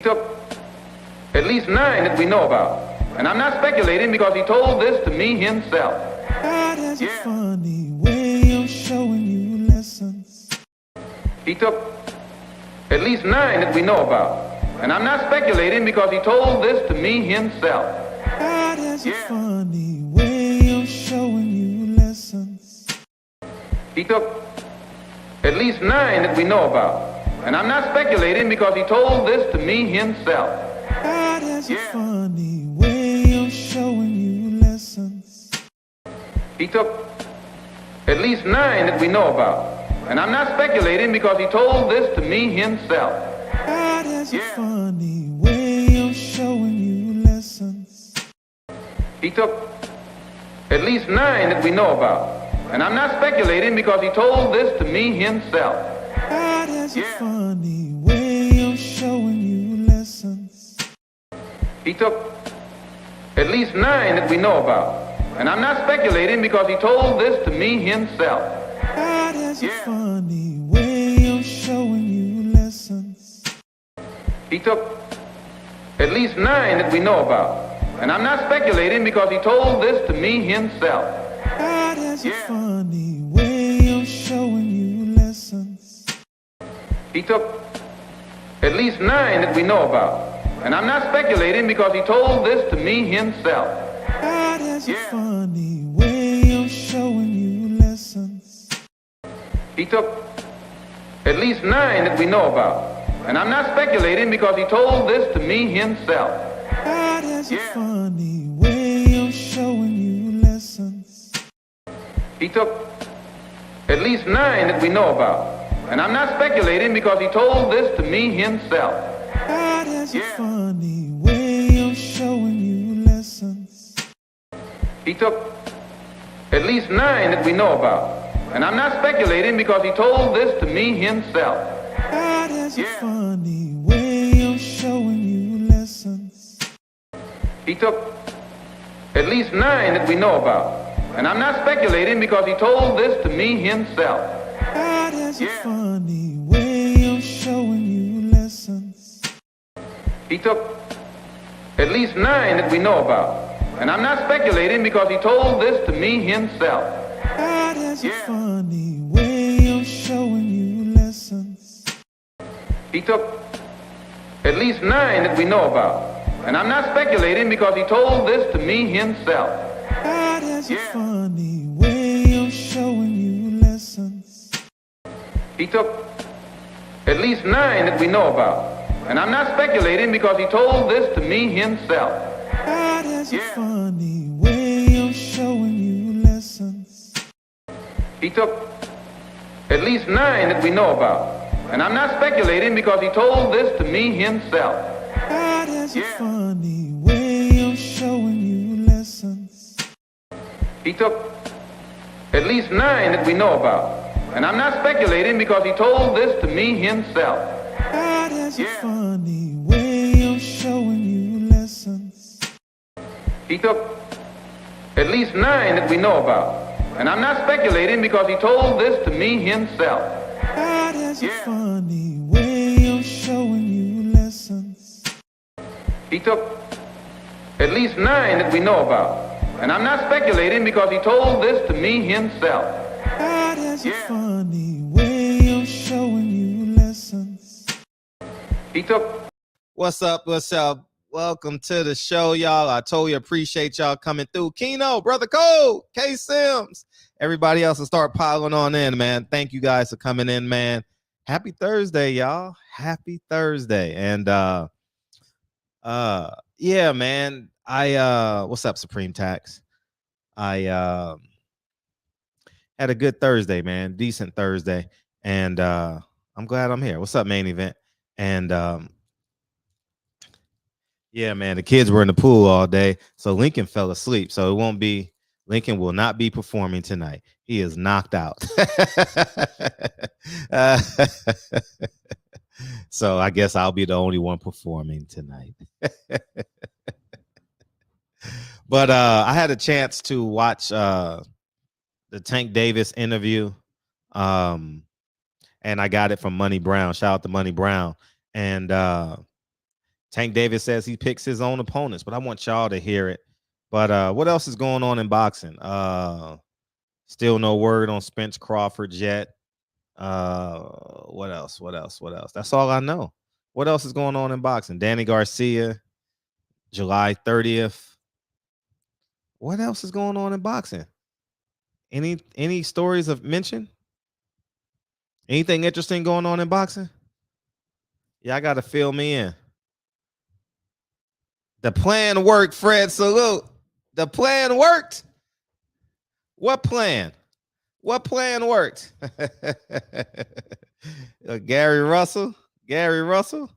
took at least 9 that we know about. And I'm not speculating because he told this to me himself. God has a funny way of showing you lessons. He took at least 9 that we know about. And I'm not speculating because he told this to me himself. God has a funny way of showing you lessons. He took at least 9 that we know about. And I'm not speculating because he told this to me himself. God has a funny way of showing you lessons. He took at least 9 that we know about. And I'm not speculating because he told this to me himself. God has a funny way of showing you lessons. He took at least 9 that we know about. And I'm not speculating because he told this to me himself. God has a funny way of showing you lessons. He took at least 9 that we know about. And I'm not speculating because he told this to me himself. God has a funny way of showing you lessons. He took at least 9 that we know about. And I'm not speculating because he told this to me himself. God has a funny way of showing you lessons. He took at least 9 that we know about. And I'm not speculating because he told this to me himself. God has a funny way of showing you lessons. He took at least 9 that we know about. And I'm not speculating because he told this to me himself. God has a funny way of showing you lessons. He took at least 9 that we know about. And I'm not speculating because he told this to me himself. God has a funny way of showing you lessons. He took at least 9 that we know about. And I'm not speculating because he told this to me himself. God has a funny way of showing you lessons. He took at least 9 that we know about. And I'm not speculating because he told this to me himself. God has a funny way of showing you lessons. He took at least 9 that we know about. And I'm not speculating because he told this to me himself. God has a funny way of showing you lessons. He took at least 9 that we know about. And I'm not speculating because he told this to me himself. God has a funny way of showing you lessons. He took at least 9 that we know about. And I'm not speculating because he told this to me himself. God has a funny way of showing you lessons. He took at least 9 that we know about. And I'm not speculating because he told this to me himself. God has a funny way of showing you lessons. He took at least 9 that we know about. And I'm not speculating because he told this to me himself. God has a funny way of showing you lessons. He took at least 9 that we know about. And I'm not speculating because he told this to me himself. God has a funny way of showing you lessons. He took at least 9 that we know about. And I'm not speculating because he told this to me himself. God has a funny way of showing you lessons. He took... What's up? What's up? Welcome to the show, y'all. I totally appreciate y'all coming through. Keno, Brother Cole, K Sims, everybody else will start piling on in, man. Thank you guys for coming in, man. Happy Thursday, y'all. Happy Thursday. And yeah, man. What's up, Supreme Tax? I had a good Thursday, man. Decent Thursday. And I'm glad I'm here. What's up, Main Event? And yeah, man, the kids were in the pool all day, so Lincoln fell asleep. So Lincoln will not be performing tonight. He is knocked out. So I guess I'll be the only one performing tonight. But I had a chance to watch the Tank Davis interview, and I got it from Money Brown. Shout out to Money Brown. And Tank Davis says he picks his own opponents, but I want y'all to hear it. But what else is going on in boxing? Still no word on Spence Crawford yet. What else? That's all I know. What else is going on in boxing? Danny Garcia, July 30th. What else is going on in boxing? Any stories of mention? Anything interesting going on in boxing? Yeah, I gotta fill me in. The plan worked, Fred. Salute. The plan worked. What plan? What plan worked? Gary Russell. Gary Russell.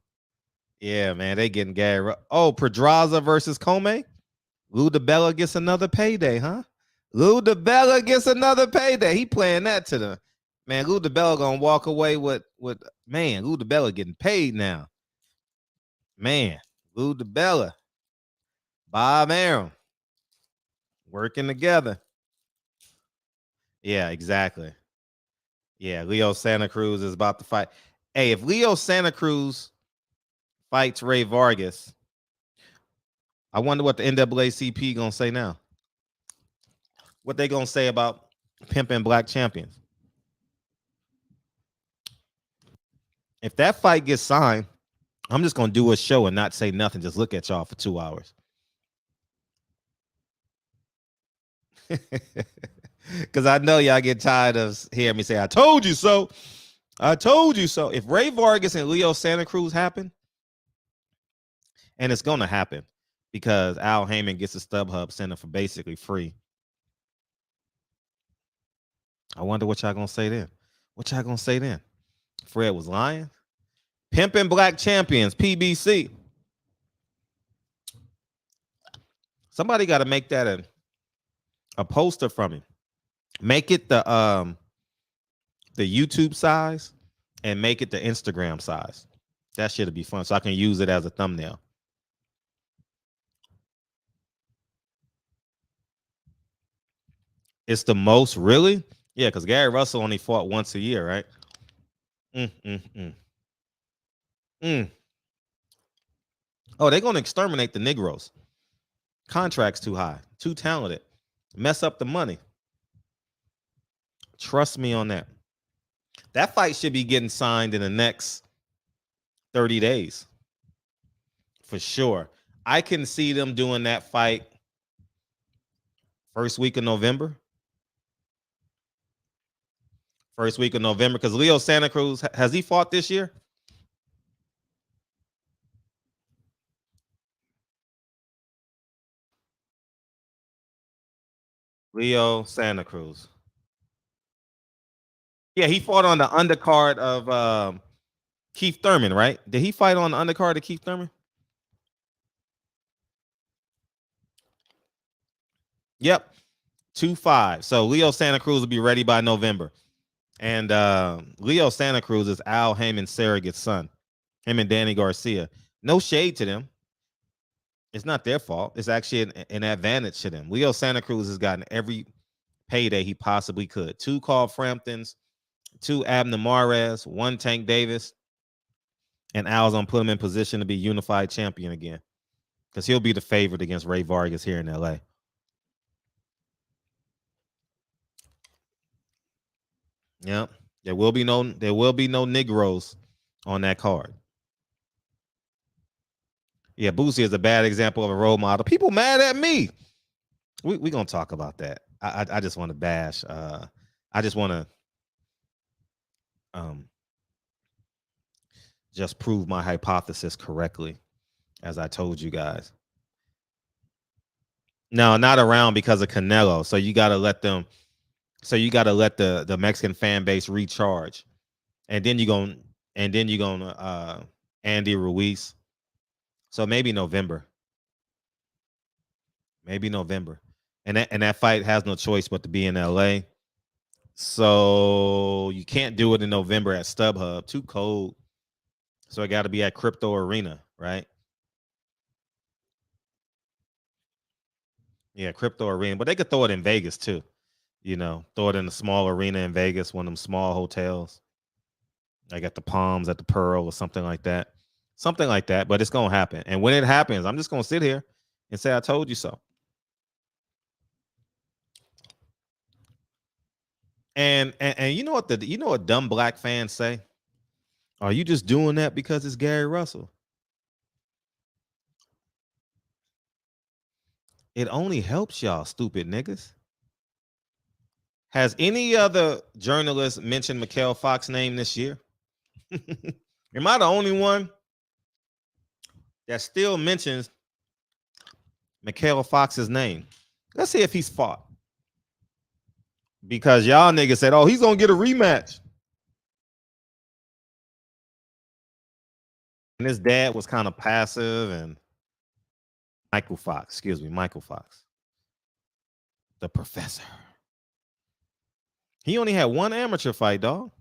Yeah, man, they getting Gary. Oh, Pedraza versus Comey. Lou DiBella gets another payday, huh? Lou DiBella gets another payday. He playing that to the man. Lou DiBella gonna walk away with man. Lou DiBella getting paid now. Man, Lou DiBella, Bob Arum, working together. Yeah, exactly. Yeah, Leo Santa Cruz is about to fight. Hey, if Leo Santa Cruz fights Ray Vargas, I wonder what the NAACP gonna say now. What they gonna say about pimping black champions? If that fight gets signed, I'm just gonna do a show and not say nothing. Just look at y'all for 2 hours. Because I know y'all get tired of hearing me say, I told you so. I told you so. If Ray Vargas and Leo Santa Cruz happen, and it's going to happen because Al Heyman gets a StubHub center for basically free. I wonder what y'all going to say then. What y'all going to say then? Fred was lying? Pimping black champions, PBC. Somebody got to make that a poster from him. Make it the YouTube size and make it the Instagram size. That should be fun so I can use it as a thumbnail. It's the most, really? Yeah, because Gary Russell only fought once a year, right? Oh, they're going to exterminate the Negroes. Contracts too high, too talented. Mess up the money. Trust me on that. That fight should be getting signed in the next 30 days. For sure. I can see them doing that fight first week of November. First week of November, because Leo Santa Cruz, has he fought this year? Leo Santa Cruz. Yeah, he fought on the undercard of Keith Thurman, right? Did he fight on the undercard of Keith Thurman? Yep. 2-5. So Leo Santa Cruz will be ready by November. And Leo Santa Cruz is Al Heyman's surrogate son. Him and Danny Garcia. No shade to them. It's not their fault. It's actually an advantage to them. Leo Santa Cruz has gotten every payday he possibly could. 2 Carl Framptons, 2 Abner Mares, 1 Tank Davis. And Al's gonna put him in position to be unified champion again. Because he'll be the favorite against Ray Vargas here in LA. Yep. There will be no Negroes on that card. Yeah, Boosie is a bad example of a role model. People mad at me. We gonna talk about that. I just want to bash. I just want to just prove my hypothesis correctly, as I told you guys. No, not around because of Canelo. So you gotta let them. So you gotta let the Mexican fan base recharge, and then you're gonna Andy Ruiz. So maybe November. Maybe November. And that fight has no choice but to be in LA. So you can't do it in November at StubHub. Too cold. So it got to be at Crypto Arena, right? Yeah, Crypto Arena. But they could throw it in Vegas too. You know, throw it in a small arena in Vegas, one of them small hotels. Like at the Palms, at the Pearl, or something like that. Something like that, but it's gonna happen. And when it happens, I'm just gonna sit here and say, I told you so. And you know what dumb black fans say? Are you just doing that because it's Gary Russell? It only helps y'all, stupid niggas. Has any other journalist mentioned Mikhail Fox's name this year? Am I the only one that still mentions Mikhail Fox's name? Let's see if he's fought. Because y'all niggas said, oh, he's gonna get a rematch. And his dad was kind of passive, and Michael Fox, the professor. He only had one amateur fight, dog.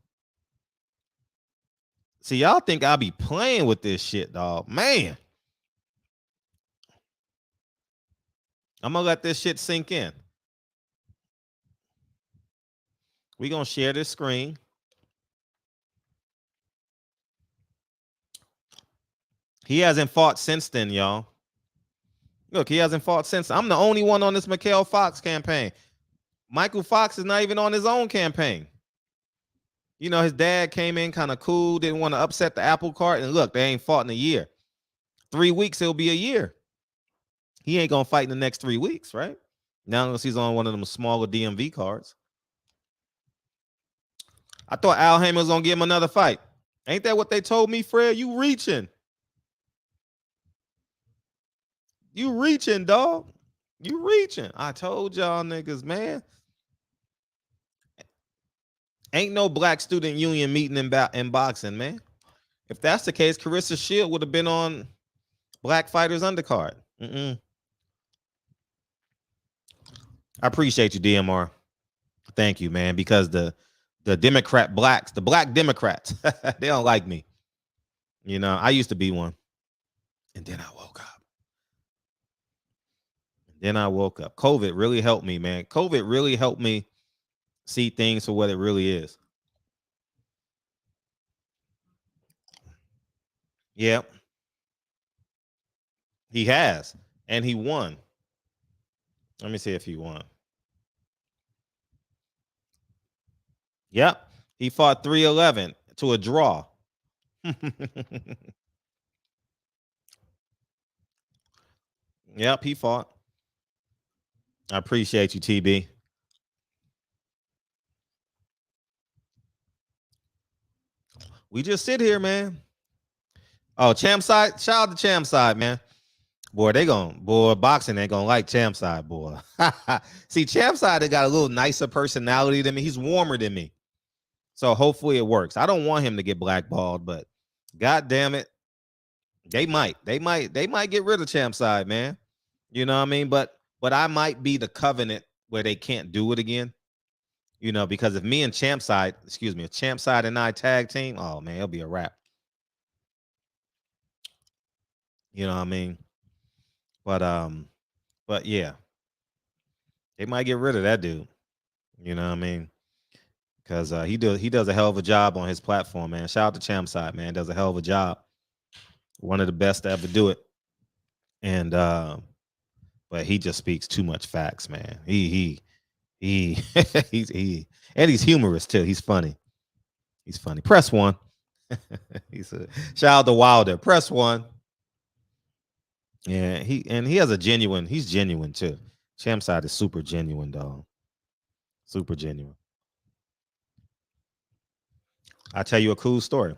See, y'all think I'll be playing with this shit, dog. Man. I'm gonna let this shit sink in. We gonna share this screen. He hasn't fought since then, y'all. Look, he hasn't fought since. I'm the only one on this Mikhail Fox campaign. Michael Fox is not even on his own campaign. You know, his dad came in kind of cool, didn't want to upset the apple cart. And look, they ain't fought in a year. 3 weeks, it'll be a year. He ain't gonna fight in the next 3 weeks, right? Now, unless he's on one of them smaller DMV cards. I thought Al Haymon was gonna give him another fight. Ain't that what they told me, Fred? You reaching. You reaching, dog. You reaching. I told y'all niggas, man. Ain't no black student union meeting in boxing, man. If that's the case, Carissa Shield would have been on Black Fighters undercard. I appreciate you, DMR. Thank you, man, because the Democrat blacks, the black Democrats, they don't like me. You know, I used to be one. And then I woke up. COVID really helped me, man. COVID really helped me see things for what it really is. Yep. He has. And he won. Let me see if he won. Yep. He fought 3-11 to a draw. Yep, he fought. I appreciate you, TB. We just sit here, man. Oh, Champside. Shout out to Champside, man. Boy, boxing ain't gonna like Champside, boy. See, Champside, they got a little nicer personality than me. He's warmer than me. So hopefully it works. I don't want him to get blackballed, but god damn it. They might get rid of Champside, man. You know what I mean? But I might be the covenant where they can't do it again. You know, because if me and Champside and I tag team, oh man, it'll be a wrap. You know what I mean? But yeah, they might get rid of that dude. You know what I mean? Because he does a hell of a job on his platform, man. Shout out to Champside, man. Does a hell of a job. One of the best to ever do it. And but he just speaks too much facts, man. He and he's humorous too. He's funny. Press one. He's a shout out to Wilder. Press one. Yeah, he has he's genuine too. Champside is super genuine, dog. Super genuine. I'll tell you a cool story.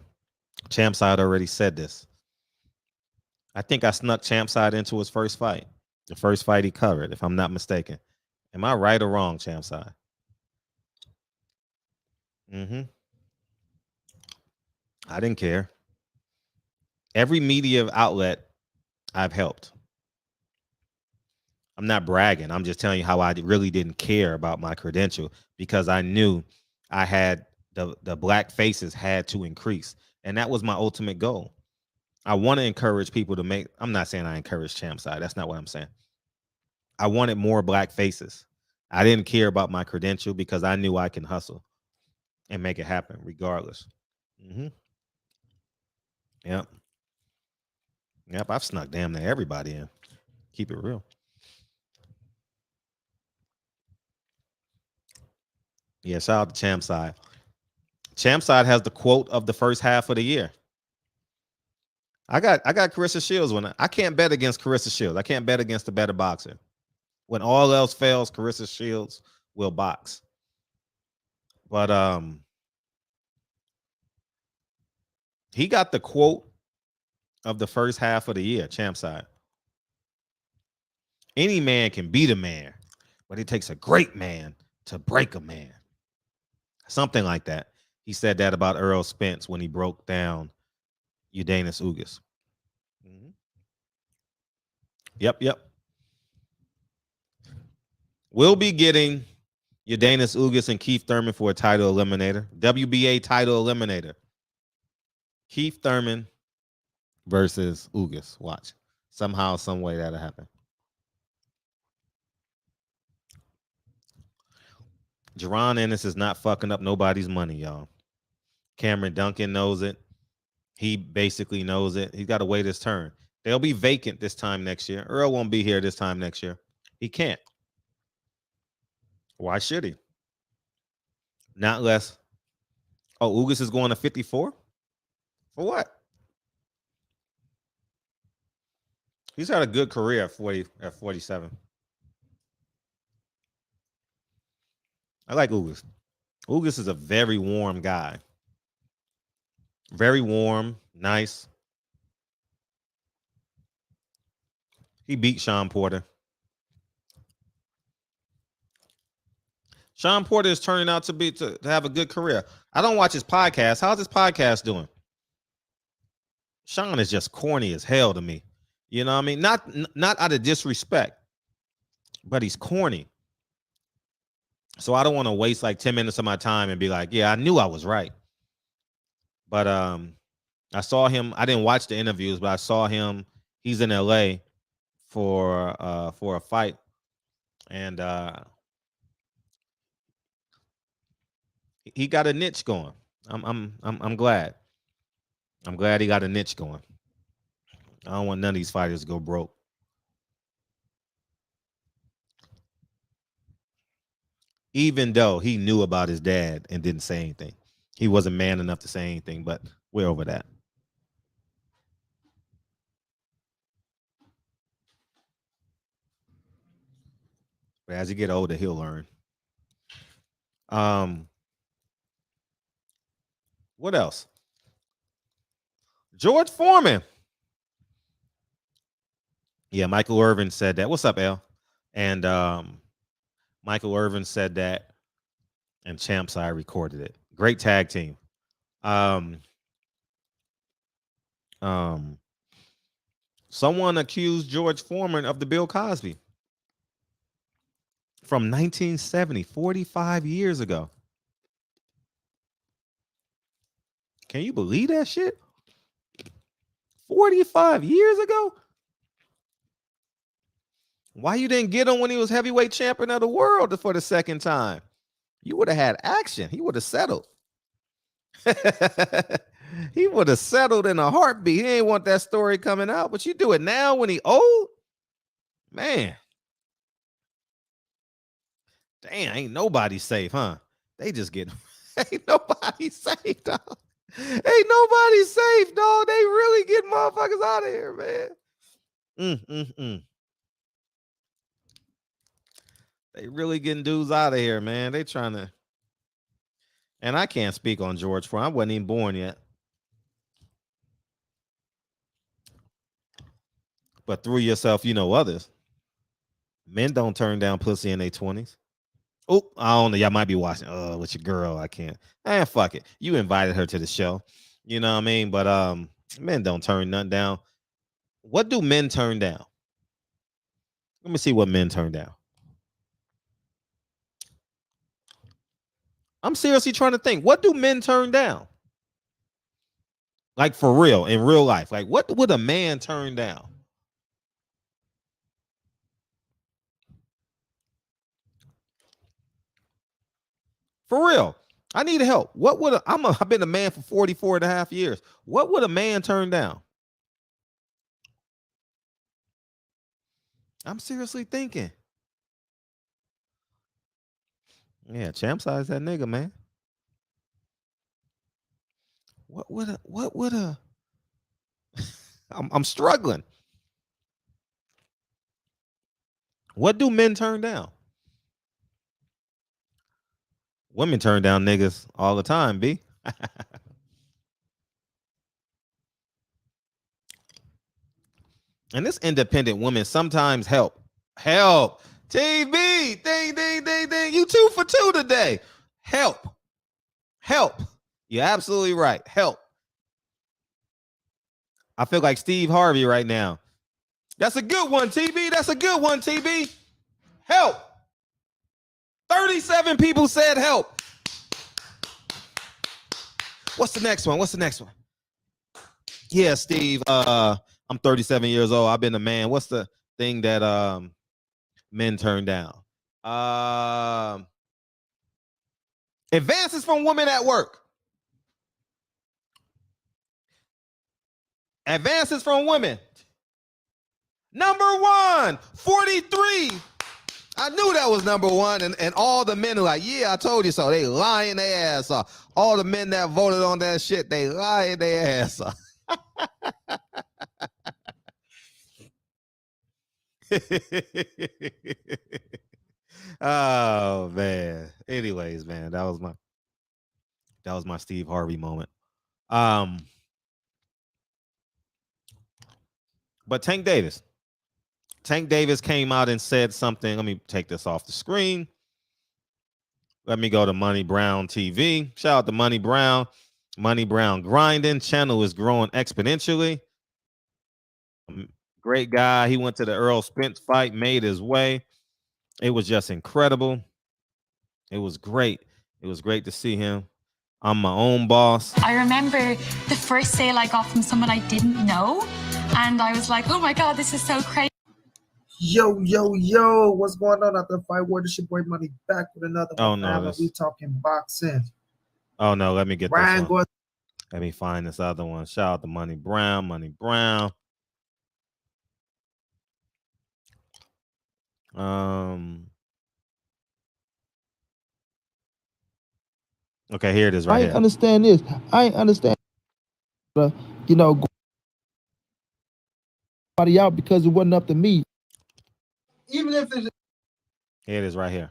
Champside already said this. I think I snuck Champside into his first fight. The first fight he covered, if I'm not mistaken. Am I right or wrong, Champside? I didn't care. Every media outlet I've helped. I'm not bragging. I'm just telling you how I really didn't care about my credential because I knew I had the black faces had to increase. And that was my ultimate goal. I want to encourage people to make, I'm not saying I encourage Champside. That's not what I'm saying. I wanted more black faces. I didn't care about my credential because I knew I can hustle and make it happen regardless. Yep. Yep, I've snuck damn near everybody in. Keep it real. Yeah, shout out to Champside. Champside has the quote of the first half of the year. I got Carissa Shields when I can't bet against Carissa Shields. I can't bet against the better boxer. When all else fails, Carissa Shields will box. But he got the quote of the first half of the year, Champside. Any man can beat a man, but it takes a great man to break a man. Something like that. He said that about Earl Spence when he broke down Udanis Ugas. Mm-hmm. Yep. We'll be getting Udanis Ugas and Keith Thurman for a title eliminator. WBA title eliminator. Keith Thurman versus Ugas. Watch. Somehow, some way that'll happen. Jerron Ennis is not fucking up nobody's money, y'all. Cameron Duncan knows it. He basically knows it. He's got to wait his turn. They'll be vacant this time next year. Earl won't be here this time next year. He can't. Why should he? Not less. Oh, Ugas is going to 54? For what? He's had a good career at 47. I like Ugas. Ugas is a very warm guy. Very warm, nice. He beat Shawn Porter. Shawn Porter is turning out to have a good career. I don't watch his podcast. How's his podcast doing? Shawn is just corny as hell to me. You know what I mean? Not out of disrespect, but he's corny. So I don't want to waste like 10 minutes of my time and be like, yeah, I knew I was right. But I saw him. I didn't watch the interviews, but I saw him. He's in LA for a fight. And he got a niche going. I'm glad. I'm glad he got a niche going. I don't want none of these fighters to go broke. Even though he knew about his dad and didn't say anything. He wasn't man enough to say anything, but we're over that. But as he get older, he'll learn. What else? George Foreman. Yeah, Michael Irvin said that. What's up, L? And Michael Irvin said that, and Champside recorded it. Great tag team. Someone accused George Foreman of the Bill Cosby from 1970, 45 years ago. Can you believe that shit? 45 years ago? Why you didn't get him when he was heavyweight champion of the world for the second time? You would have had action. He would have settled. He would have settled in a heartbeat. He ain't want that story coming out, but you do it now when he old? Man. Damn, ain't nobody safe, huh? They just get, ain't nobody safe, dog. Ain't nobody safe, dog. They really get motherfuckers out of here, man. They really getting dudes out of here, man. They trying to, and I can't speak on George Foreman. I wasn't even born yet. But through yourself, you know others. Men don't turn down pussy in their 20s. Oh, I don't know. Y'all might be watching. Oh, with your girl, I can't. Fuck it. You invited her to the show. You know what I mean? But men don't turn nothing down. What do men turn down? Let me see what men turn down. I'm seriously trying to think. What do men turn down? Like for real, in real life. Like what would a man turn down? For real. I need help. What would I've been a man for 44 and a half years. What would a man turn down? I'm seriously thinking. Yeah, Champside's that nigga, man. What would a I'm struggling. What do men turn down? Women turn down niggas all the time, B. And this independent woman sometimes help. TV, ding. You 2 for 2 today. Help. You're absolutely right. Help. I feel like Steve Harvey right now. That's a good one, TB. That's a good one, TB. Help. 37 people said help. What's the next one? Yeah, Steve. I'm 37 years old. I've been a man. What's the thing that men turn down? Advances from women at work. Advances from women. Number 1, 43. I knew that was number 1, and all the men are like, yeah, I told you so. They lying their ass off. All the men that voted on that shit, they lying their ass off. Oh man. Anyways, man, that was my Steve Harvey moment. But Tank Davis came out and said something. Let me take this off the screen. Let me go to Money Brown TV. Shout out to Money Brown. Money Brown grinding. Channel is growing exponentially. Great guy. He went to the Earl Spence fight, made his way. It was just incredible. It was great. It was great to see him. I'm my own boss. I remember the first sale I got from someone I didn't know, and I was like, oh my God, this is so crazy. Yo, what's going on out there? Fight Word, it's your boy Money back with another one. No, we talking boxing. Oh no, let me get Brian this one. Let me find this other one. Shout out to Money Brown. Okay, here it is right here. I understand this. I understand, you know, somebody out because it wasn't up to me. Even if it's Here it is right here.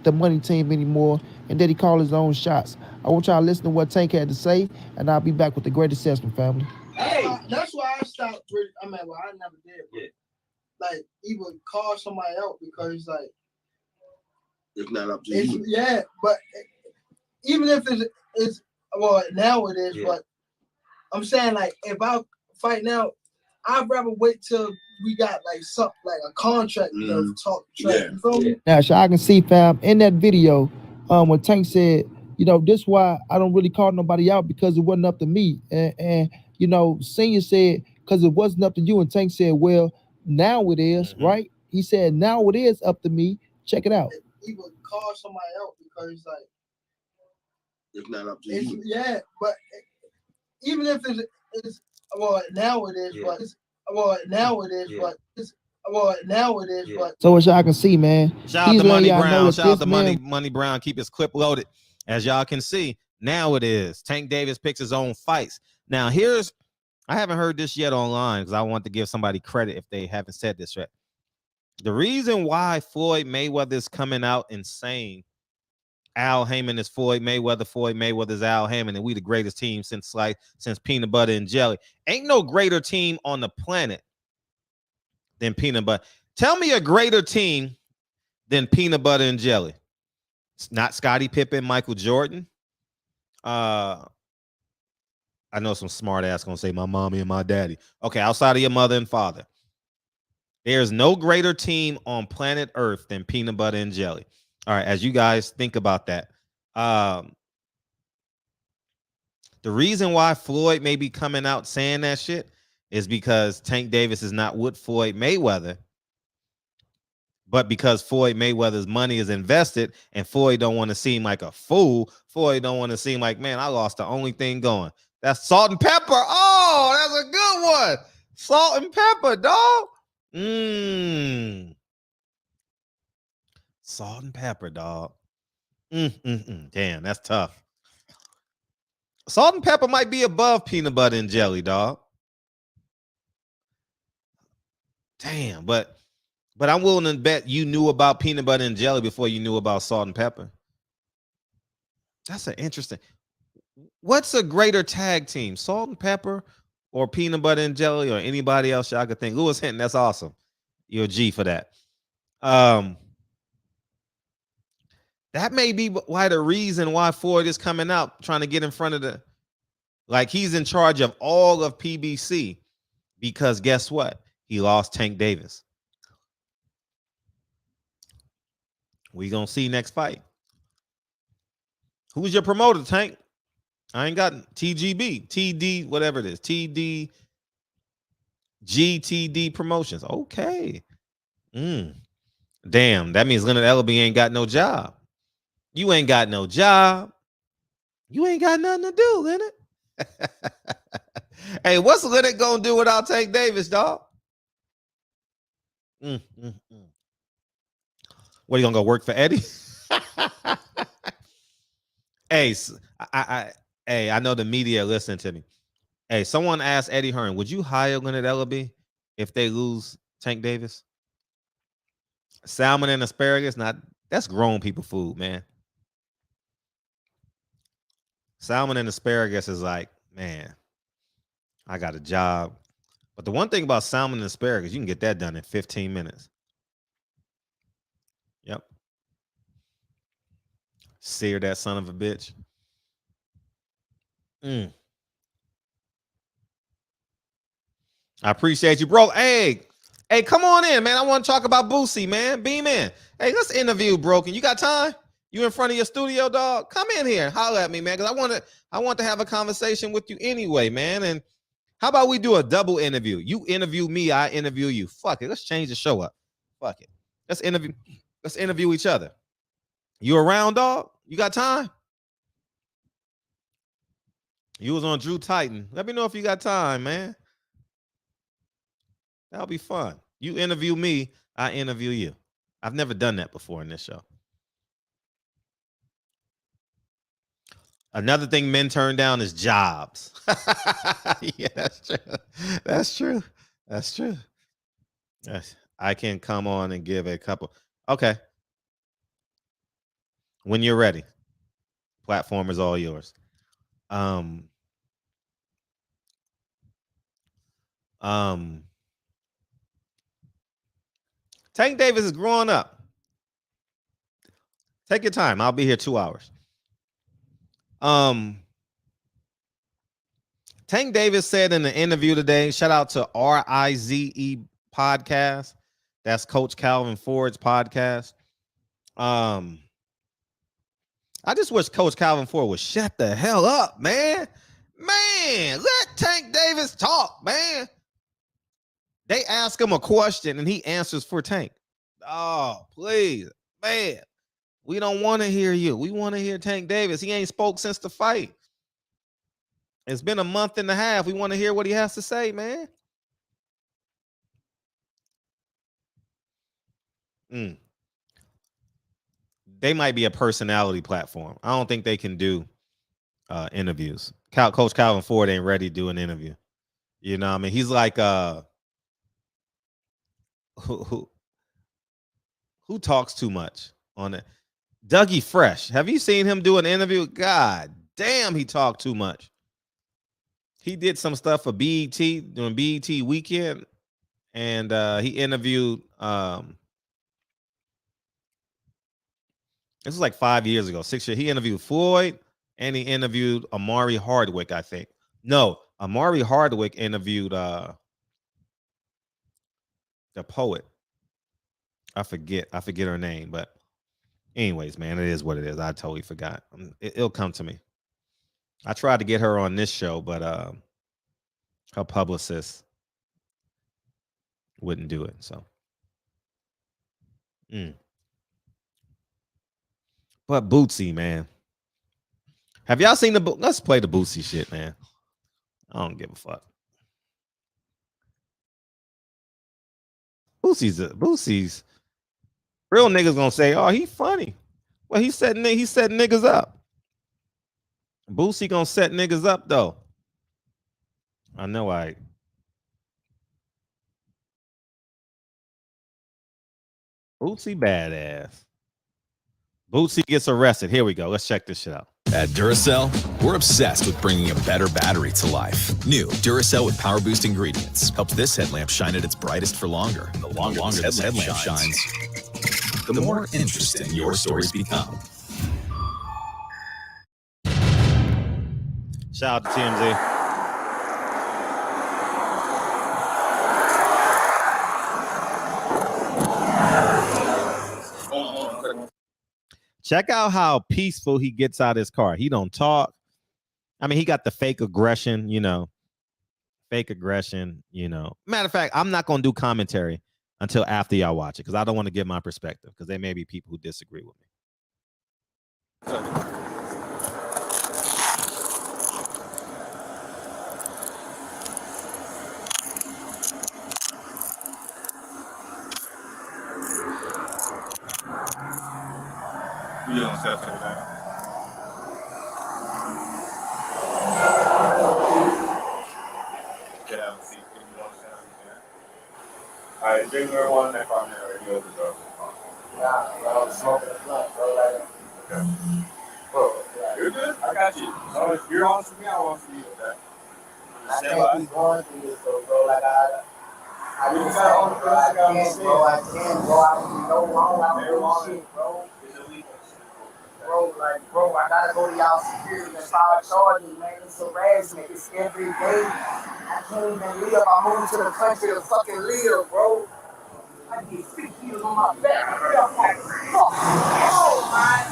the money team anymore, and that he called his own shots. I want y'all to listen to what Tank had to say, and I'll be back with the great assessment, family. Hey, that's why I stopped. I mean, well, I never did. But like, even call somebody out because like it's not up to you. Yeah, but even if it's well now it is. But I'm saying like if I fight now, I'd rather wait till we got like something like a contract, you know, talk track. You feel me? Now, so I can see, fam, in that video, when Tank said, you know, this why I don't really call nobody out because it wasn't up to me. And you know, Senior said, because it wasn't up to you. And Tank said, well, now it is, right? He said, now it is up to me. Check it out. He would call somebody out because like it's not up to you. Yeah, but even if it's well now it is, but it's well now it is, but it's well now it is, but so as y'all can see, man. Shout out to Money Brown. Shout out to Money Brown. Keep his clip loaded. As y'all can see, now it is. Tank Davis picks his own fights. Now I haven't heard this yet online because I want to give somebody credit if they haven't said this yet. The reason why Floyd Mayweather is coming out and saying Al Heyman is Floyd Mayweather is Al Heyman, and we the greatest team since peanut butter and jelly. Ain't no greater team on the planet than peanut butter. Tell me a greater team than peanut butter and jelly. It's not Scottie Pippen, Michael Jordan. I know some smart ass gonna say my mommy and my daddy. Okay, outside of your mother and father. There's no greater team on planet Earth than peanut butter and jelly. All right, as you guys think about that, the reason why Floyd may be coming out saying that shit is because Tank Davis is not with Floyd Mayweather, but because Floyd Mayweather's money is invested and Floyd don't want to seem like a fool. Floyd don't want to seem like, man, I lost the only thing going. That's salt and pepper. Oh, that's a good one. Salt and pepper, dog. Salt and pepper, dog. Damn, that's tough. Salt and pepper might be above peanut butter and jelly, dog. Damn, but I'm willing to bet you knew about peanut butter and jelly before you knew about salt and pepper. That's an interesting. What's a greater tag team, salt and pepper or peanut butter and jelly or anybody else y'all could think? Lewis Hinton, that's awesome. You're a G for that. That may be why the reason why Floyd is coming out trying to get in front of the, like he's in charge of all of PBC because guess what? He lost Tank Davis. We gonna see next fight. Who's your promoter, Tank? I ain't got TGB, TD, whatever it is, TD, GTD Promotions. Okay. Damn, that means Leonard Ellaby ain't got no job. You ain't got no job. You ain't got nothing to do, Leonard. Hey, what's Leonard gonna do without Tank Davis, dog? What, are you gonna go work for Eddie? Hey, I know the media listening to me. Hey, someone asked Eddie Hearn, would you hire Leonard Ellaby if they lose Tank Davis? Salmon and asparagus, that's grown people food, man. Salmon and asparagus is like, man, I got a job. But the one thing about salmon and asparagus, you can get that done in 15 minutes. Yep. Sear that son of a bitch. I appreciate you, bro. Hey, come on in, man. I want to talk about Boosie, man. Beam in. Hey, let's interview Broken. You got time? You in front of your studio, dog? Come in here and holler at me, man, because I want to have a conversation with you anyway, man. And how about we do a double interview? You interview me, I interview you. Fuck it. Let's change the show up. Fuck it. Let's interview each other. You around, dog? You got time? You was on Drew Titan. Let me know if you got time, man. That'll be fun. You interview me, I interview you. I've never done that before in this show. Another thing men turn down is jobs. Yeah, that's true. Yes, I can come on and give a couple. Okay. When you're ready. Platform is all yours. Tank Davis is growing up. Take your time. I'll be here 2 hours. Tank Davis said in the interview today, shout out to RIZE podcast. That's Coach Calvin Ford's podcast. I just wish Coach Calvin Ford would shut the hell up, man. Man, let Tank Davis talk, man. They ask him a question and he answers for Tank. Oh, please, man. We don't want to hear you. We want to hear Tank Davis. He ain't spoke since the fight. It's been a month and a half. We want to hear what he has to say, man. They might be a personality platform. I don't think they can do interviews. Coach Calvin Ford ain't ready to do an interview. You know what I mean? He's like who talks too much on it? Dougie Fresh. Have you seen him do an interview? God damn, he talked too much. He did some stuff for BET during BET weekend, and he interviewed. This was like 5 years ago, 6 years. He interviewed Floyd, and he interviewed Amari Hardwick, I think. No, Amari Hardwick interviewed the poet. I forget her name, but anyways, man, it is what it is. I totally forgot. It'll come to me. I tried to get her on this show, but her publicist wouldn't do it. So, but Boosie, man, have y'all seen let's play the Boosie shit, man. I don't give a fuck. Boosie's real niggas gonna say, oh, he funny. Well, he set niggas up. Boosie gonna set niggas up though. I know Boosie badass. Boosie gets arrested. Here we go. Let's check this shit out. At Duracell, we're obsessed with bringing a better battery to life. New Duracell with power boost ingredients helps this headlamp shine at its brightest for longer. And the longer this headlamp shines, the more interesting your stories become. Shout out to TMZ. Check out how peaceful he gets out of his car. He don't talk. I mean, he got the fake aggression, Matter of fact, I'm not going to do commentary until after y'all watch it because I don't want to give my perspective because there may be people who disagree with me. You don't set that down. Get out and see if you want to sit down. All right, drink your one neck on there. You open the door. Nah, bro, I'm smoking a blunt, bro. Like, Okay. Bro, you're good. I got you. So if you're on for me, I want for you. Okay. I can't be going through this, bro. Like, I just can't, bro. I can't, bro. I can't, bro. I don't know wrong. I don't do shit, bro. Bro, I gotta go to y'all security and file charges, man. It's harassment. It's every day. I can't even live. I moved to the country to fucking live, bro. I get 6 years on my back. I'm like, fuck. Oh, man.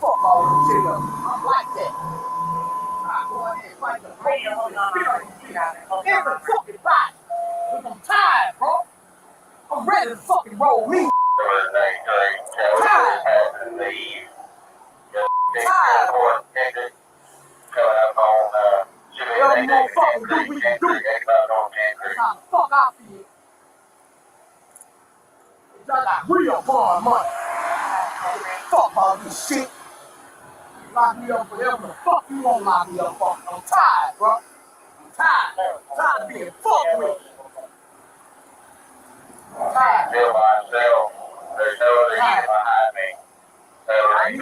Fuck all this shit up. I'm like that. I go in there and fight the pain on the spirit of every fucking body. I'm tired, bro. I'm ready to fucking roll me. Tired. Fuck I feel. Y'all got real hard money. Fuck all this shit. Lock me up forever. The fuck you won't lock me up for? I'm tired, bro. I'm tired. I'm tired of being fucked with. I'm tired. Feel myself. There's no other heat behind me. I'm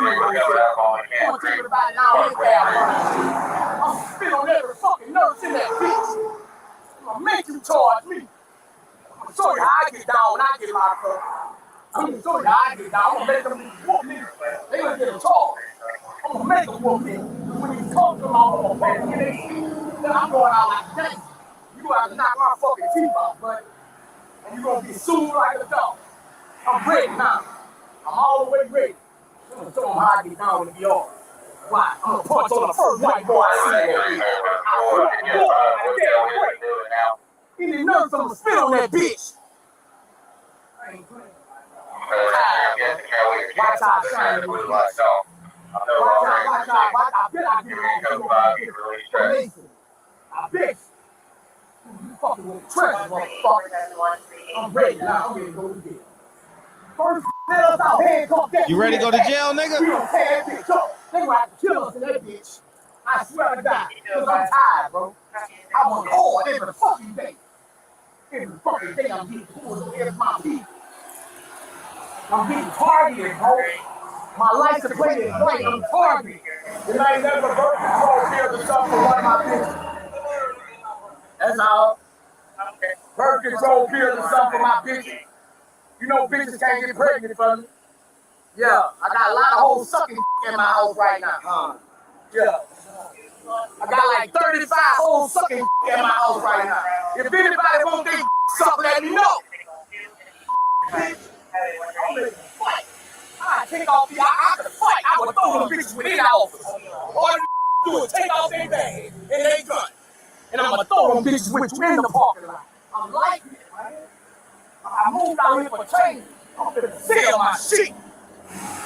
spit on every fucking nurse in that bitch. I'm gonna make you charge me. I'm gonna show you how I get down when I get locked up. I'm gonna show you how I get down. I'm gonna make them whoop me. They gonna get a charge. I'm gonna make them whoop me. When you talk to them, I'm gonna pay them. Then I'm going out like that. You have to knock my fucking teeth out, buddy. And you gonna be sued like a dog. I'm ready now. I'm all the way ready. I'm gonna show them how I get down with the yard. Why? I'm gonna punch on the first white boy I see. Any nerves, I'm gonna spit on that bitch. I ain't playing. Watch out, shine the way. Watch out. I bet I get it. I bet. You fucking with the treasure, motherfucker. I'm ready now. I'm ready to go to jail. First, let us out, handcuff that. You ready to go to jail, nigga? We gonna tear that bitch up. They gonna have to kill us in that bitch. I swear to God, because I'm tired, bro. I want hard every fucking day. Every fucking day I'm getting pulled over every my feet. I'm getting targeted, bro. My license plate is blank. I'm targeted. It ain't never birth control pills or something for one of my bitches. That's all. Birth control pills or something for my bitches. You know bitches can't get pregnant from me. Yeah, I got a lot of hoes sucking in my house right now. Yeah. I got like 35 hoes sucking in my house right now. If anybody wants their suck, let me know. I'm ready to fight. I take off the, I can fight. I would throw them bitches within the office. All you do is take off their bag and they gun. And I'm gonna throw them bitches with you in the parking lot. I'm liking it, man. I moved out here for change. I'm gonna sell my shit.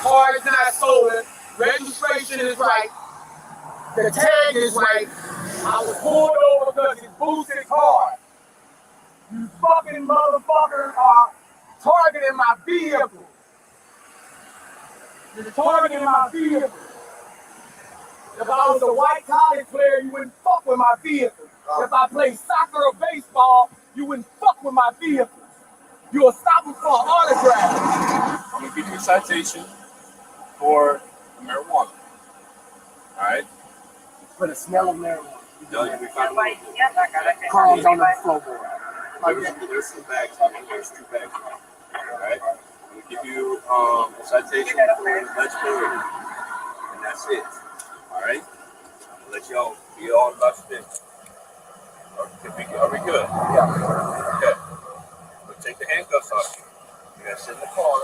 Car is not stolen. Registration is right. The tag is right. I was pulled over because it's Boosie's car. You fucking motherfucker are targeting my vehicle. You're targeting my vehicle. If I was a white college player, you wouldn't fuck with my vehicle. If I played soccer or baseball, you wouldn't fuck with my vehicle. You'll stop me for an autograph. I'm gonna give you a citation for marijuana. All right? For the smell of marijuana. Yes, I got it. Crumbs on the floorboard. There's some bags. There's 2 bags. All right? I'm gonna give you a citation for legibility. And that's it. All right? I'm gonna let y'all be all about your business. Are we good? Yeah. Okay. We'll take the handcuffs off. You gotta sit in the car.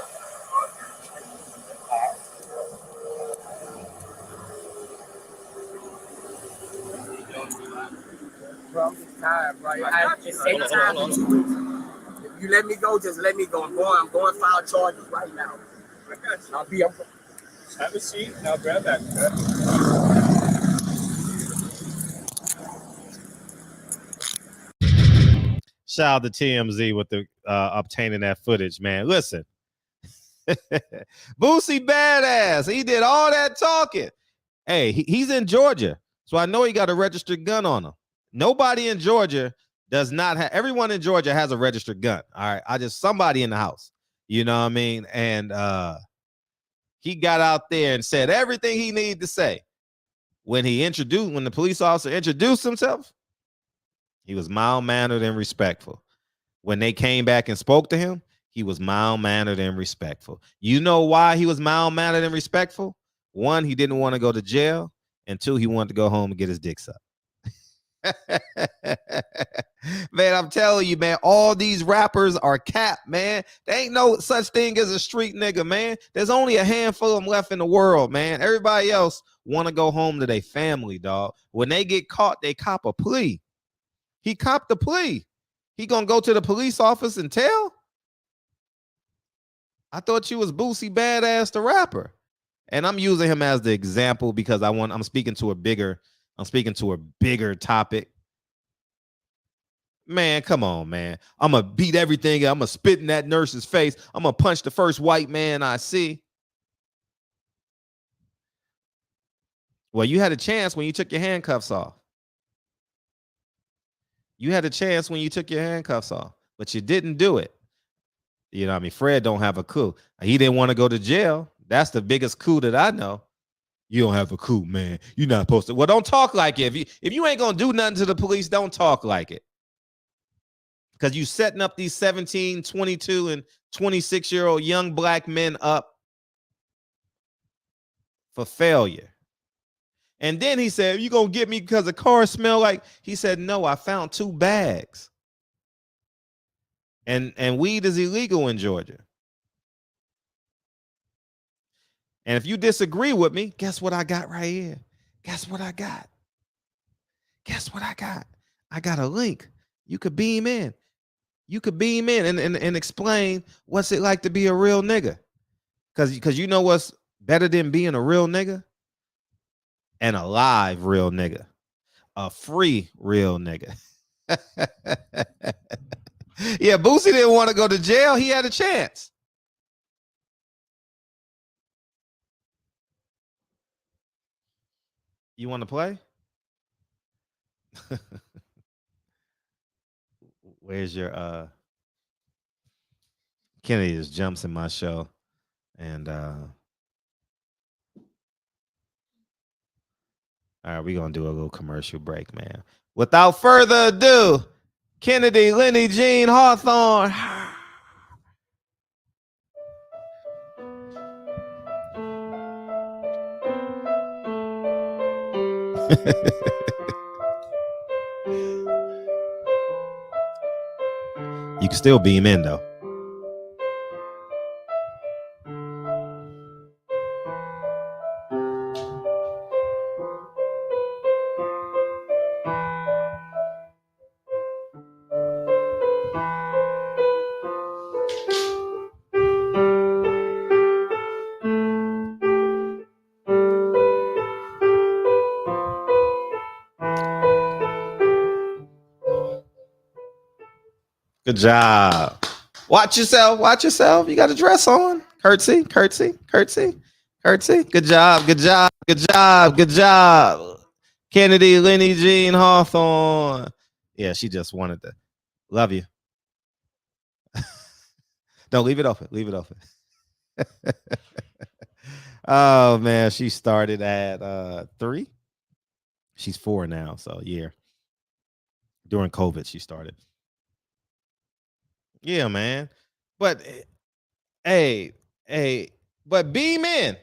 Bro, I'm just tired, bro. Hold on. If you let me go, just let me go. I'm going to file charges right now. I got you. I'll be up. Have a seat. Now grab that. Shout out to TMZ with the obtaining that footage, man. Listen. Boosie badass. He did all that talking. Hey, he's in Georgia, so I know he got a registered gun on him. Nobody in Georgia does not have. Everyone in Georgia has a registered gun. All right, somebody in the house. You know what I mean? And he got out there and said everything he needed to say. When the police officer introduced himself, he was mild-mannered and respectful. When they came back and spoke to him, he was mild-mannered and respectful. You know why he was mild-mannered and respectful? 1, he didn't want to go to jail, and 2, he wanted to go home and get his dick sucked. Man, I'm telling you, man, all these rappers are capped, man. There ain't no such thing as a street nigga, man. There's only a handful of them left in the world, man. Everybody else want to go home to their family, dog. When they get caught, they cop a plea. He copped the plea. He gonna go to the police office and tell? I thought you was Boosie Badass the rapper. And I'm using him as the example because I'm speaking to a bigger topic. Man, come on, man. I'm gonna beat everything. I'm gonna spit in that nurse's face. I'm gonna punch the first white man I see. Well, you had a chance when you took your handcuffs off. You had a chance when you took your handcuffs off, but you didn't do it. You know what I mean? Fred don't have a coup. He didn't want to go to jail. That's the biggest coup that I know. You don't have a coup, man. You're not supposed to. Well, don't talk like it. If you ain't gonna do nothing to the police, don't talk like it. Because you setting up these 17, 22, and 26-year-old young black men up for failure. And then he said, you gonna get me because the car smell like, he said, no, I found 2 bags. And weed is illegal in Georgia. And if you disagree with me, guess what I got right here? Guess what I got? Guess what I got? I got a link. You could beam in. You could beam in and explain what's it like to be a real nigga. Because you know what's better than being a real nigga? An alive real nigga. A free real nigga. Yeah, Boosie didn't want to go to jail. He had a chance. You want to play? Where's your Kennedy just jumps in my show and all right, we're gonna do a little commercial break, man. Without further ado, Kennedy, Lenny, Jean, Hawthorne. You can still beam in though. Good job. Watch yourself. Watch yourself. You got a dress on. Curtsy, curtsy, curtsy, curtsy. Good job. Good job. Good job. Good job. Kennedy, Lenny, Jean, Hawthorne. Yeah, she just wanted to love you. Don't leave it open. Leave it open. Oh man, she started at 3. She's 4 now, so yeah. During COVID, she started. Yeah, man. But hey, but beam in.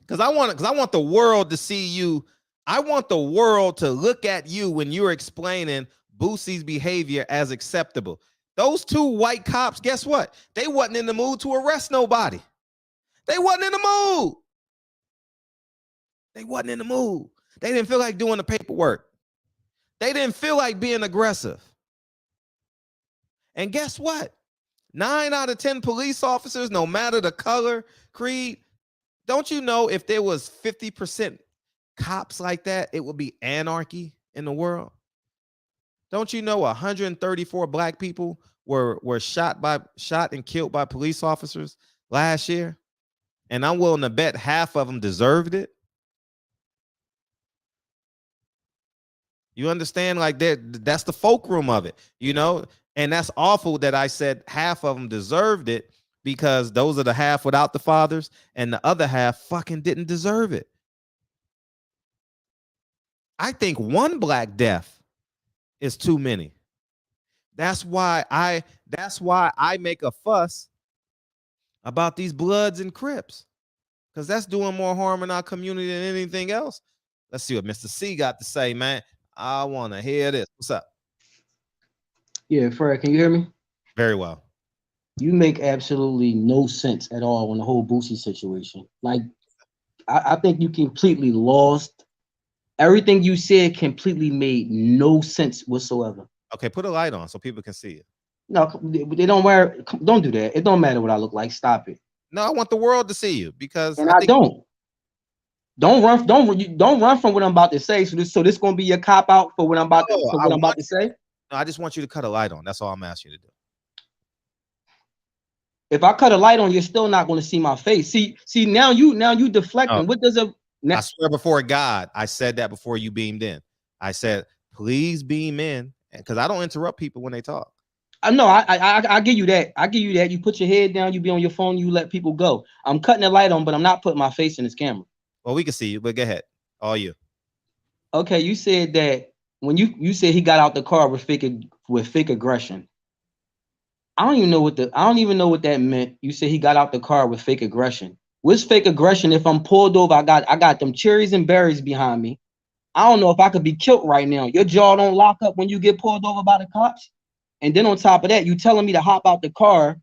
Because I want the world to see you. I want the world to look at you when you're explaining Boosie's behavior as acceptable. Those 2 white cops, guess what? They wasn't in the mood to arrest nobody. They wasn't in the mood. They wasn't in the mood. They didn't feel like doing the paperwork. They didn't feel like being aggressive. And guess what? 9 out of 10 police officers, no matter the color, creed, don't you know if there was 50% cops like that, it would be anarchy in the world? Don't you know 134 black people were shot and killed by police officers last year? And I'm willing to bet half of them deserved it. You understand? Like that's the fulcrum of it, you know? And that's awful that I said half of them deserved it, because those are the half without the fathers, and the other half fucking didn't deserve it. I think 1 black death is too many. That's why I make a fuss about these Bloods and Crips, because that's doing more harm in our community than anything else. Let's see what Mr. C got to say, man. I want to hear this. What's up? Yeah, Fred, can you hear me? Very well. You make absolutely no sense at all on the whole Boosie situation. Like, I think you completely lost. Everything you said completely made no sense whatsoever. Okay, put a light on so people can see it. No, they don't wear. Don't do that. It don't matter what I look like. Stop it. No, I want the world to see you, because and I don't. Don't run from what I'm about to say. So this gonna be your cop out for what I'm about to say. No, I just want you to cut a light on. That's all I'm asking you to do. If I cut a light on, you're still not going to see my face. See, now you deflecting. What does a I swear before God, I said that before you beamed in. I said, please beam in, because I don't interrupt people when they talk. No, I give you that. I give you that. You put your head down, you be on your phone, you let people go. I'm cutting the light on, but I'm not putting my face in this camera. Well, we can see you, but go ahead. All you. Okay, you said that when you said he got out the car with fake aggression. I don't even know what that meant. You said he got out the car with fake aggression. What's fake aggression? If I'm pulled over, I got them cherries and berries behind me. I don't know if I could be killed right now. Your jaw don't lock up when you get pulled over by the cops. And then on top of that, you telling me to hop out the car,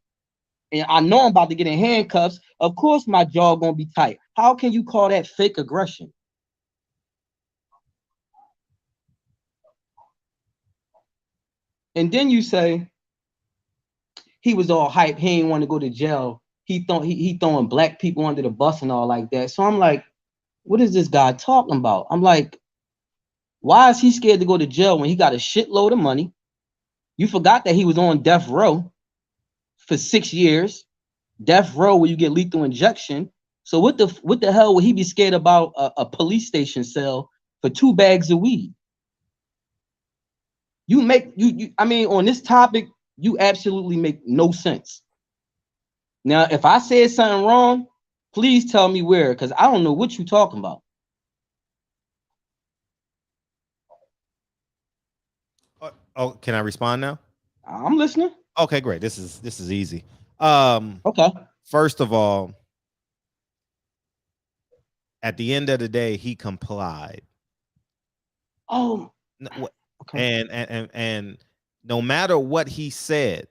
and I know I'm about to get in handcuffs. Of course my jaw gonna be tight. How can you call that fake aggression? And then you say he was all hype. He ain't want to go to jail. He throwing black people under the bus and all like that. So I'm like, what is this guy talking about? I'm like, why is he scared to go to jail when he got a shitload of money? You forgot that he was on death row for 6 years. Death row where you get lethal injection. So what the hell would he be scared about a police station cell for 2 bags of weed? I mean, on this topic, you absolutely make no sense. Now, if I said something wrong, please tell me where, because I don't know what you're talking about. Oh, can I respond now? I'm listening. Okay, great. This is easy. Okay. First of all, at the end of the day, he complied. Oh. Okay. And no matter what he said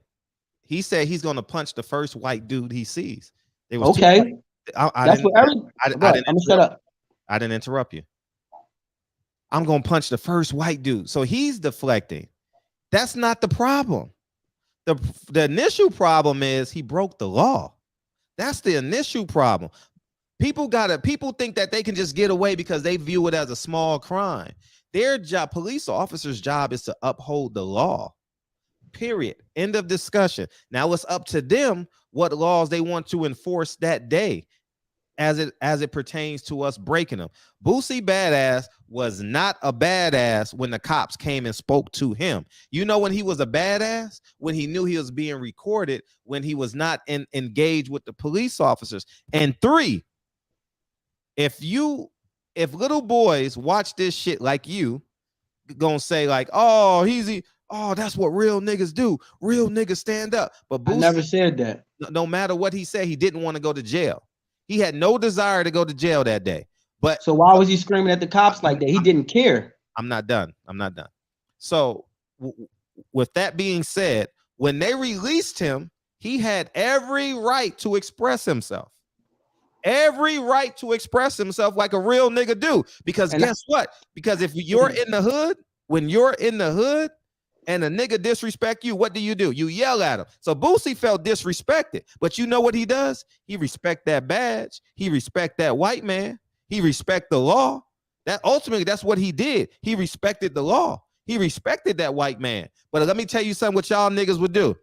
he's going to punch the first white dude he sees. It was okay. I didn't interrupt you. I'm going to punch the first white dude. So he's deflecting. That's not the problem. The initial problem is he broke the law. That's the initial problem. People think that they can just get away because they view it as a small crime. Their job, police officers' job, is to uphold the law. Period. End of discussion. Now it's up to them what laws they want to enforce that day as it pertains to us breaking them. Boosie Badass was not a badass when the cops came and spoke to him. You know when he was a badass? When he knew he was being recorded, when he was not engaged with the police officers. And 3, if little boys watch this shit like you, gonna say like, oh, that's what real niggas do. Real niggas stand up. But Boosie, I never said that. No matter what he said, he didn't want to go to jail. He had no desire to go to jail that day. But so why was he screaming at the cops like that? He didn't care. I'm not done. So with that being said, when they released him, he had every right to express himself. Every right to express himself like a real nigga do. Because guess what? Because if you're in the hood, when you're in the hood and a nigga disrespect you, what do? You yell at him. So Boosie felt disrespected. But you know what he does? He respect that badge. He respect that white man. He respect the law. That ultimately, that's what he did. He respected the law. He respected that white man. But let me tell you something what y'all niggas would do.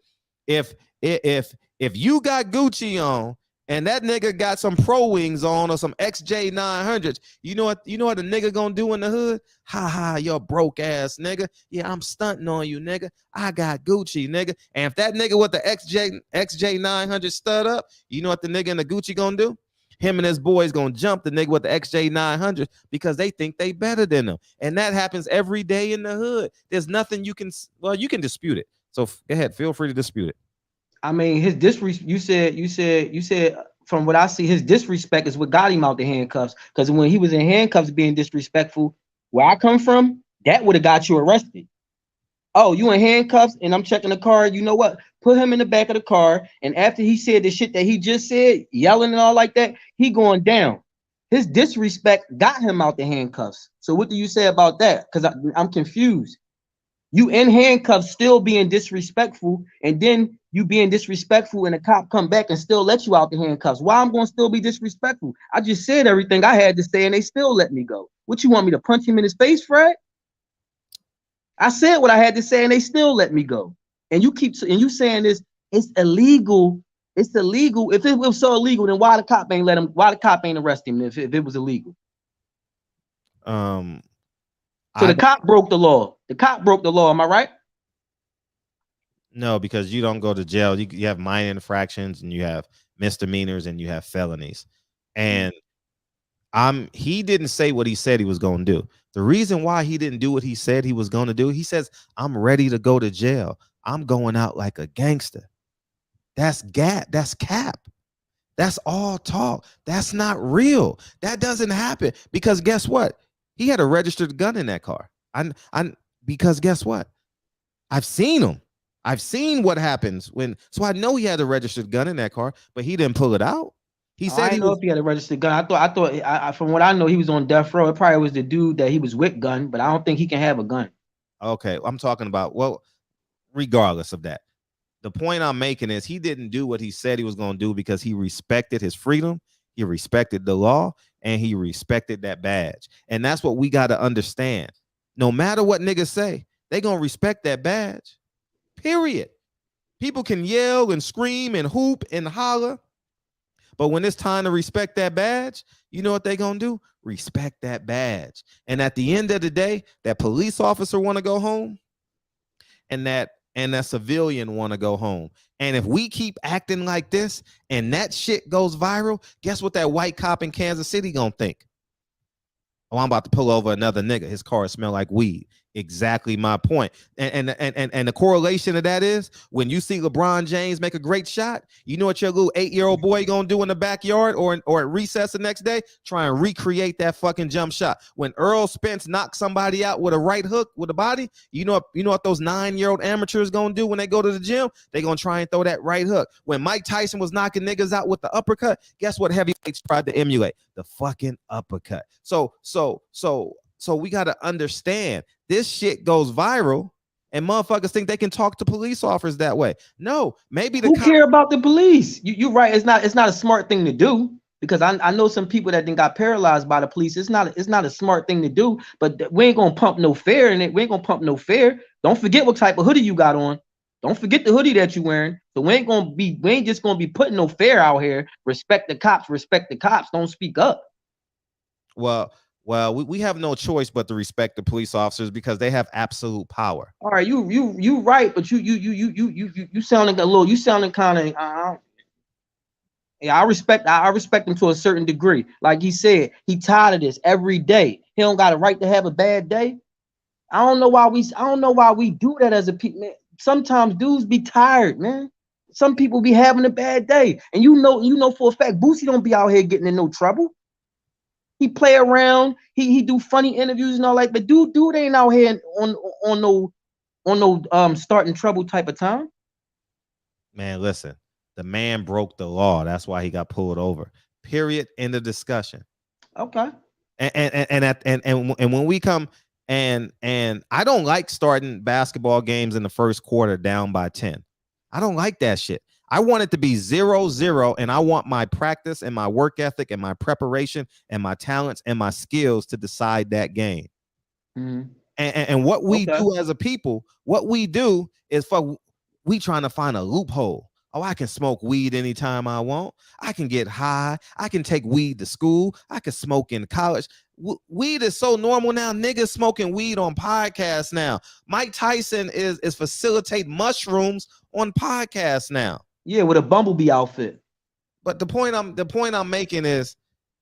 If you got Gucci on and that nigga got some Pro Wings on or some XJ 900s, you know what the nigga gonna do in the hood? Ha, you broke ass nigga. Yeah, I'm stunting on you, nigga. I got Gucci, nigga. And if that nigga with the XJ 900 stud up, you know what the nigga in the Gucci gonna do? Him and his boys gonna jump the nigga with the XJ 900 because they think they better than them. And that happens every day in the hood. There's nothing you can dispute it. So go ahead, feel free to dispute it. I mean, his disrespect, you said from what I see, his disrespect is what got him out the handcuffs. Because when he was in handcuffs being disrespectful, where I come from, that would have got you arrested. Oh, you in handcuffs and I'm checking the car. You know what? Put him in the back of the car. And after he said the shit that he just said, yelling and all like that, he going down. His disrespect got him out the handcuffs. So what do you say about that? Because I'm confused. You in handcuffs still being disrespectful, and then you being disrespectful and the cop come back and still let you out the handcuffs. Why I'm going to still be disrespectful? I just said everything I had to say and they still let me go. What, you want me to punch him in his face, Fred? I said what I had to say and they still let me go. And you saying this, it's illegal. It's illegal. If it was so illegal, then why the cop ain't arrest him if it was illegal? So the cop broke the law. The cop broke the law. Am I right? No, because you don't go to jail. You have minor infractions and you have misdemeanors and you have felonies. And he didn't say what he said he was going to do. The reason why he didn't do what he said he was going to do, he says, I'm ready to go to jail. I'm going out like a gangster. That's cap. That's all talk. That's not real. That doesn't happen. Because guess what? He had a registered gun in that car. Because guess what? I've seen him. I've seen what happens so I know he had a registered gun in that car, but he didn't pull it out. He said if he had a registered gun. I thought from what I know, he was on death row. It probably was the dude that he was with gun, but I don't think he can have a gun. Okay, I'm talking about, well, regardless of that, the point I'm making is he didn't do what he said he was going to do because he respected his freedom, he respected the law, and he respected that badge. And that's what we got to understand. No matter what niggas say, they going to respect that badge. Period. People can yell and scream and hoop and holler, but when it's time to respect that badge, you know what they gonna do? Respect that badge. And at the end of the day, that police officer want to go home, and that civilian want to go home. And if we keep acting like this and that shit goes viral, guess what that white cop in Kansas City gonna think? Oh, I'm about to pull over another nigga. His car smell like weed. Exactly my point. And the correlation of that is when you see LeBron James make a great shot, you know what your little 8-year-old boy gonna do in the backyard or at recess the next day? Try and recreate that fucking jump shot. When Earl Spence knocked somebody out with a right hook with a body, you know what those 9-year-old amateurs gonna do when they go to the gym? They gonna try and throw that right hook. When Mike Tyson was knocking niggas out with the uppercut, guess what heavyweights tried to emulate? The fucking uppercut. So we got to understand this shit goes viral and motherfuckers think they can talk to police officers that way. No, maybe who care about the police? You're right. It's not a smart thing to do, because I know some people that then got paralyzed by the police. It's not a smart thing to do, but we ain't gonna pump no fear in it. We ain't gonna pump no fear. Don't forget what type of hoodie you got on. Don't forget the hoodie that you wearing. So we ain't just gonna be putting no fair out here. Respect the cops. Respect the cops. Don't speak up. Well, we have no choice but to respect the police officers because they have absolute power. All right, you right, but you sounding a little. You sounding kind of. Yeah, I respect him to a certain degree. Like he said, he tired of this every day. He don't got a right to have a bad day. I don't know why we do that as a people, man. Sometimes dudes be tired, man. Some people be having a bad day, and you know for a fact Boosie don't be out here getting in no trouble. He play around, he do funny interviews and all that, but dude ain't out here on no starting trouble type of time. Man, listen, the man broke the law. That's why he got pulled over. Period. End of discussion. Okay. And when we come. And I don't like starting basketball games in the first quarter down by 10. I don't like that shit. I want it to be 0-0, and I want my practice and my work ethic and my preparation and my talents and my skills to decide that game. Mm-hmm. And what we do as a people, what we do is we trying to find a loophole. Oh, I can smoke weed anytime I want. I can get high. I can take weed to school. I can smoke in college. Weed is so normal now. Niggas smoking weed on podcasts now. Mike Tyson is facilitate mushrooms on podcasts now. Yeah, with a bumblebee outfit. But the point I'm making is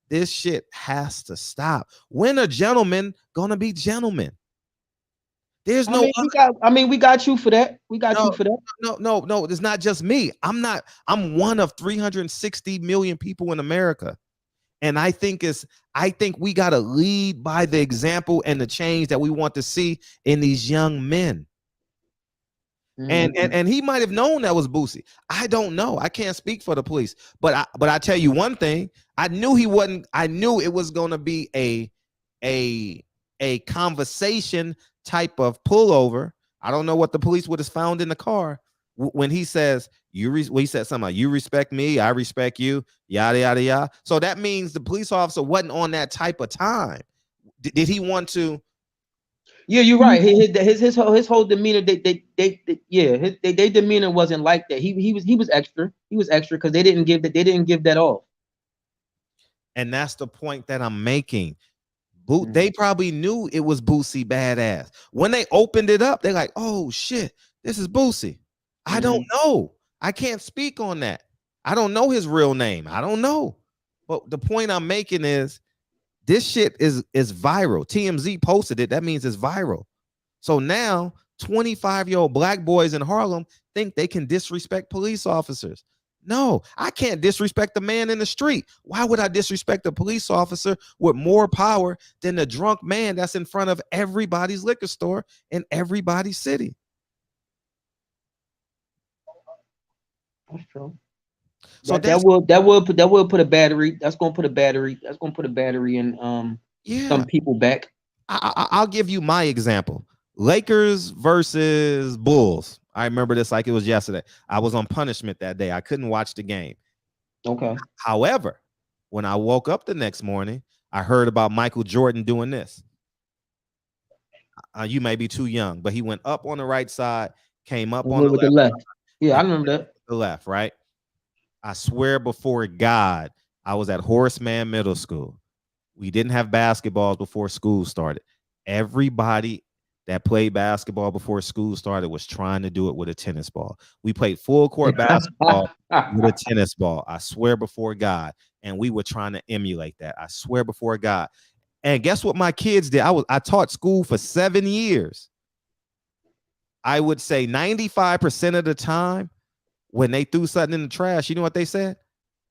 this shit has to stop. When are gentlemen gonna be gentlemen? There's no. We got you for that. We got you for that. No. It's not just me. I'm one of 360 million people in America. And I think we got to lead by the example and the change that we want to see in these young men. Mm-hmm. And he might have known that was Boosie. I don't know. I can't speak for the police. But I tell you one thing. I knew it was going to be a conversation type of pullover. I don't know what the police would have found in the car when he says he said something like, you respect me, I respect you, yada yada yada. So that means the police officer wasn't on that type of time. Did he want to? Yeah, you're right. His whole demeanor, their demeanor wasn't like that. He was extra. He was extra because they didn't give that off. And that's the point that I'm making. They probably knew it was Boosie badass. When they opened it up, they're like, oh shit, this is Boosie. I don't know. I can't speak on that. I don't know his real name. I don't know. But the point I'm making is this shit is viral. TMZ posted it. That means it's viral. So now 25-year-old black boys in Harlem think they can disrespect police officers. No, I can't disrespect the man in the street. Why would I disrespect a police officer with more power than the drunk man that's in front of everybody's liquor store in everybody's city? That's true. So that will put a battery. That's gonna put a battery in some people back. I'll give you my example. Lakers versus Bulls. I remember this like it was yesterday. I was on punishment that day. I couldn't watch the game. Okay. However, when I woke up the next morning, I heard about Michael Jordan doing this. You may be too young, but he went up on the right side, came up on the left. Yeah, I remember that. The left, right? I swear before God, I was at Horace Mann Middle School. We didn't have basketballs before school started. Everybody that played basketball before school started was trying to do it with a tennis ball. We played full court basketball with a tennis ball. I swear before God. And we were trying to emulate that. I swear before God. And guess what my kids did? I taught school for 7 years. I would say 95% of the time when they threw something in the trash, you know what they said?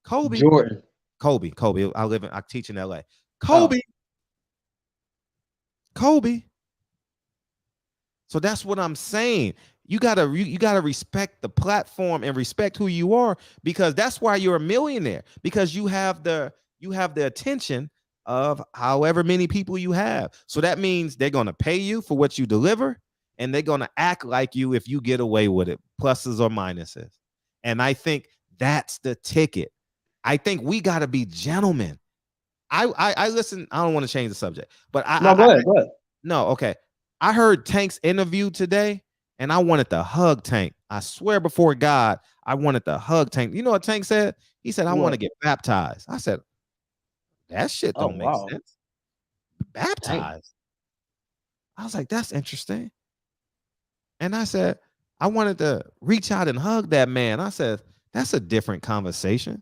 Kobe. Jordan. Kobe. I teach in LA. Kobe. So that's what I'm saying. You gotta respect the platform and respect who you are, because that's why you're a millionaire, because you have the attention of however many people you have. So that means they're gonna pay you for what you deliver, and they're gonna act like you if you get away with it, pluses or minuses. And I think that's the ticket. I think we gotta be gentlemen. I listen. I don't want to change the subject, but go ahead. No, okay. I heard Tank's interview today, And I wanted to hug Tank. I swear before God, I wanted to hug Tank. You know what Tank said? He said, I want to get baptized. I said, that shit don't make sense. Baptized. I was like, that's interesting. And I said, I wanted to reach out and hug that man. I said, that's a different conversation.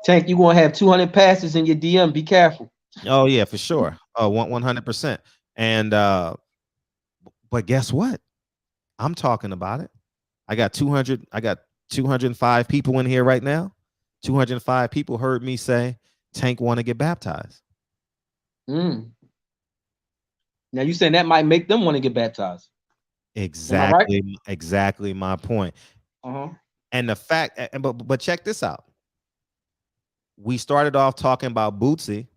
Tank, you gonna have 200 passes in your DM. Be careful. Oh yeah, for sure. 100%. And but guess what? I'm talking about it. I got 205 people in here right now. 205 people heard me say Tank want to get baptized. Now you saying that might make them want to get baptized. Exactly, right? Exactly my point. And the fact, but check this out. We started off talking about Boosie.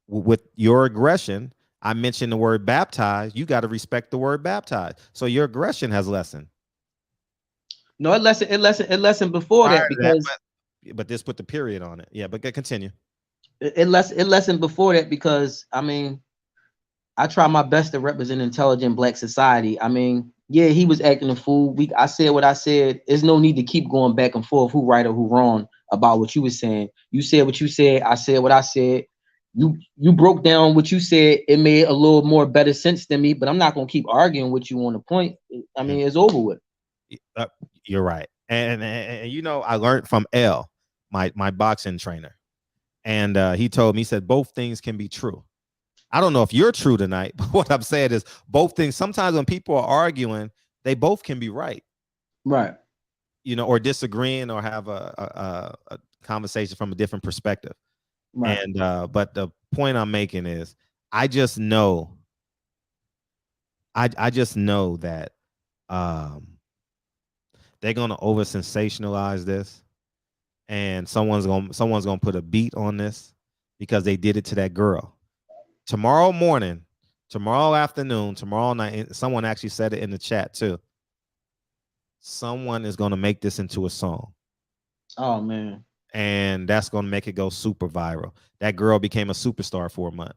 With your aggression, I mentioned the word baptized. You got to respect the word baptized. So your aggression has lessened. No, it lessened before that because. But this put the period on it. Yeah, but continue. It lessened before that because I mean, I try my best to represent intelligent Black society. I mean, yeah, he was acting a fool. I said what I said. There's no need to keep going back and forth who right or who wrong about what you were saying. You said what you said. I said what I said. You broke down what you said. It made a little more better sense than me, but I'm not gonna keep arguing with you on the point. I mean, it's over with. You're right. And you know, I learned from L, my boxing trainer. And he told me, he said, both things can be true. I don't know if you're true tonight, but what I'm saying is both things. Sometimes when people are arguing, they both can be right. Right. You know, or disagreeing or have a conversation from a different perspective. Right. And but the point I'm making is I just know that they're gonna over sensationalize this, and someone's gonna put a beat on this because they did it to that girl. Tomorrow morning, tomorrow afternoon, tomorrow night, someone actually said it in the chat too. Someone is gonna make this into a song. Oh man. And that's gonna make it go super viral. That girl became a superstar for a month,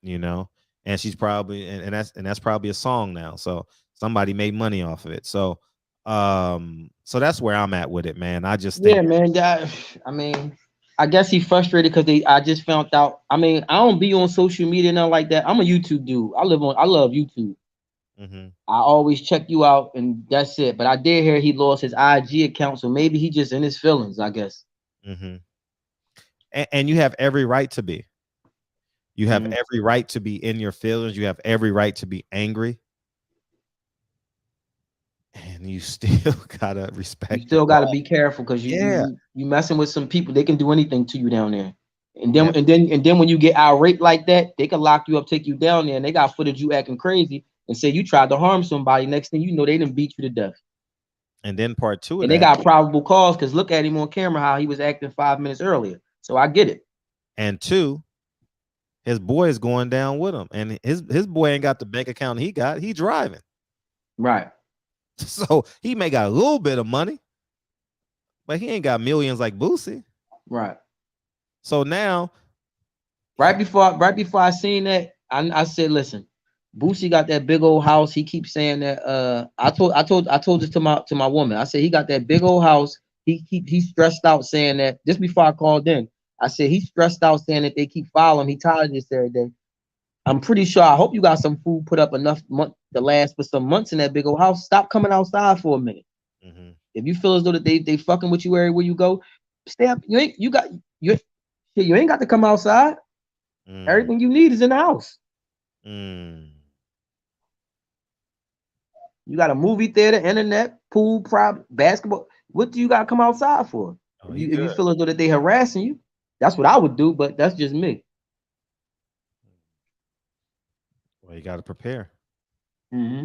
you know, and she's probably and that's probably a song now. So somebody made money off of it. So so that's where I'm at with it, man. I just think, yeah, man. I mean, I guess he's frustrated because I just found out. I mean, I don't be on social media and nothing like that. I'm a YouTube dude. I love YouTube. I always check you out, and that's it. But I did hear he lost his IG account, so maybe he just in his feelings, I guess. And you have every right to be. You have every right to be in your feelings. You have every right to be angry. And you still gotta respect. You still gotta be careful because you messing with some people. They can do anything to you down there. And then when you get irate like that, they can lock you up, take you down there, and they got footage you acting crazy and say you tried to harm somebody. Next thing you know, they didn't beat you to death. And then part two of and they got probable cause because look at him on camera how he was acting 5 minutes earlier. So I get it. And two, his boy is going down with him, and his boy ain't got the bank account he got. He driving. Right. So he may got a little bit of money, but he ain't got millions like Boosie. Right. So now, right before I seen that, I said, listen, Boosie got that big old house. He keeps saying that. I told this to my woman. I said he got that big old house. He's stressed out saying that. Just before I called in, I said he's stressed out saying that they keep following him. He tired of this every day. I'm pretty sure. I hope you got some food put up enough to last for some months in that big old house. Stop coming outside for a minute. If you feel as though that they fucking with you everywhere you go, stay up. You ain't got to come outside. Everything you need is in the house. You got a movie theater, internet, pool, basketball. What do you got to come outside for? If you feel as though that they harassing you, that's what I would do. But that's just me. Well, you got to prepare. Yeah.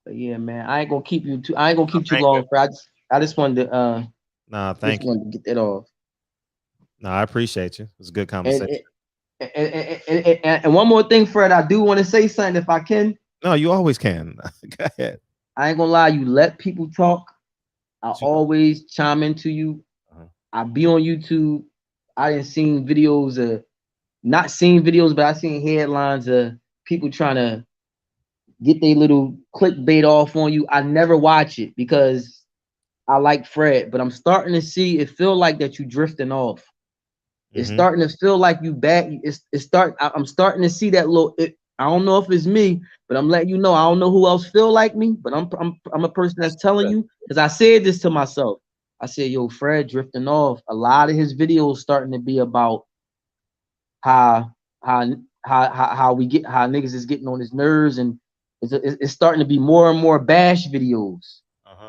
But yeah, man, I ain't gonna keep you too. I ain't gonna keep too long. I just wanted to. Thank you. Wanted to get that off. No, I appreciate you. It was a good conversation. And one more thing, Fred, I do want to say something if I can. No, you always can. Go ahead. I ain't gonna lie. You let people talk. I always chime into you. I be on YouTube. I didn't seen videos of not seen videos, but I seen headlines of people trying to get their little clickbait off on you. I never watch it because I like Fred, but I'm starting to see it feel like that you drifting off. It's starting to feel like you back. I'm starting to see that little. I don't know if it's me, but I'm letting you know. I don't know who else feel like me, but I'm a person that's telling you, because I said this to myself. I said, yo, Fred drifting off. A lot of his videos starting to be about how niggas is getting on his nerves, and it's starting to be more and more bash videos.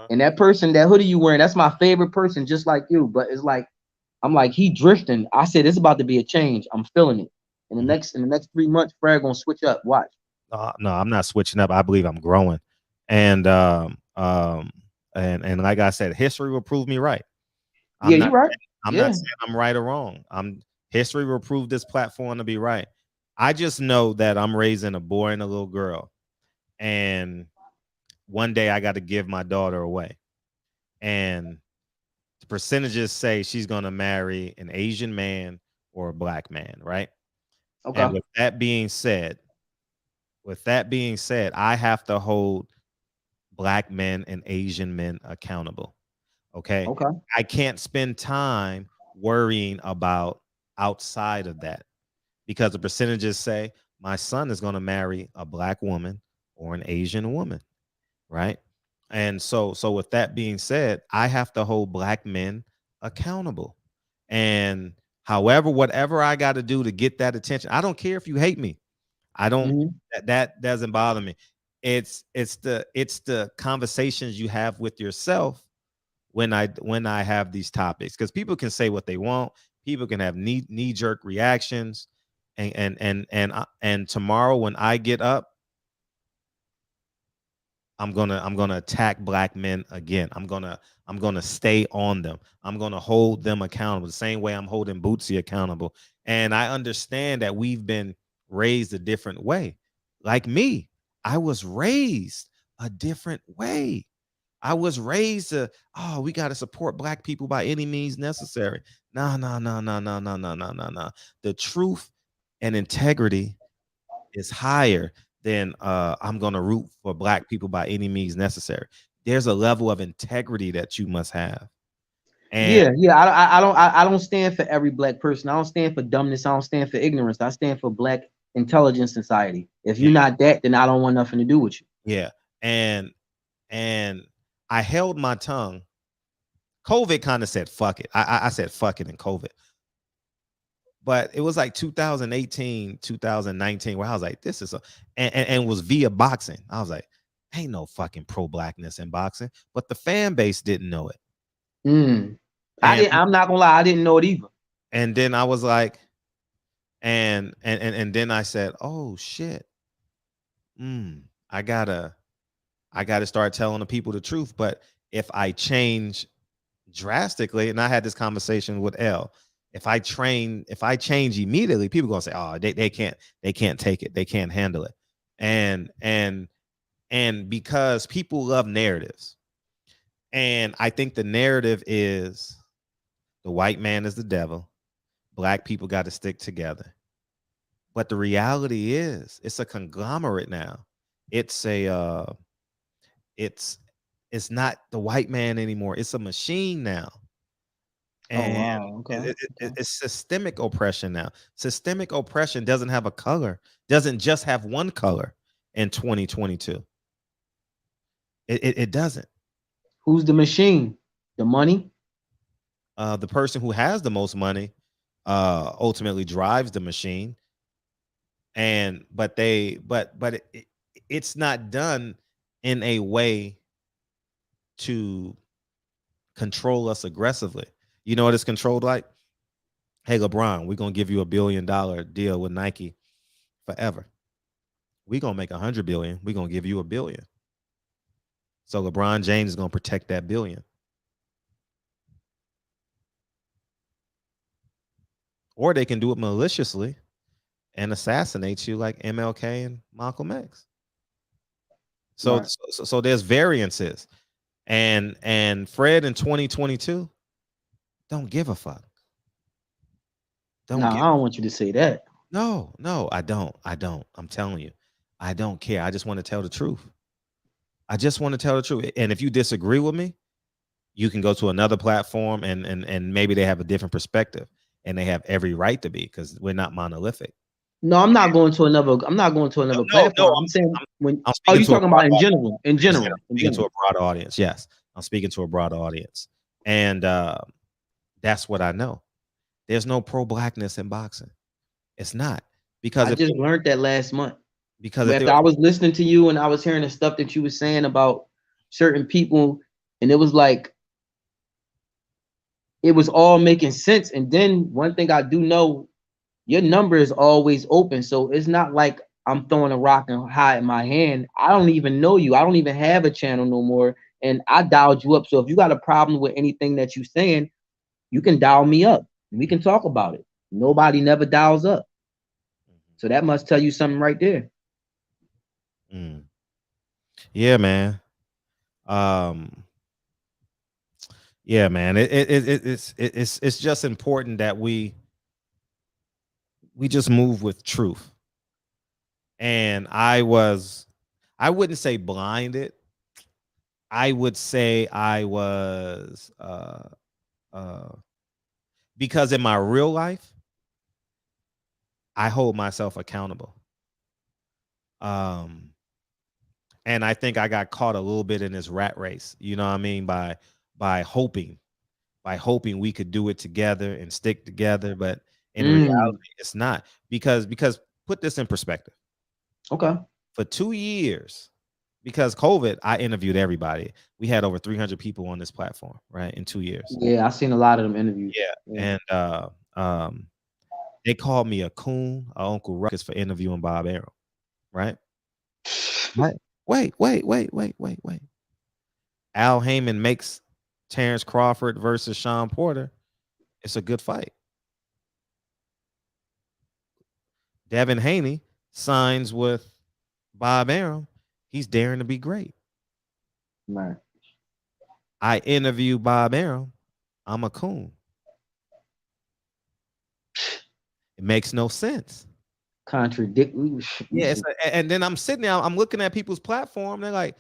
And that person, that hoodie you wearing, that's my favorite person, just like you. But it's like, I'm like, he drifting. I said it's about to be a change. I'm feeling it. In the next 3 months, Fred gonna switch up. Watch. No, I'm not switching up. I believe I'm growing. And like I said, history will prove me right. You're right. I'm not saying I'm right or wrong. History will prove this platform to be right. I just know that I'm raising a boy and a little girl, and one day I got to give my daughter away. And the percentages say she's going to marry an Asian man or a black man, right? Okay. And with that being said, I have to hold black men and Asian men accountable. Okay. I can't spend time worrying about outside of that, because the percentages say my son is going to marry a black woman or an Asian woman, right? And so with that being said, I have to hold black men accountable. And whatever I got to do to get that attention, I don't care if you hate me. I don't, that doesn't bother me. It's the conversations you have with yourself when I have these topics, because people can say what they want. People can have knee-jerk reactions, and tomorrow when I get up, I'm gonna attack black men again. I'm gonna stay on them. I'm gonna hold them accountable the same way I'm holding Boosie accountable. And I understand that we've been raised a different way. Like me, I was raised a different way. I was raised to, we got to support black people by any means necessary. No. The truth and integrity is higher than I'm going to root for black people by any means necessary. There's a level of integrity that you must have. And I don't stand for every black person. I don't stand for dumbness. I don't stand for ignorance. I stand for black intelligence society. If you're not that, then I don't want nothing to do with you. Yeah. And I held my tongue. COVID kind of said, fuck it. I said, fuck it in COVID. But it was like 2018, 2019, where I was like, this is and was via boxing. I was like, ain't no fucking pro-blackness in boxing. But the fan base didn't know it. I'm not gonna lie, I didn't know it either. And then I was like, and then I said, oh shit. I gotta start telling the people the truth. But if I change drastically, and I had this conversation with L, if I change immediately, people gonna say, oh, they can't take it, they can't handle it. And because people love narratives, and I think the narrative is the white man is the devil, black people got to stick together. But the reality is, it's a conglomerate now. It's it's not the white man anymore. It's a machine now. And it's systemic oppression now. Systemic oppression doesn't have a color, doesn't just have one color in 2022. It doesn't. Who's the machine? The money? The person who has the most money ultimately drives the machine. But it's not done in a way to control us aggressively. You know what it's controlled like? Hey, LeBron, we're going to give you $1 billion deal with Nike forever. We're going to make 100 billion. We're going to give you $1 billion. So LeBron James is going to protect that $1 billion. Or they can do it maliciously and assassinate you like MLK and Malcolm X. So there's variances. And Fred in 2022 don't give a fuck. I don't want you to say that. No, I don't. I'm telling you, I don't care. I just want to tell the truth. I just want to tell the truth. And if you disagree with me, you can go to another platform and maybe they have a different perspective and they have every right to be because we're not monolithic. No, I'm not going to another. I'm not going to another platform. I'm saying when. Oh, you talking about in general? In general. I'm speaking to a broad audience. Yes, I'm speaking to a broad audience, and that's what I know. There's no pro-blackness in boxing. It's not because I just learned that last month. Because after I was listening to you and I was hearing the stuff that you were saying about certain people, and it was like it was all making sense. And then one thing I do know, your number is always open. So it's not like I'm throwing a rock and hiding my hand. I don't even know you. I don't even have a channel no more. And I dialed you up. So if you got a problem with anything that you're saying, you can dial me up. We can talk about it. Nobody never dials up. So that must tell you something right there. Yeah, man. Yeah, man. It's just important that we just move with truth. And I wouldn't say blinded. I would say I was because in my real life, I hold myself accountable. And I think I got caught a little bit in this rat race, you know what I mean, by hoping we could do it together and stick together, but in reality, it's not because put this in perspective. Okay. For 2 years, because COVID, I interviewed everybody. We had over 300 people on this platform, right, in 2 years. Yeah, I've seen a lot of them interviews. Yeah. And they called me a coon, a Uncle Ruckus for interviewing Bob Arum, right? Right. Wait. Al Heyman makes Terrence Crawford versus Shawn Porter. It's a good fight. Devin Haney signs with Bob Arum. He's daring to be great. Right. I interview Bob Arum. I'm a coon. It makes no sense. Contradict. Yeah, and then I'm sitting there, I'm looking at people's platform. They're like,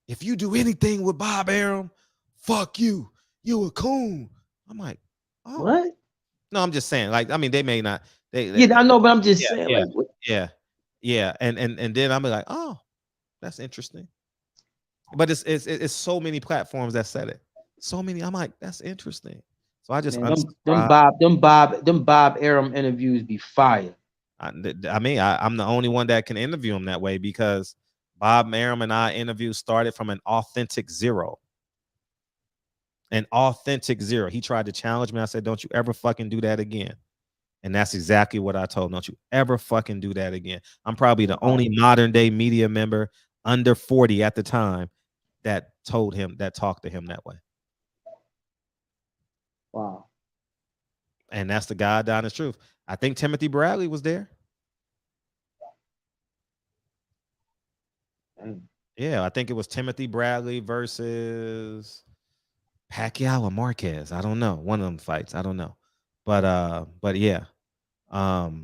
if you do anything with Bob Arum, fuck you. You a coon. I'm like, oh. What? No, I'm just saying. Like, I mean, they may not. I know, but I'm just saying. Yeah, like, yeah. And then I'm like, oh, that's interesting. But it's so many platforms that said it. So many. I'm like, that's interesting. So I just them Bob Arum interviews be fire. I mean, I'm the only one that can interview him that way because Bob Arum and I interview started from an authentic zero. An authentic zero. He tried to challenge me. I said, don't you ever fucking do that again. And that's exactly what I told him. Don't you ever fucking do that again. I'm probably the only modern day media member under 40 at the time that talked to him that way. Wow. And that's the God honest truth. I think Timothy Bradley was there. Yeah, I think it was Timothy Bradley versus Pacquiao or Marquez. I don't know. One of them fights. I don't know. But yeah. So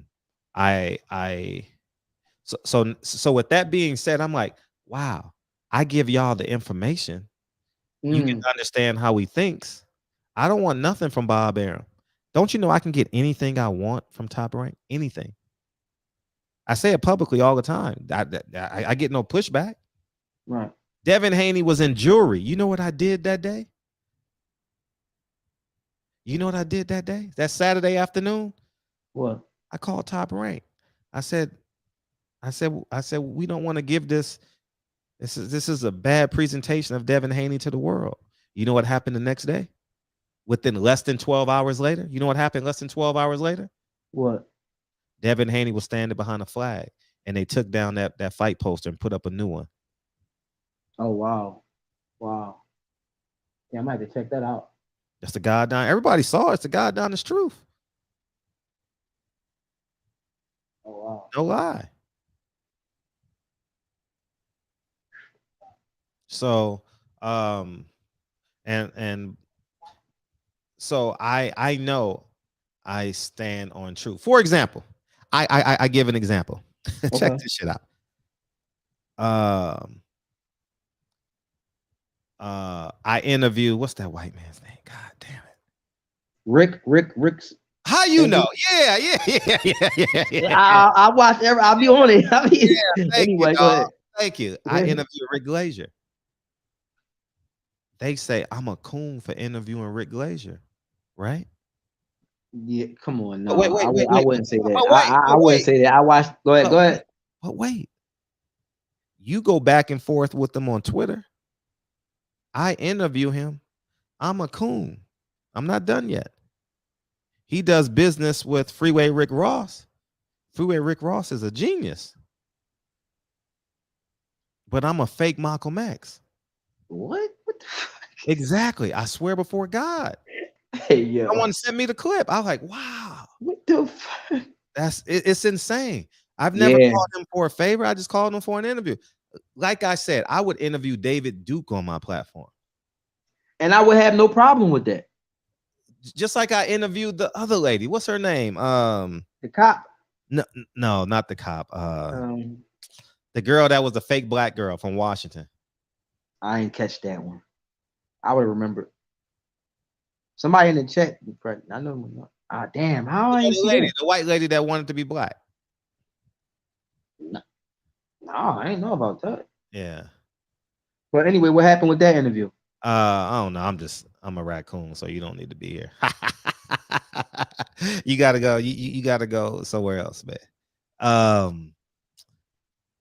with that being said, I'm like, wow, I give y'all the information. You can understand how he thinks. I don't want nothing from Bob Arum. Don't you know I can get anything I want from Top Rank? Anything. I say it publicly all the time. I get no pushback. Right. Devin Haney was in jury. You know what I did that day? You know what I did that day? That Saturday afternoon? What? I called Top Rank. I said, we don't want to give this. This is a bad presentation of Devin Haney to the world. You know what happened the next day? Within less than 12 hours later, you know what happened less than 12 hours later? What? Devin Haney was standing behind a flag, and they took down that fight poster and put up a new one. Oh, wow. Wow. Yeah, I might have to check that out. That's the goddamn. Everybody saw it. It's the goddamn honest truth. Oh, wow. No lie. So, and so I know I stand on truth. For example, I give an example. Okay. Check this shit out. I interview, what's that white man's name? God damn it. Rick's. How you know? Yeah. I watch I'll be on it. Anyway, you, go ahead. Thank you. I interview Rick Glazier. They say I'm a coon for interviewing Rick Glazier, right? Yeah, come on. No, wait, I wouldn't say that. I wait. wouldn't say that. I watched. Go ahead. But wait, you go back and forth with them on Twitter. I interview him. I'm a coon. I'm not done yet. He does business with Freeway Rick Ross. Freeway Rick Ross is a genius. But I'm a fake Malcolm X. What the fuck? Exactly. I swear before God. Hey, yo. Someone sent me the clip. I was like, wow. What the fuck? It's insane. I've never called him for a favor. I just called him for an interview. Like I said, I would interview David Duke on my platform. And I would have no problem with that. Just like I interviewed the other lady. What's her name? The cop. No, not the cop. The girl that was the fake black girl from Washington. I ain't catch that one. I would remember. Somebody in the chat. I know. Ah, damn. How I ain't see that? The white lady that wanted to be black. No, I ain't know about that. Yeah. But anyway, what happened with that interview? I don't know. I'm a raccoon, so you don't need to be here. You gotta go. You gotta go somewhere else, man.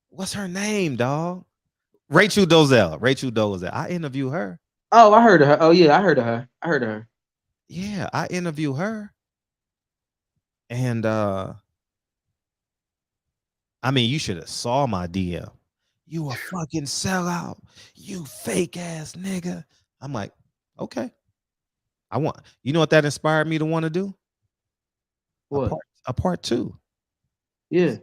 What's her name, dog? Rachel Dolezal. I interview her. Oh, I heard of her. Oh yeah, I heard of her. Yeah, I interview her. And I mean, you should have saw my DM. You a fucking sellout. You fake ass nigga. I'm like, okay. You know what that inspired me to want to do? What? A part 2. Yeah.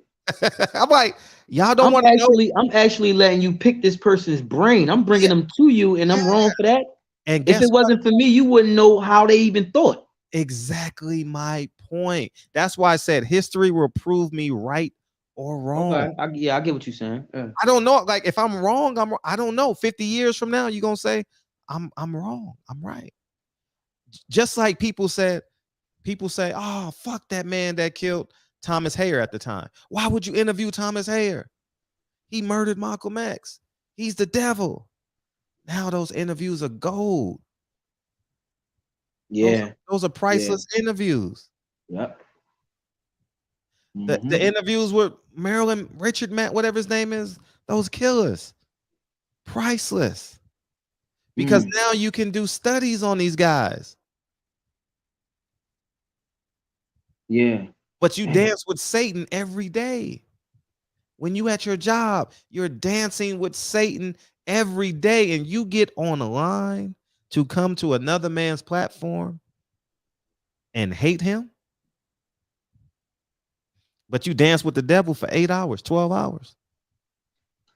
I'm like, y'all don't want to know. I'm actually letting you pick this person's brain. I'm bringing them to you, and I'm wrong for that. And if it wasn't for me, you wouldn't know how they even thought. Exactly my point. That's why I said history will prove me right or wrong. Okay. I get what you're saying. Yeah. I don't know. Like if I'm wrong, I don't know. 50 years from now, you're gonna say I'm wrong. I'm right. Just like people say, oh, fuck that man that killed Thomas Hare at the time. Why would you interview Thomas Hare? He murdered Malcolm X. He's the devil. Now those interviews are gold. Yeah. Those are priceless interviews. Yep. The interviews with Richard, whatever his name is, those killers. Priceless. Because now you can do studies on these guys. Yeah. But you dance with Satan every day. When you at your job, you're dancing with Satan every day, and you get on a line to come to another man's platform and hate him. But you dance with the devil for 8 hours, 12 hours.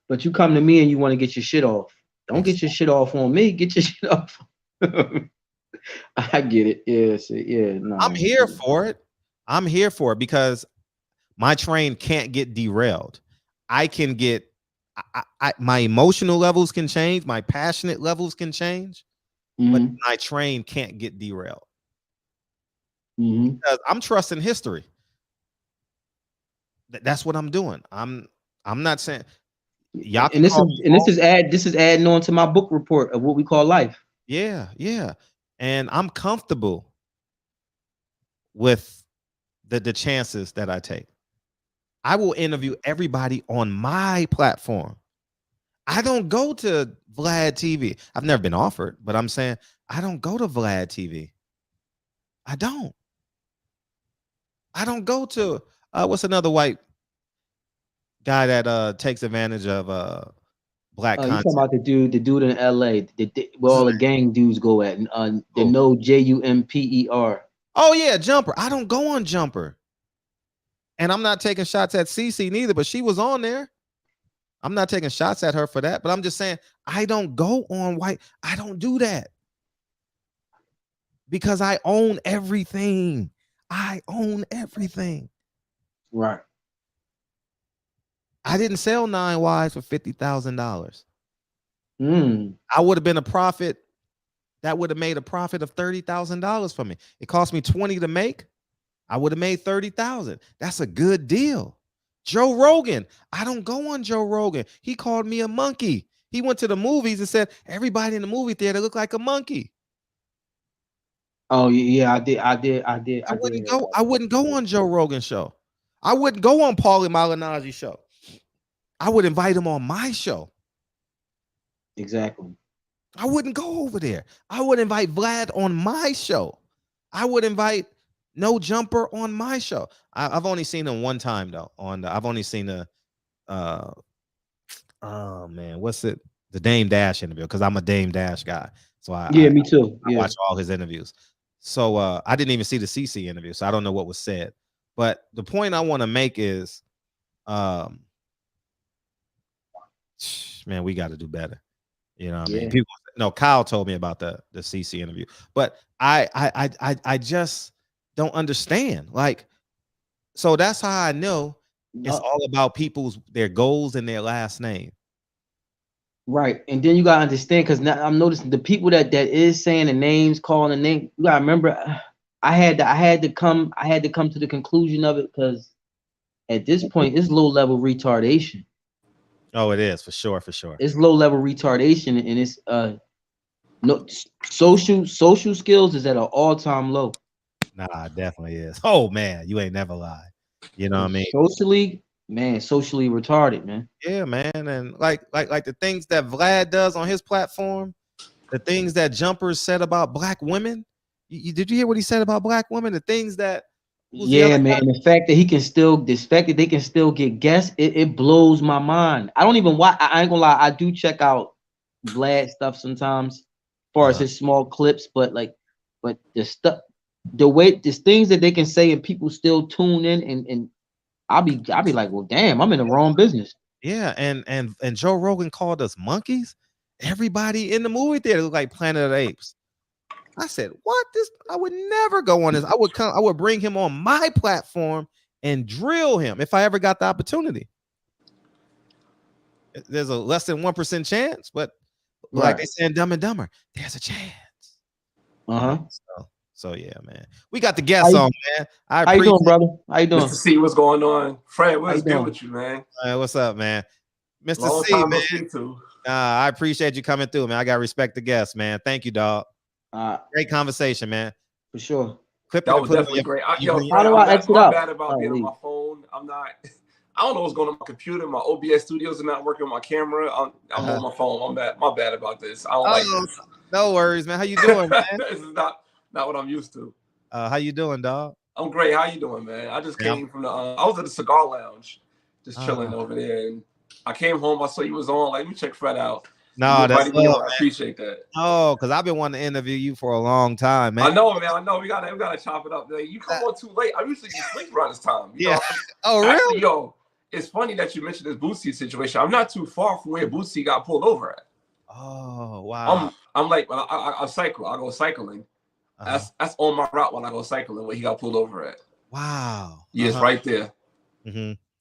But you come to me and you want to get your shit off. Don't get your shit off on me. Get your shit off. I get it. Yeah. No. I'm here for it. I'm here for it because my train can't get derailed. I can get my emotional levels can change, my passionate levels can change, but my train can't get derailed. Because I'm trusting history. That's what I'm doing. I'm not saying y'all. And this is adding on to my book report of what we call life. Yeah. And I'm comfortable with the chances that I take. I will interview everybody on my platform. I don't go to Vlad TV. I've never been offered, but I'm saying I don't go to Vlad TV. I don't go to what's another white guy that takes advantage of black content. You talking about the dude in LA, where all the gang dudes go at, the no Jumper. Oh yeah, Jumper. I don't go on Jumper. And I'm not taking shots at CC neither, but she was on there. I'm not taking shots at her for that, but I'm just saying I don't go on white. I don't do that. Because I own everything. Right. I didn't sell 9 wives for $50,000. I would have been a profit. That would have made a profit of $30,000 for me. It cost me 20 to make. I would have made 30,000. That's a good deal. Joe Rogan. I don't go on Joe Rogan. He called me a monkey. He went to the movies and said everybody in the movie theater looked like a monkey. Oh yeah, I did. I wouldn't go on Joe Rogan's show. I wouldn't go on Paulie Malignaggi's show. I would invite him on my show. Exactly. I wouldn't go over there. I would invite Vlad on my show. I would invite No Jumper on my show. I've only seen him one time though. I've only seen the oh man, what's it? The Dame Dash interview, because I'm a Dame Dash guy. So me too. I watch all his interviews. So I didn't even see the CC interview, so I don't know what was said. But the point I want to make is, man, we got to do better. You know what I mean? People, no, Kyle told me about the CC interview, but I just don't understand. Like, so that's how I know it's all about their goals and their last name. Right. And then you gotta understand, because now I'm noticing the people that is saying the names, calling the name, you gotta remember, I had to come to the conclusion of it, because at this point it's low level retardation. Oh, it is, for sure. It's low level retardation, and it's no social skills is at an all-time low. Nah, it definitely is. Oh man, you ain't never lied. You know what I mean? Socially retarded, man. Yeah, man. And like the things that Vlad does on his platform, the things that Jumpers said about black women. Did you hear what he said about black women? The things that man, and the fact that they can still get guests, it blows my mind. I don't even watch. I ain't gonna lie, I do check out Vlad stuff sometimes, as far as his small clips, but the stuff, there's things that they can say and people still tune in, and I'll be like, well, damn, I'm in the wrong business. Yeah, and Joe Rogan called us monkeys. Everybody in the movie theater looked like Planet of the Apes. I said, what? I would never go on this. I would bring him on my platform and drill him if I ever got the opportunity. There's a less than 1% chance, but like they say in Dumb and Dumber, there's a chance. So yeah, man. We got the guests on, man. How you doing, brother? How you doing? Mr. C, what's going on? Fred, what's good with you, man? What's up, man? Mr. Long C, time man. no see to. I appreciate you coming through, man. I gotta respect the guests, man. Thank you, dog. Great conversation, man. For sure. That was definitely great. How do I exit out? I'm bad about being on my phone. I don't know what's going on my computer. My OBS studios are not working on my camera. I'm on my phone. My bad about this. I don't like this. No worries, man. How you doing, man? This is not what I'm used to. How you doing, dog? I'm great. How you doing, man? I just came from I was at the cigar lounge, just chilling over there, and I came home. I saw you was on. Like, let me check Fred out. No, that's love, I appreciate that. Oh, because I've been wanting to interview you for a long time, man. I know, man. I know. We gotta chop it up. Like, you come on too late. I usually be sleep around this time. You know? Oh, really? Actually, yo, it's funny that you mentioned this Boosie situation. I'm not too far from where Boosie got pulled over at. Oh, wow. I'm like, I cycle. I go cycling. That's on my route when I go cycling where he got pulled over at. Wow. Yes, right there.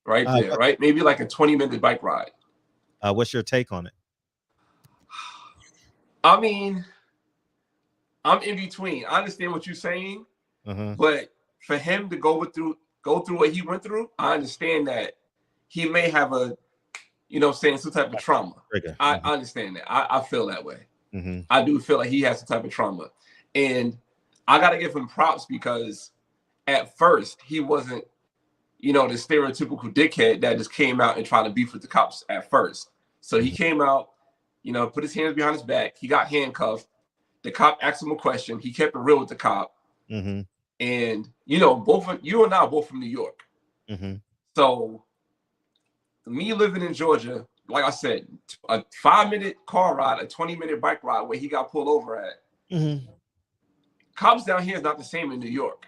Right there, right? Maybe like a 20-minute bike ride. What's your take on it? I mean, I'm in between. I understand what you're saying, but for him to go through what he went through, I understand that he may have some type of trauma. I understand that. I feel that way. I do feel like he has some type of trauma. And I got to give him props because at first he wasn't, the stereotypical dickhead that just came out and tried to beef with the cops at first. So he came out, put his hands behind his back. He got handcuffed. The cop asked him a question. He kept it real with the cop. And, both of you and I are both from New York. So me living in Georgia, like I said, a 5-minute car ride, a 20-minute bike ride where he got pulled over at. Cops down here is not the same in New York.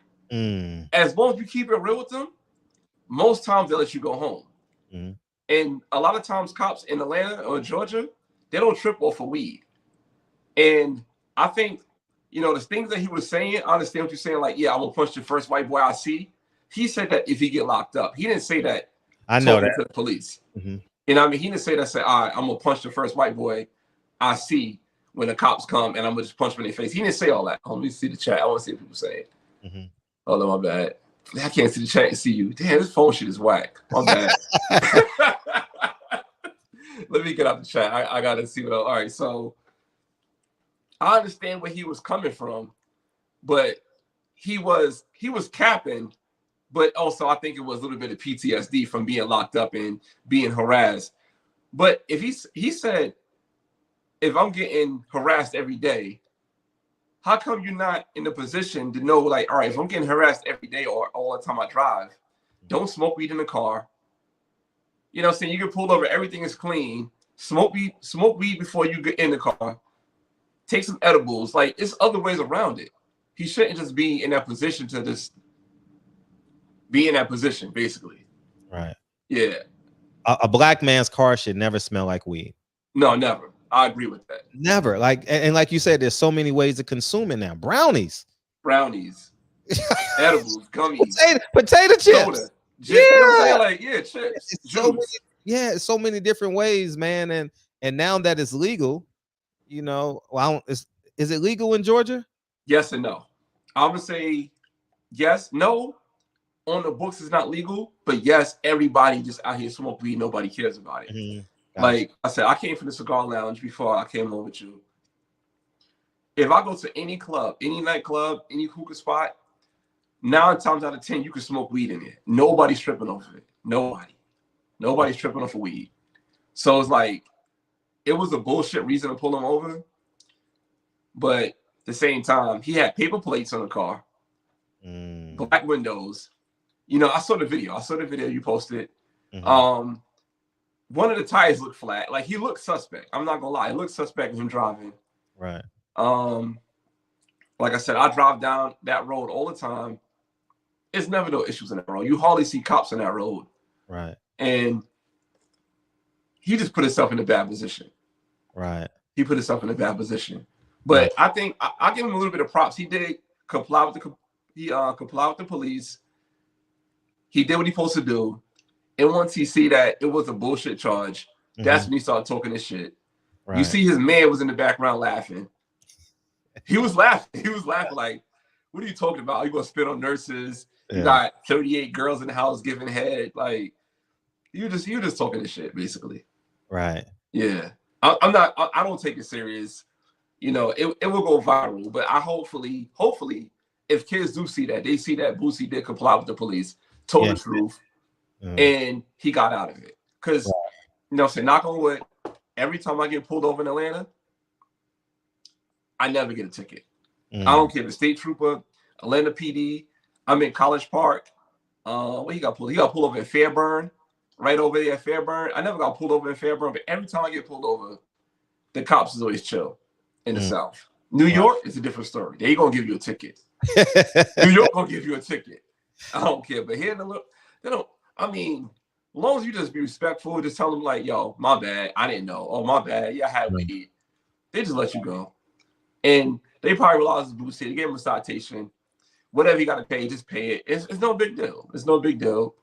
As long as you keep it real with them, most times they'll let you go home. And a lot of times cops in Atlanta or Georgia, they don't trip off of weed. And I think, the things that he was saying, I understand what you're saying. Like, yeah, I'm going to punch the first white boy I see. he said that if he get locked up, he didn't say that. I know that to the police. Mm-hmm. You know what I mean? He didn't say that. Say, all right, I'm gonna punch the first white boy I see when the cops come, and I'm gonna just punch him in their face. He didn't say all that. Let me see the chat. I want to see what people say. Mm-hmm. Oh no, my bad. I can't see the chat and see you. Damn, this phone shit is whack. My bad. Let me get out the chat. I gotta see what else. All right, so I understand where he was coming from, but he was capping, but also I think it was a little bit of PTSD from being locked up and being harassed. But if he said, if I'm getting harassed every day, how come you're not in a position to know, like, all right, if I'm getting harassed every day or all the time I drive, don't smoke weed in the car. You know what I'm saying? You get pulled over, everything is clean. Smoke weed before you get in the car. Take some edibles. Like, it's other ways around it. He shouldn't just be in that position to just be in that position, basically. Right. Yeah. A black man's car should never smell like weed. No, never. I agree with that. Never. Like, and like you said, there's so many ways to consume it now. Brownies, edibles, gummies, potato chips. Soda. You know what I'm saying? Like, yeah, chips. It's so many different ways, man. And now that it's legal, you know, well, is it legal in Georgia? Yes and no. I'm gonna say yes, no. On the books, it's not legal, but yes, everybody just out here smoke weed. Nobody cares about it. Mm-hmm. Like I said, I came from the cigar lounge before I came home with you. If I go to any club, any nightclub, any hookah spot, 9 times out of 10, you can smoke weed in it. Nobody's tripping off of it. Nobody's tripping off of weed. So it's like, it was a bullshit reason to pull him over. But at the same time, he had paper plates on the car, black windows. You know, I saw the video you posted. Mm-hmm. One of the tires looked flat. Like, he looked suspect. I'm not gonna lie. It looked suspect in him driving. Right. Like I said, I drive down that road all the time. It's never no issues in that road. You hardly see cops on that road. Right. And he just put himself in a bad position. Right. He put himself in a bad position. But I think I'll give him a little bit of props. He did comply with the police. He did what he supposed to do. And once he see that it was a bullshit charge, that's when he started talking this shit. Right. You see his man was in the background laughing. He was laughing. He was laughing like, what are you talking about? You gonna spit on nurses? You got 38 girls in the house giving head. Like, you just talking this shit, basically. Right. Yeah. I don't take it serious. You know, it will go viral, but I hopefully, if kids do see that, they see that Boosie did comply with the police, told the truth, and he got out of it. Because, you know, say, knock on wood, every time I get pulled over in Atlanta, I never get a ticket. I don't care if the state trooper, Atlanta PD, I'm in College Park. What he got pulled? He got pulled over in Fairburn, right over there at Fairburn. I never got pulled over in Fairburn, but every time I get pulled over, the cops is always chill in the South. New York is a different story. They gonna give you a ticket. New York gonna give you a ticket. I don't care. But here, they don't. I mean, as long as you just be respectful, just tell them like, "Yo, my bad. I didn't know. Oh, my bad. Yeah, I had weed." They just let you go, and they probably realize the Boosie. They gave him a citation. Whatever you got to pay, just pay it. It's no big deal. It's no big deal.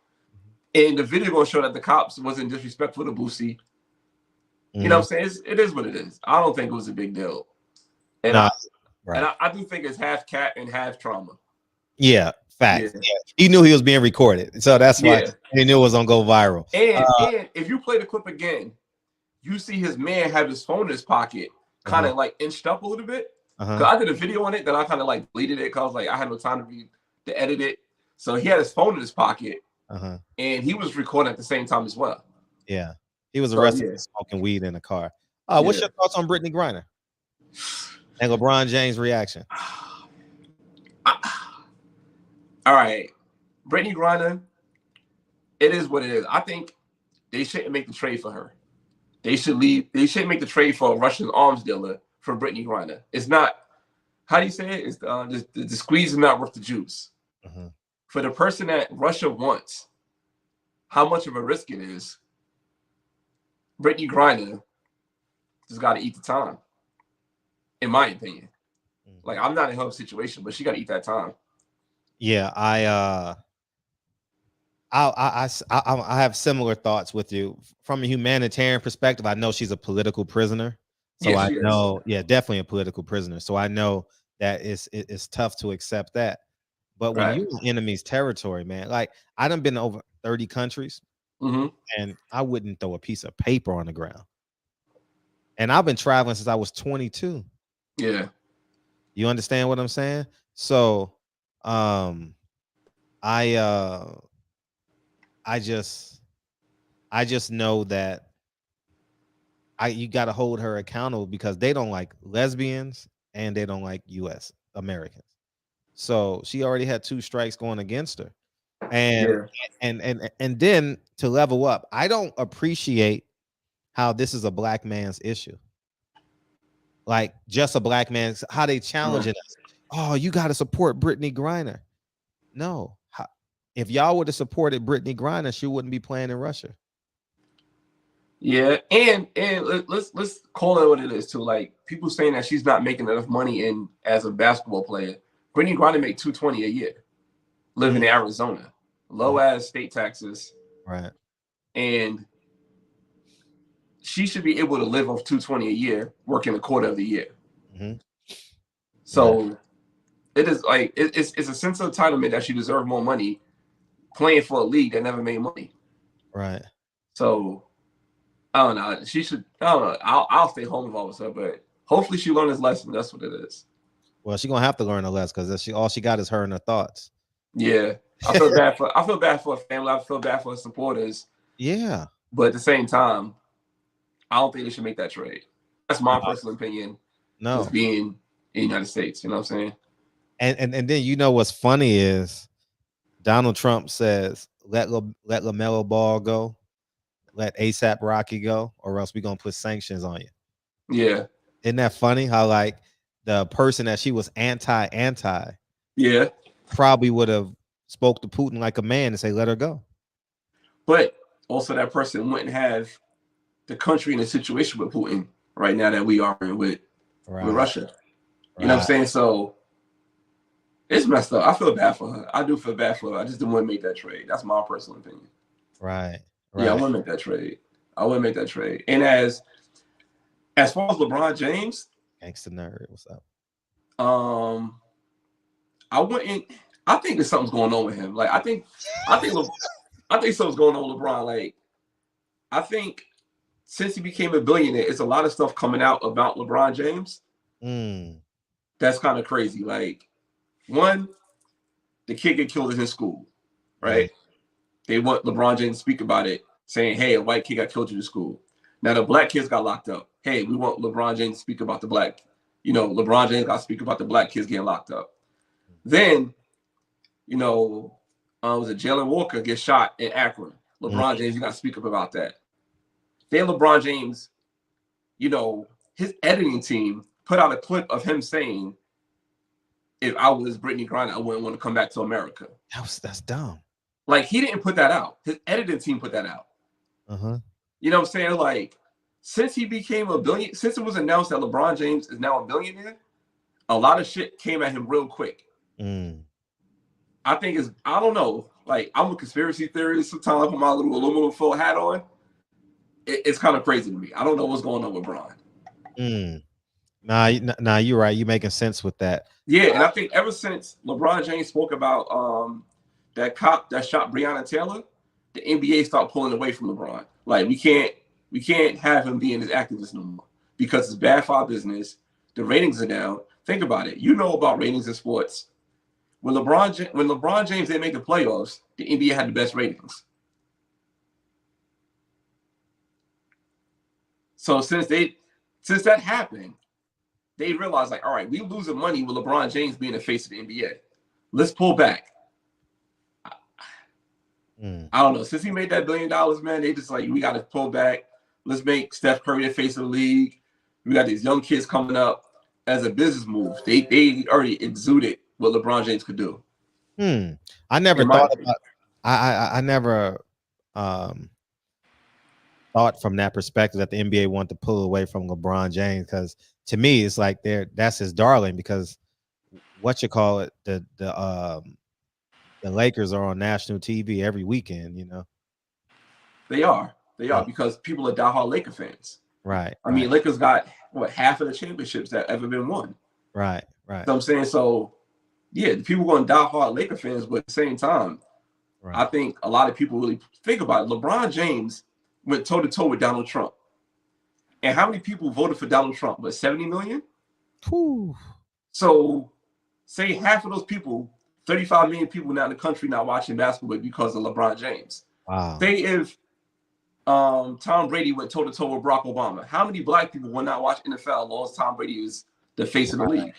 And the video gonna show that the cops wasn't disrespectful to Boosie. You know what I'm saying? It is what it is. I don't think it was a big deal. And I do think it's half cat and half trauma. Yeah, fact. Yeah. He knew he was being recorded. So that's why he knew it was gonna go viral. And if you play the clip again, you see his man have his phone in his pocket, kind of like inched up a little bit. Cause I did a video on it, then I kind of like deleted it because like I had no time to edit it. So he had his phone in his pocket, and he was recording at the same time as well. Yeah, he was arrested for smoking weed in a car. What's your thoughts on Brittany Griner and LeBron James' reaction? All right, Brittany Griner, it is what it is. I think they shouldn't make the trade for her. They should leave. They shouldn't make the trade for a Russian arms dealer for Brittany Griner. It's not. How do you say it? It's the squeeze is not worth the juice. For the person that Russia wants, how much of a risk it is, Brittany Griner just got to eat the time, in my opinion. Like, I'm not in her situation, but she got to eat that time. Yeah, I have similar thoughts with you from a humanitarian perspective. I know she's a political prisoner, so Yeah, I she is. know, definitely a political prisoner. So I know that it's tough to accept that. But when Right. you're in enemy's territory, man, like I done been to over 30 countries, and I wouldn't throw a piece of paper on the ground. And I've been traveling since I was 22. Yeah. You understand what I'm saying? So, I just know that you got to hold her accountable because they don't like lesbians and they don't like US Americans. So she already had 2 strikes going against her. And and then to level up, I don't appreciate how this is a black man's issue. Like just a black man's, how they challenging us. Oh, you got to support Brittany Griner. No. If y'all would have supported Brittany Griner, she wouldn't be playing in Russia. Yeah, and let's call it what it is too. Like people saying that she's not making enough money in as a basketball player. Brittany Griner make $220 a year, living in Arizona, low ass state taxes, right? And she should be able to live off $220 a year, working a quarter of the year. So it is like it's a sense of entitlement that she deserves more money playing for a league that never made money, right? So I don't know. She should. I don't know. I'll stay home involved with her, but hopefully she learned this lesson. That's what it is. Well, she's gonna have to learn a lesson because all she got is her and her thoughts. Yeah, I feel bad for her family. I feel bad for her supporters. Yeah, but at the same time, I don't think they should make that trade. That's my personal opinion. No, being in the United States, you know what I'm saying? And then you know what's funny is Donald Trump says let LaMelo Ball go, let ASAP Rocky go, or else we're gonna put sanctions on you. Yeah, isn't that funny? How like the person that she was anti, yeah, probably would have spoke to Putin like a man and say let her go. But also that person wouldn't have the country in a situation with Putin right now that we are in with Russia. You know what I'm saying? So it's messed up. I feel bad for her. I do feel bad for her. I just didn't want to make that trade. That's my personal opinion. Right. Yeah, I wouldn't make that trade. And as far as LeBron James, gangsta nerd, what's up? I wouldn't. I think there's something's going on with him. Like I think something's going on with LeBron. Like I think since he became a billionaire, it's a lot of stuff coming out about LeBron James. That's kind of crazy. Like one, the kid get killed in his school, right? They want LeBron James to speak about it, saying, "Hey, a white kid got killed in the school." Now the black kids got locked up. Hey, we want LeBron James to speak about the black. LeBron James got to speak about the black kids getting locked up. Then, was it Jalen Walker gets shot in Akron? LeBron James, you got to speak up about that. Then LeBron James, his editing team put out a clip of him saying, "If I was Brittany Griner, I wouldn't want to come back to America." That's dumb. Like he didn't put that out. His editing team put that out. You know what I'm saying? Like since he became since it was announced that LeBron James is now a billionaire, a lot of shit came at him real quick. I think I don't know. Like I'm a conspiracy theorist. Sometimes I put my little aluminum foil hat on. It's kind of crazy to me. I don't know what's going on with Bron. Nah, you're right. You're making sense with that. Yeah, and I think ever since LeBron James spoke about that cop that shot Breonna Taylor, the NBA stopped pulling away from LeBron. Like we can't have him being this activist no more because it's bad for our business. The ratings are down. Think about it. You know about ratings in sports. When LeBron James didn't make the playoffs, the NBA had the best ratings. So since that happened, they realized like, all right, we losing money with LeBron James being the face of the NBA. Let's pull back. I don't know. Since he made that $1 billion, man, they just like, we got to pull back. Let's make Steph Curry the face of the league. We got these young kids coming up as a business move. They already exuded what LeBron James could do. I never thought about. I never thought from that perspective that the NBA wanted to pull away from LeBron James because to me it's like that's his darling because the the Lakers are on national TV every weekend, you know. They are because people are diehard Laker fans. Right. I mean, Lakers got half of the championships that ever been won. Right. So I'm saying, so yeah, the people going diehard Laker fans, but at the same time, I think a lot of people really think about it. LeBron James went toe to toe with Donald Trump, and how many people voted for Donald Trump? But 70 million. Whew. So, say half of those people, 35 million people now in the country not watching basketball because of LeBron James. Wow. Say if Tom Brady went toe to toe with Barack Obama, how many black people will not watch NFL as long as Tom Brady is the face of the league?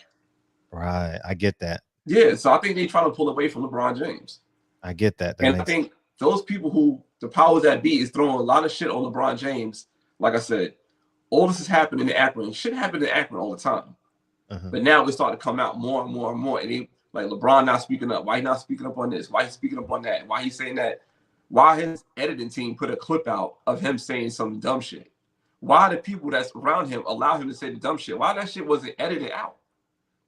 Right. I get that. Yeah. So I think they try to pull away from LeBron James. I get that. And I think those people who the powers that be is throwing a lot of shit on LeBron James. Like I said, all this is happening in Akron. Shit happened in Akron all the time. But now it's starting to come out more and more and more. And they, like LeBron not speaking up. Why he not speaking up on this? Why he speaking up on that? Why he saying that? Why his editing team put a clip out of him saying some dumb shit? Why the people that's around him allow him to say the dumb shit? Why that shit wasn't edited out?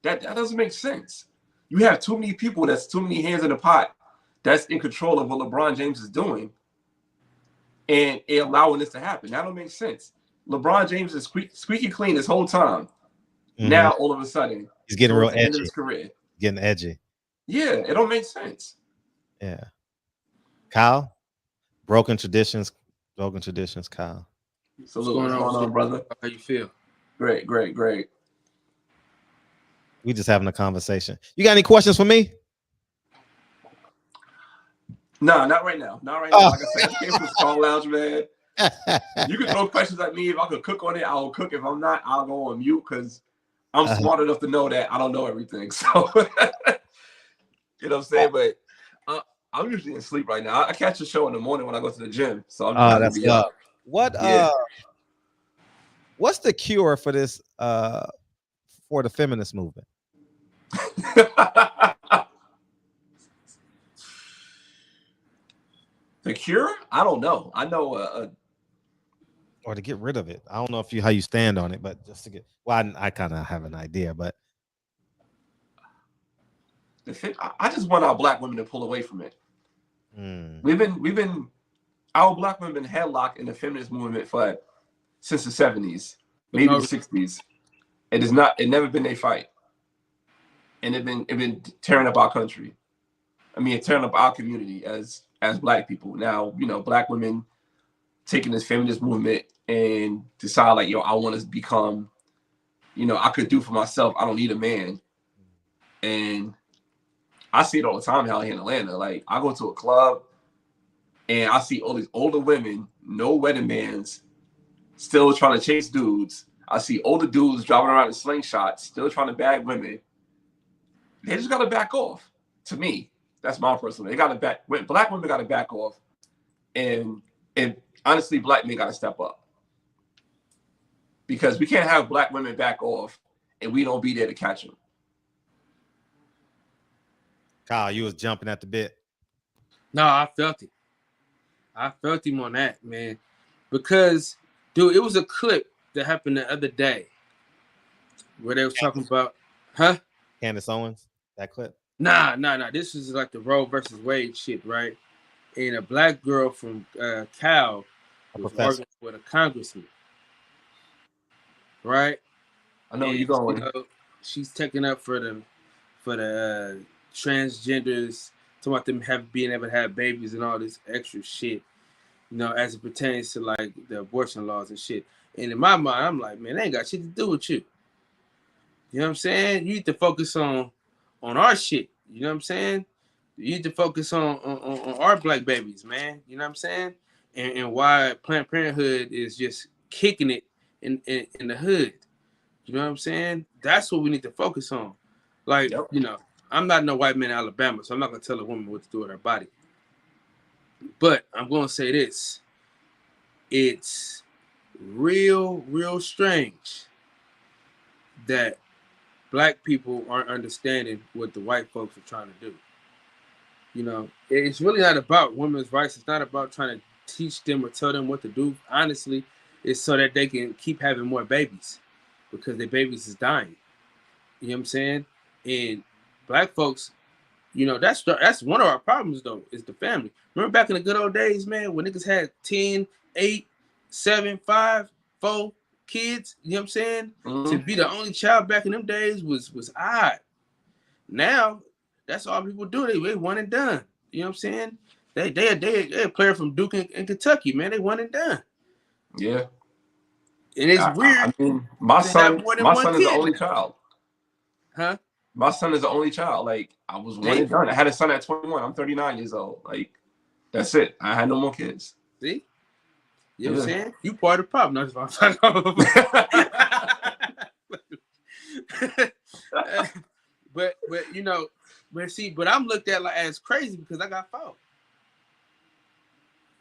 That doesn't make sense. You have too many people, that's too many hands in the pot, that's in control of what LeBron James is doing and allowing this to happen. That don't make sense. LeBron James is squeaky clean this whole time. Now, all of a sudden, he's getting real edgy. End of his career. Getting edgy. Yeah, it don't make sense. Yeah. Kyle, broken traditions, Kyle. Salute. What's going on, brother? How you feel? Great. We just having a conversation. You got any questions for me? No, not right now. Not right now. Like I said, I came from the Strong Lounge, man. You can throw questions at me. If I could cook on it, I'll cook. If I'm not, I'll go on mute because I'm smart enough to know that I don't know everything. So, you know what I'm saying? But I'm usually in sleep right now. I catch a show in the morning when I go to the gym. So I'm that's be up. What's the cure for this for the feminist movement? The cure? I don't know. I know or to get rid of it. I don't know how you stand on it, but just to get I kind of have an idea, but I just want our black women to pull away from it. We've been our black women been headlocked in the feminist movement since the 70s, maybe the 60s. It never been a fight. And it been tearing up our country. I mean, tearing up our community as black people. Now, you know, black women taking this feminist movement and decide like, yo, I want to become, you know, I could do for myself. I don't need a man. And I see it all the time out here in Atlanta. Like, I go to a club and I see all these older women, no wedding bands, still trying to chase dudes. I see older dudes driving around in slingshots, still trying to bag women. They just got to back off. To me, that's my personal. They got to back. Black women got to back off, and honestly, black men got to step up because we can't have black women back off and we don't be there to catch them. Kyle, you was jumping at the bit. No, I felt it. I felt him on that, man, because dude, it was a clip that happened the other day where they was talking about, Candace Owens, that clip? Nah. This is like the Roe versus Wade shit, right? And a black girl from Cal was working with a congressman, right? I know where you're going. You know, she's taking up for the transgenders, talking about them being able to have babies and all this extra shit, you know, as it pertains to like the abortion laws and shit. And in my mind, I'm like, man, they ain't got shit to do with you. You know what I'm saying? You need to focus on our shit. You know what I'm saying? You need to focus on our black babies, man. You know what I'm saying? And why Planned Parenthood is just kicking it in the hood. You know what I'm saying? That's what we need to focus on. Like, you know, I'm not no white man in Alabama, so I'm not going to tell a woman what to do with her body. But I'm going to say this. It's real strange that black people aren't understanding what the white folks are trying to do. You know, it's really not about women's rights. It's not about trying to teach them or tell them what to do. Honestly, it's so that they can keep having more babies because their babies is dying. You know what I'm saying? And black folks, You know, that's one of our problems though, is the family. Remember back in the good old days, man, when niggas had 10, 8, 7, 5, 4 kids, you know what I'm saying? To be the only child back in them days was odd. Now, that's all people do. They one and done. You know what I'm saying? They a player from Duke in Kentucky, man. They one and done. Yeah. And it's weird. I mean, my son is the only child. Huh? My son is the only child. Like, I was one and done. I had a son at 21. I'm 39 years old. Like, that's it. I had no more kids. See? You know what I'm saying? You part of the problem. No, but you know, but I'm looked at like as crazy because I got 4.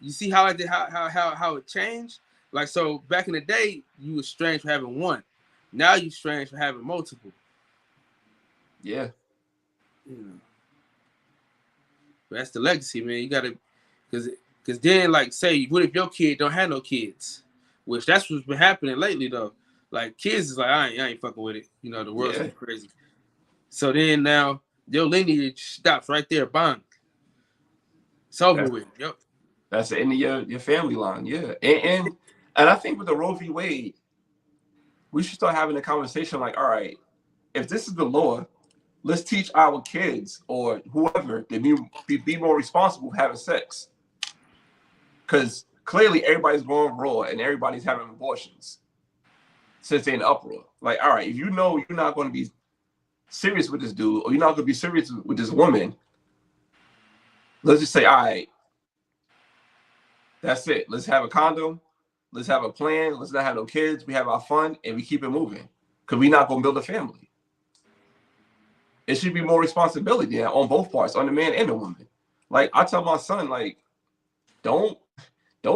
You see how I did how it changed? Like, so back in the day, you was strange for having 1. Now you strange for having multiple. Yeah. You know. But that's the legacy, man. You gotta, because then, like, say, what if your kid don't have no kids? Which that's what's been happening lately, though. Like, kids is like, I ain't fucking with it. You know, the world's crazy. So then now your lineage stops right there, bang. It's over with. Yep. That's the end of your family line, yeah. And I think with the Roe v. Wade, we should start having a conversation like, all right, if this is the law, let's teach our kids or whoever to be more responsible for having sex. Because clearly everybody's going raw and everybody's having abortions since they're in uproar. Like, all right, if you know you're not going to be serious with this dude or you're not going to be serious with this woman, let's just say, all right, that's it. Let's have a condom. Let's have a plan. Let's not have no kids. We have our fun and we keep it moving because we're not going to build a family. It should be more responsibility on both parts, on the man and the woman. Like, I tell my son, like, don't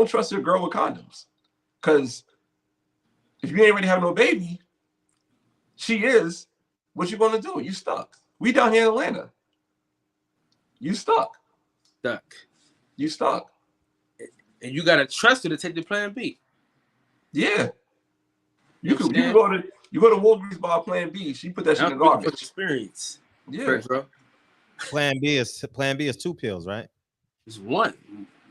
trust your girl with condoms. Because if you ain't ready to have no baby, she is, what you going to do? You stuck. We down here in Atlanta. You stuck. You stuck. And you got to trust her to take the plan B. Yeah. You go to Walgreens buy plan B. She put that shit in the garbage. Experience. Yeah, bro. Plan B is 2 pills, right? It's 1.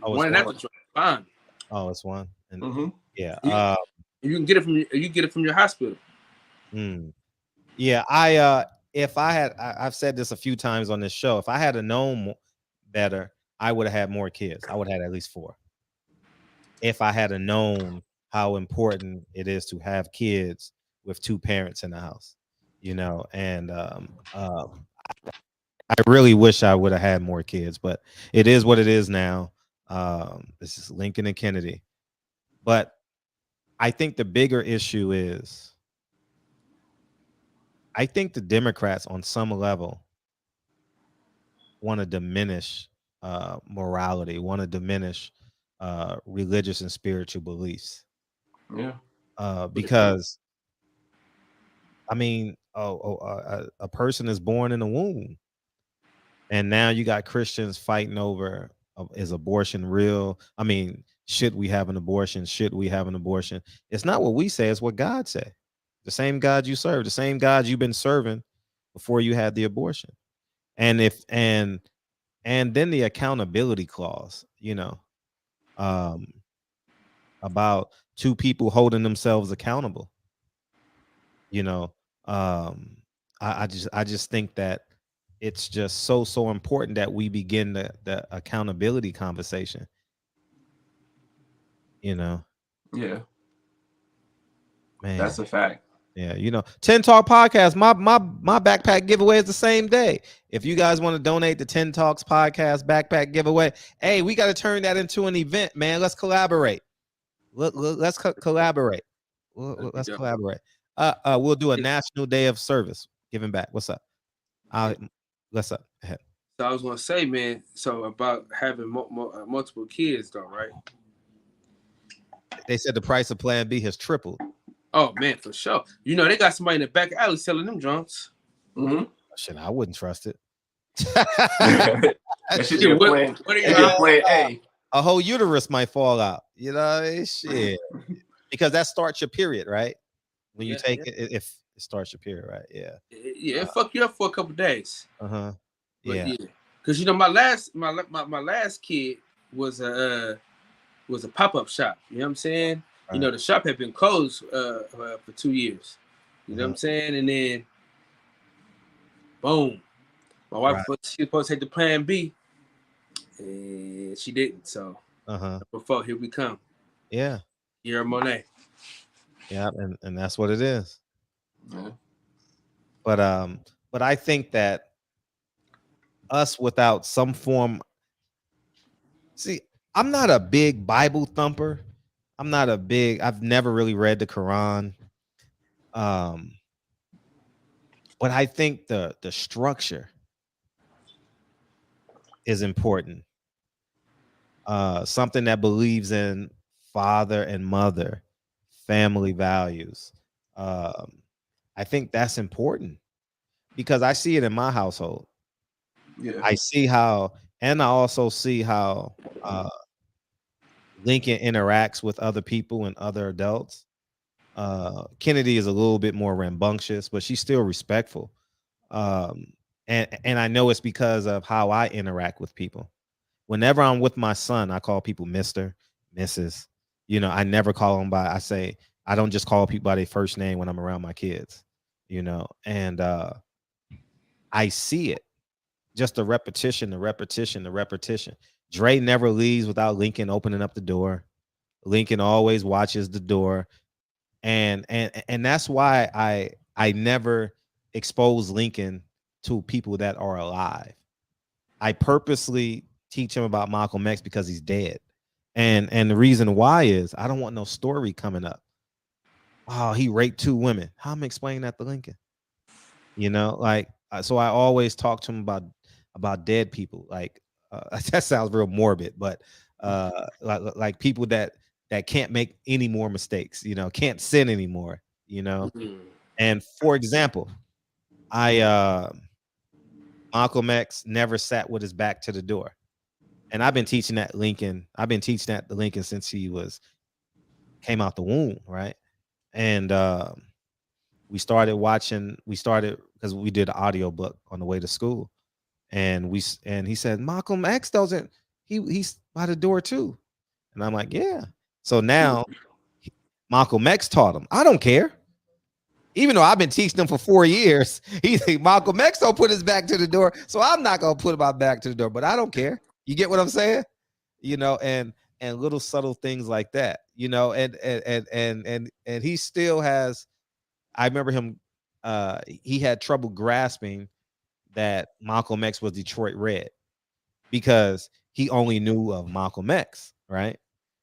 Oh, one it's that's fine. Oh, it's 1. And yeah. You can get it from your hospital. Yeah, I've said this a few times on this show. If I had known better, I would have had more kids. I would have had at least 4. If I had known how important it is to have kids with 2 parents in the house, you know, and I really wish I would have had more kids, but it is what it is now. This is Lincoln and Kennedy. But I think the bigger issue is I think the Democrats on some level want to diminish morality, want to diminish religious and spiritual beliefs. Yeah. Because I mean, a person is born in a womb, and now you got Christians fighting over is abortion real? I mean, should we have an abortion? Should we have an abortion? It's not what we say; it's what God said. The same God you serve, the same God you've been serving before you had the abortion, and then the accountability clause, you know, about 2 people holding themselves accountable. You know, I just think that it's just so important that we begin the accountability conversation. You know. Yeah. Man, that's a fact. Yeah, you know, 10 Talk Podcast. My backpack giveaway is the same day. If you guys want to donate the 10 Talks Podcast backpack giveaway, hey, we got to turn that into an event, man. Let's collaborate. Let's collaborate. Let's collaborate. We'll do a National Day of Service giving back. What's up? What's up? Ahead. So I was gonna say, man. So about having multiple kids, though, right? They said the price of Plan B has tripled. Oh man, for sure. You know they got somebody in the back alley selling them drunks. Shit, I wouldn't trust it. That should be a plan. Plan A. A whole uterus might fall out. You know, shit. Because that starts your period, right? When you take it, if it starts your period, right? Yeah. Yeah, it fuck you up for a couple days. Yeah. Yeah. Because you know, my last kid was a pop-up shop. You know what I'm saying? Right. You know, the shop had been closed for 2 years. You know what I'm saying? And then, boom, my wife she was supposed to take the plan B, and she didn't. So, before here we come. Yeah. Year of Monet. Yeah, and that's what it is. Yeah. But I think that us without some form. See, I'm not a big Bible thumper. I've never really read the Quran. But I think the structure is important. Something that believes in father and mother, family values. I think that's important because I see it in my household. Yeah. I see how, and I also see how Lincoln interacts with other people and other adults. Kennedy is a little bit more rambunctious, but she's still respectful. And I know it's because of how I interact with people. Whenever I'm with my son, I call people Mr., Mrs. You know, I never call them by, I don't just call people by their first name when I'm around my kids, you know, and I see it. Just the repetition. Dre never leaves without Lincoln opening up the door. Lincoln always watches the door. And that's why I never expose Lincoln to people that are alive. I purposely teach him about Malcolm X because he's dead. And the reason why is I don't want no story coming up. Oh, he raped 2 women. How am I explaining that to Lincoln? You know, like, so I always talk to him about dead people. Like, that sounds real morbid, but like people that can't make any more mistakes, you know, can't sin anymore, you know. And for example, Malcolm X never sat with his back to the door. And I've been teaching that to Lincoln since he came out the womb, right? And we started because we did an audio book on the way to school. And he said, Malcolm X doesn't, he's by the door too. And I'm like, yeah. So now Malcolm X taught him. I don't care. Even though I've been teaching him for 4 years, Malcolm X don't put his back to the door. So I'm not going to put my back to the door, but I don't care. You get what I'm saying? You know, and little subtle things like that, you know, and he still has, I remember him, he had trouble grasping that Malcolm X was Detroit Red because he only knew of Malcolm X, right?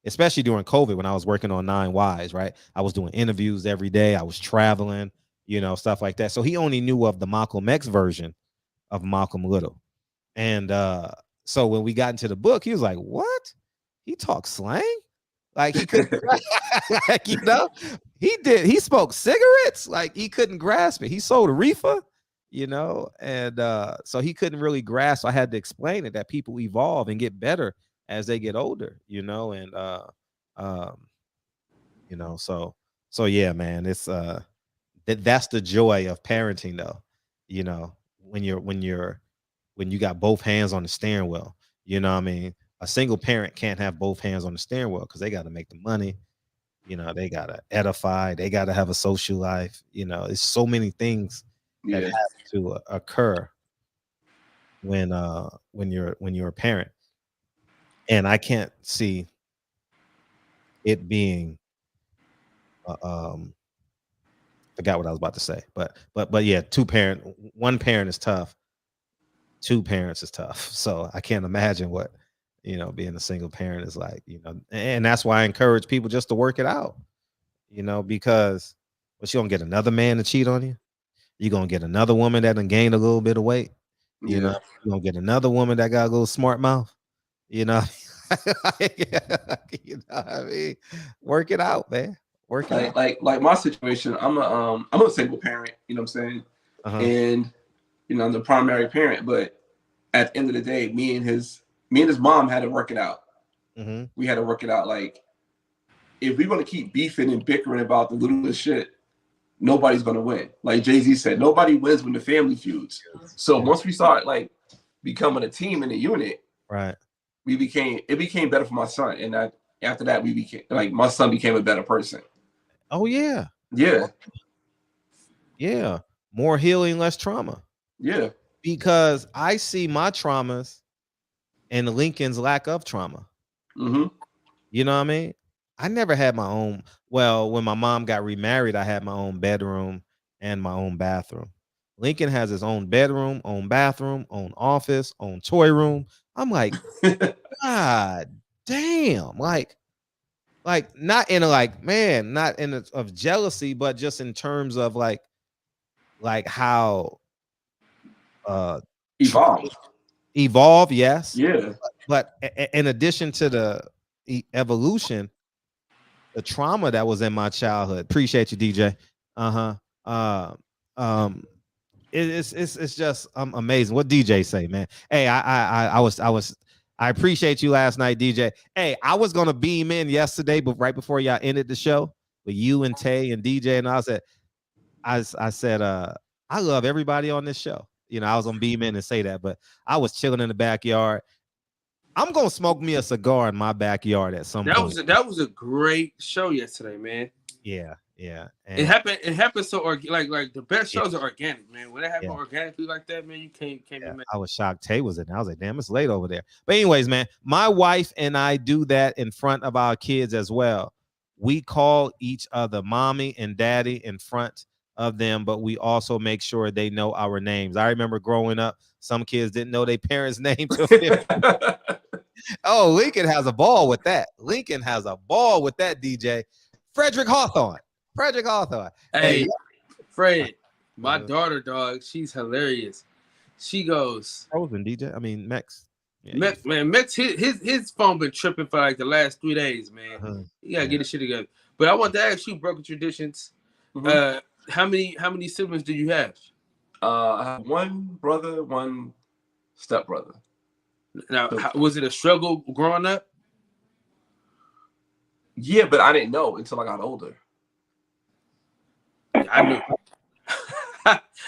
Especially during COVID when I was working on 9 Whys, right? I was doing interviews every day. I was traveling, you know, stuff like that. So he only knew of the Malcolm X version of Malcolm Little. And so when we got into the book, he was like, what? He talks slang? Like he couldn't, like, you know, he spoke cigarettes. Like he couldn't grasp it. He sold a reefer, you know, and so he couldn't really grasp. I had to explain it that people evolve and get better as they get older, you know, and you know, so yeah, man, it's that's the joy of parenting though, you know, when you got both hands on the steering wheel, you know what I mean? A single parent can't have both hands on the steering wheel because they got to make the money, you know, they got to edify, they got to have a social life, you know, it's so many things that have to occur when you're a parent. And I can't see it being forgot what I was about to say, but yeah, one parent is tough. 2 parents is tough. So I can't imagine what, you know, being a single parent is like, you know, and that's why I encourage people just to work it out, you know, because you gonna get another man to cheat on you. You're gonna get another woman that done gained a little bit of weight. You know, you're gonna get another woman that got a little smart mouth, you know. You know what I mean? Work it out, man. Work it out. Like my situation, I'm a single parent, you know what I'm saying? And you know, I'm the primary parent, but at the end of the day, me and his mom had to work it out. We had to work it out. Like, if we're gonna keep beefing and bickering about the littlest shit, nobody's gonna win. Like Jay-Z said, nobody wins when the family feuds. So once we start like becoming a team in the unit, right? It became better for my son, and after that we became like my son became a better person. Oh yeah, yeah. More healing, less trauma. Yeah, because I see my traumas and Lincoln's lack of trauma. Mm-hmm. You know what I mean? I never had my own. Well, when my mom got remarried, I had my own bedroom and my own bathroom. Lincoln has his own bedroom, own bathroom, own office, own toy room. I'm like, God damn. Like not in a not in a, of jealousy, but just in terms of like how evolve, yes. Yeah. But in addition to the evolution, the trauma that was in my childhood. Appreciate you, DJ. It's just amazing. What DJ say, man? Hey, I appreciate you last night, DJ. Hey, I was gonna beam in yesterday, but right before y'all ended the show with you and Tay and DJ, and I said, I love everybody on this show. You know, I was gonna beam in and say that, but I was chilling in the backyard. I'm gonna smoke me a cigar in my backyard at some point. That was a great show yesterday, man. Yeah. And it happened so like the best shows are organic, man. When it happens organically like that, man, you can't be mad. I was shocked Tay was in there. I was like, damn, it's late over there. But anyways, man, my wife and I do that in front of our kids as well. We call each other mommy and daddy in front of them, but we also make sure they know our names. I remember growing up, some kids didn't know their parents' name till 50. Oh, Lincoln has a ball with that. Lincoln has a ball with that, DJ. Frederick Hawthorne. Hey, Fred, my daughter, dog, she's hilarious. She goes, Frozen, DJ. I mean, Mex. Mex, his phone been tripping for like the last 3 days, man. You gotta get his shit together. But I want to ask you, Broken Traditions, how many siblings do you have? I have one brother, one stepbrother. Now, was it a struggle growing up? Yeah, but I didn't know until I got older. I knew.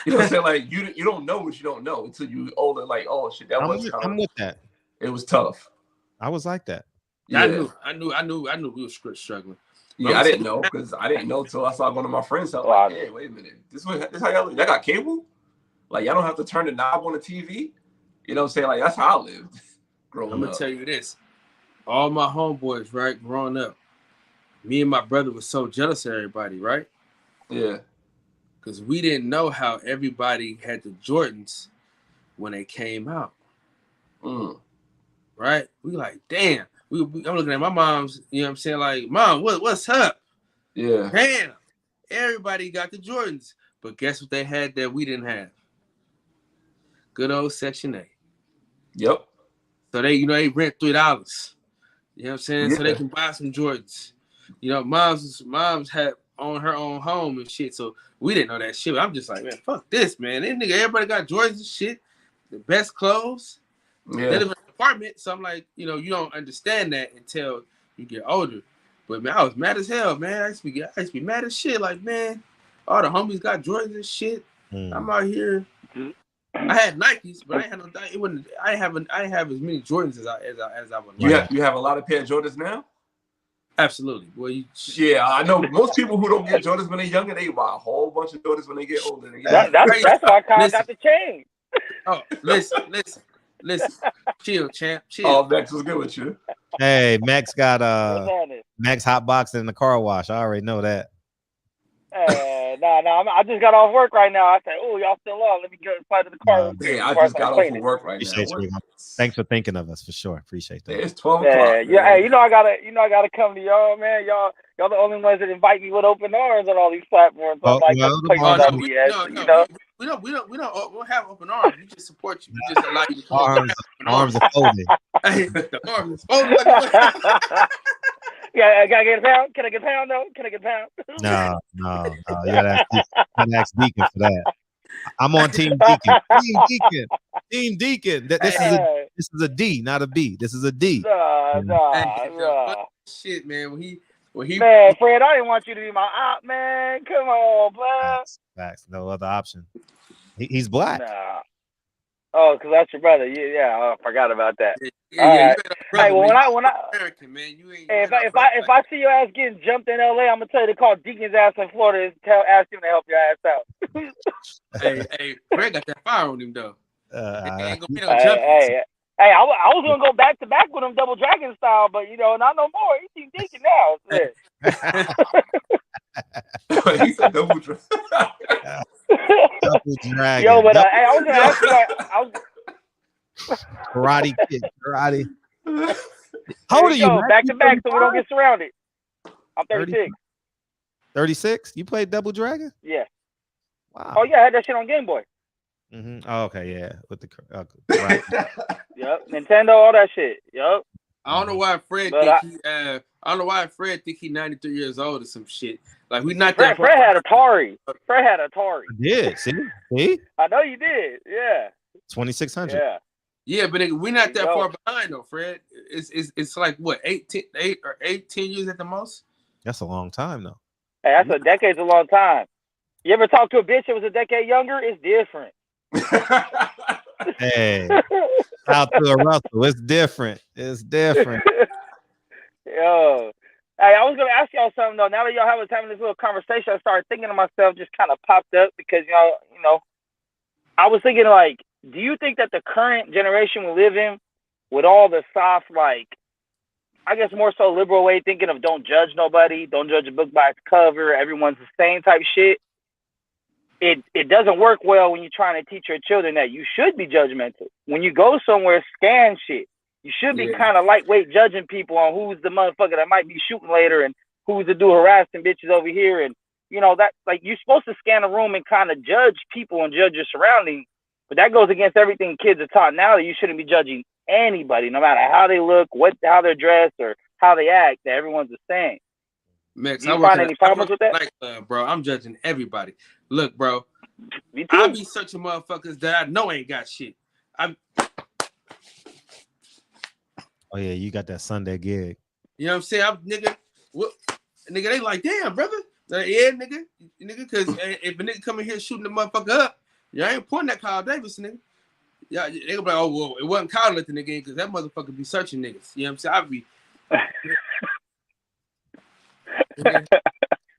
You know what I'm saying? Like you don't know what you don't know until you older. Like, oh shit, I'm with that. It was tough. I was like that. Yeah. I knew we were struggling. Yeah, I didn't know because I didn't know until I started going to my friends' house. Like, hey, wait a minute, this how y'all got cable? Like, y'all don't have to turn the knob on the TV. You know what I'm saying? Like, that's how I lived growing up. I'm gonna tell you this: all my homeboys, right, growing up, me and my brother was so jealous of everybody, right? Yeah. Because we didn't know how everybody had the Jordans when they came out. Right? We like, damn. I'm looking at my mom's, you know what I'm saying? Like, Mom, what's up? Yeah. Damn. Everybody got the Jordans. But guess what they had that we didn't have? Good old Section 8. Yep. So they rent $3. You know what I'm saying? Yeah. So they can buy some Jordans. You know, mom's had on her own home and shit. So we didn't know that shit. But I'm just like, man, fuck this, man. This nigga, everybody got Jordans and shit. The best clothes. Yeah. They live in an apartment. So I'm like, you know, you don't understand that until you get older. But man, I was mad as hell, man. I used to be mad as shit. Like, man, all the homies got Jordans and shit. I'm out here. I had Nikes, but I ain't had no. It wasn't. I didn't have as many Jordans as I would. You have a lot of pair of Jordans now. Absolutely. Well, yeah, I know most people who don't get Jordans when they're younger, they buy a whole bunch of Jordans when they get older. That's why Kyle got the chain. Oh, listen. Chill, champ. Chill. Oh, Max was good with you. Hey, Max got Max hot boxing in the car wash. I already know that. No, I just got off work right now. I said, "Oh, y'all still on? Let me go fight to the car." Hey, I just got off of work right now. Thanks for thinking of us for sure. Appreciate that. It's 12 o'clock. Yeah. Hey, I gotta come to y'all, man. Y'all the only ones that invite me with open arms on all these platforms. So we don't have open arms. We just support you. We just allow you to come. Arms are folded. Hey, the arms are folded. Yeah, I gotta get a pound. Can I get a pound though? Can I get a pound? No. You gotta ask Deacon for that. I'm on Team Deacon. Team Deacon. This is a D, not a B. This is a D. Shit, man. Man, Fred, I didn't want you to be my op, man. Come on, bro. Facts. No other option. He's black. Oh, because that's your brother. Yeah, I forgot about that. Yeah, All you right. ain't no brother, Hey, well, man. when I American, man. You ain't. hey, if I see your ass getting jumped in LA, I'm gonna tell you to call Deacon's ass in Florida and ask him to help your ass out. hey, Fred got that fire on him though. Ain't gonna be no jumping. Hey, I was gonna go back to back with him, Double Dragon style, but not no more. He's Team Deacon now. He said Double Dragon. Double Dragon. Yo, but hey, I was gonna ask you. Karate Kid, karate. How old are you? Back to back, so we don't get surrounded. I'm 36. 36? You played Double Dragon? Yeah. Wow. Oh yeah, I had that shit on Game Boy. Mm-hmm. Oh, okay, yeah, with the right. Yep, Nintendo, all that shit. Yep. I don't know why Fred I don't know why Fred think he 93 years old or some shit. Like we not that. Fred had Atari. Fred had Atari. Yeah, see? I know you did. Yeah. 2600. Yeah. Yeah, but we're not that far behind though, Fred. It's like what 8 or 10 years at the most. That's a long time though. Hey, that's a decade's a long time. You ever talk to a bitch that was a decade younger? It's different. Hey, out to a Russell. It's different. It's different. Yo. Hey, I was gonna ask y'all something though. Now that y'all was having this little conversation, I started thinking to myself, just kind of popped up because I was thinking like, do you think that the current generation we live in, with all the soft, like, I guess more so liberal way thinking of don't judge nobody, don't judge a book by its cover, everyone's the same type shit, it doesn't work well when you're trying to teach your children that you should be judgmental. When you go somewhere, scan shit. You should be kind of lightweight judging people on who's the motherfucker that might be shooting later and who's the dude harassing bitches over here. And, that like you're supposed to scan a room and kind of judge people and judge your surroundings. But that goes against everything kids are taught now, that you shouldn't be judging anybody, no matter how they look, how they're dressed, or how they act, that everyone's the same. Max, do you find any problems with that? Nightclub, bro. I'm judging everybody. Look, bro. Me too. I be searching motherfuckers that I know ain't got shit. Oh yeah, you got that Sunday gig. You know what I'm saying? Nigga, they like, damn, brother. Like, yeah, nigga, because if a nigga come in here shooting the motherfucker up, I ain't pointing at Kyle Davis, nigga. Yeah, they gonna be like, oh, well, it wasn't Kyle let the nigga in because that motherfucker be searching niggas. You know what I'm saying? I be.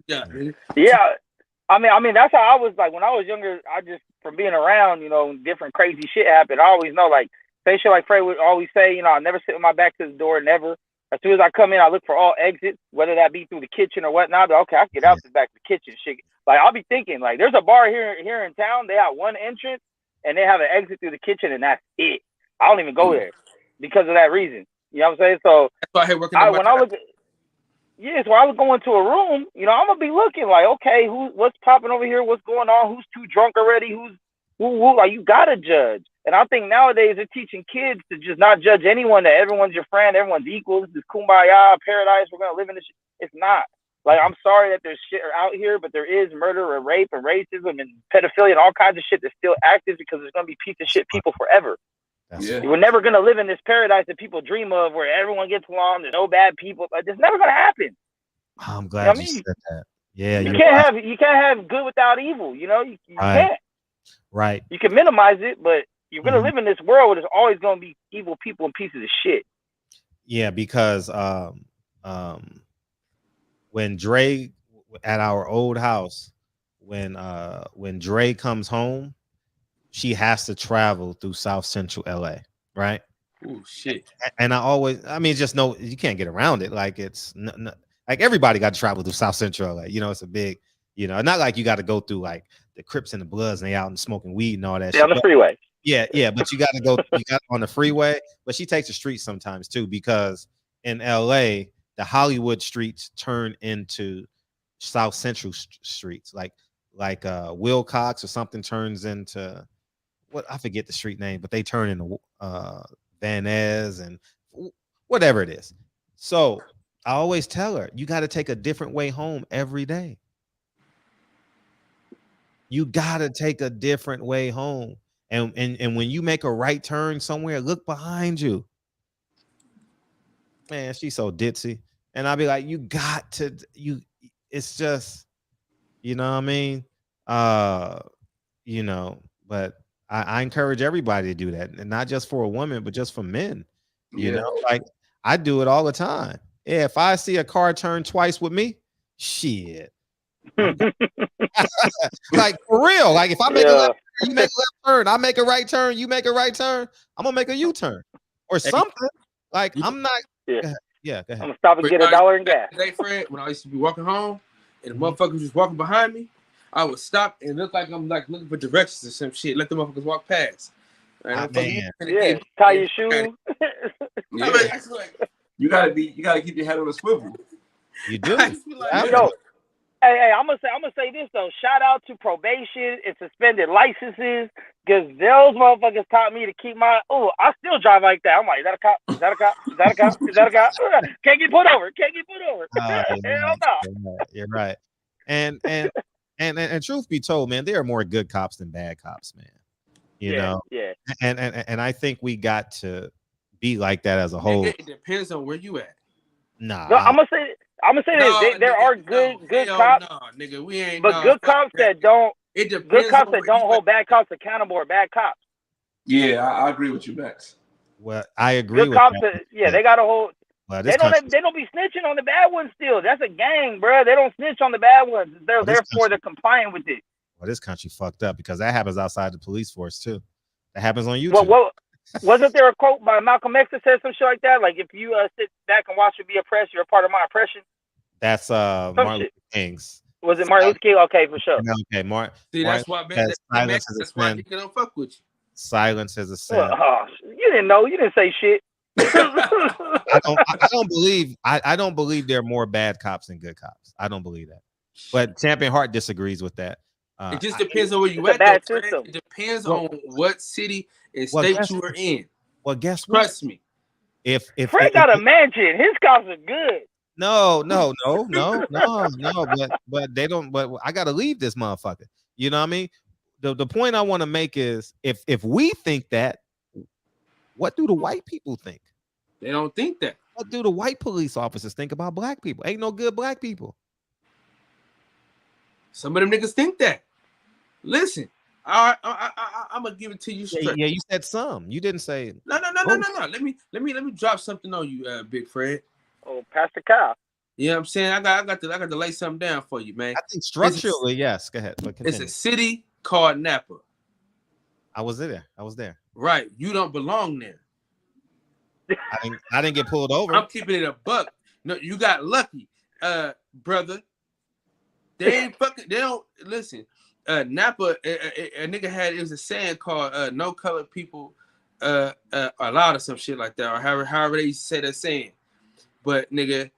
Yeah. I mean, that's how I was like when I was younger. I just, from being around, different crazy shit happened. I always know, like, say shit like Fred would always say, I never sit with my back to the door, never. As soon as I come in, I look for all exits, whether that be through the kitchen or whatnot. But okay, I can get out the back of the kitchen. Shit. Like, I'll be thinking, like, there's a bar here in town. They have one entrance and they have an exit through the kitchen, and that's it. I don't even go there because of that reason. You know what I'm saying? So that's why I hate working. When I look at so I was going to a room, I'm gonna be looking like, okay, what's popping over here? What's going on? Who's too drunk already? Who? Like, you gotta judge. And I think nowadays they're teaching kids to just not judge anyone, that everyone's your friend, everyone's equal. This is kumbaya, paradise. We're gonna live in this. It's not. Like, I'm sorry that there's shit out here, but there is murder and rape and racism and pedophilia and all kinds of shit that's still active because there's gonna be piece of shit people forever. We're never gonna live in this paradise that people dream of, where everyone gets along. There's no bad people. Like, it's never gonna happen. I'm glad you said that. Yeah, you can't have good without evil. You can't. Right. You can minimize it, but you're gonna live in this world where there's always gonna be evil people and pieces of shit. Yeah, because when Dre at our old house, when Dre comes home, she has to travel through South Central LA, right? Oh shit! And just know you can't get around it. Like, it's like everybody got to travel through South Central LA. It's a big, not like you got to go through like the Crips and the Bloods and they out and smoking weed and all that. Yeah, shit. On the freeway. Yeah, but you got to go. You got on the freeway, but she takes the streets sometimes too, because in LA the Hollywood streets turn into South Central streets, like Wilcox or something turns into. What, I forget the street name, but they turn into Van Ness and whatever it is. So I always tell her, you got to take a different way home every day. You got to take a different way home. And when you make a right turn somewhere, look behind you. Man, she's so ditzy. And I'll be like, it's just, you know what I mean? But I encourage everybody to do that, and not just for a woman, but just for men. You Yeah. know, like I do it all the time. Yeah, if I see a car turn twice with me, shit. Like for real. Like if I make a left turn, you make a left turn, I make a right turn, you make a right turn, I'm gonna make a U-turn or something. Like I'm not. Yeah, go ahead. I'm gonna stop and get $1 in gas. Hey, Fred, when I used to be walking home and the motherfuckers was walking behind me, I would stop and look like I'm like looking for directions or some shit. Let the motherfuckers walk past. Man. Yeah, tie your shoe. Yeah. You gotta keep your head on a swivel. You do. Yo, hey, I'm gonna say this though. Shout out to probation and suspended licenses, because those motherfuckers taught me to keep my. Oh, I still drive like that. I'm like, is that a cop? Is that a cop? Is that a cop? Is that a cop? Can't get put over. Can't get put over. Hell no. You're right. And truth be told, man, there are more good cops than bad cops, man. You know. Yeah. And I think we got to be like that as a whole. It depends on where you at. Nah. No, I'm gonna say this. There are good cops. No, nigga, we ain't. But good cops that don't. It depends. Good cops that don't hold bad cops accountable are bad cops. Yeah, I agree with you, Max. Well, I agree good with cops that. they gotta hold. Well, they don't be snitching on the bad ones still. That's a gang, bro. They don't snitch on the bad ones. Therefore, they're complying with it. Well, this country fucked up because that happens outside the police force too. That happens on YouTube. Well, wasn't there a quote by Malcolm X that said some shit like that? Like, if you sit back and watch me be oppressed, you're a part of my oppression. That's Martin Luther King's. Was it Martin Luther King? Okay, for sure. Okay, Martin. See, that's why nigga don't fuck with you. Silence is a sin. Well, you didn't know. You didn't say shit. I don't believe there are more bad cops than good cops. I don't believe that. But Champion Hart disagrees with that. It just depends on where you at. It depends on what city and state you are in. Well, guess what? Trust me. If Fred got a mansion, his cops are good. No. But they don't. But I gotta leave this motherfucker. You know what I mean? The point I want to make is if we think that, what do the white people think? They don't think that. What do the white police officers think about black people? Ain't no good black people. Some of them niggas think that. Listen, I'm gonna give it to you straight. Yeah, you said some. You didn't say no. Let me drop something on you, Big Fred. Oh, Pastor Kyle. You know what I'm saying? I got to lay something down for you, man. I think structurally, yes. Go ahead. It's a city called Napa. I was there. Right. You don't belong there. I didn't get pulled over. I'm keeping it a buck. No, you got lucky, brother. They ain't fucking. They don't listen. Napa, a nigga had, it was a saying called "No colored people allowed" or some shit like that, or however they used to say that saying. But nigga,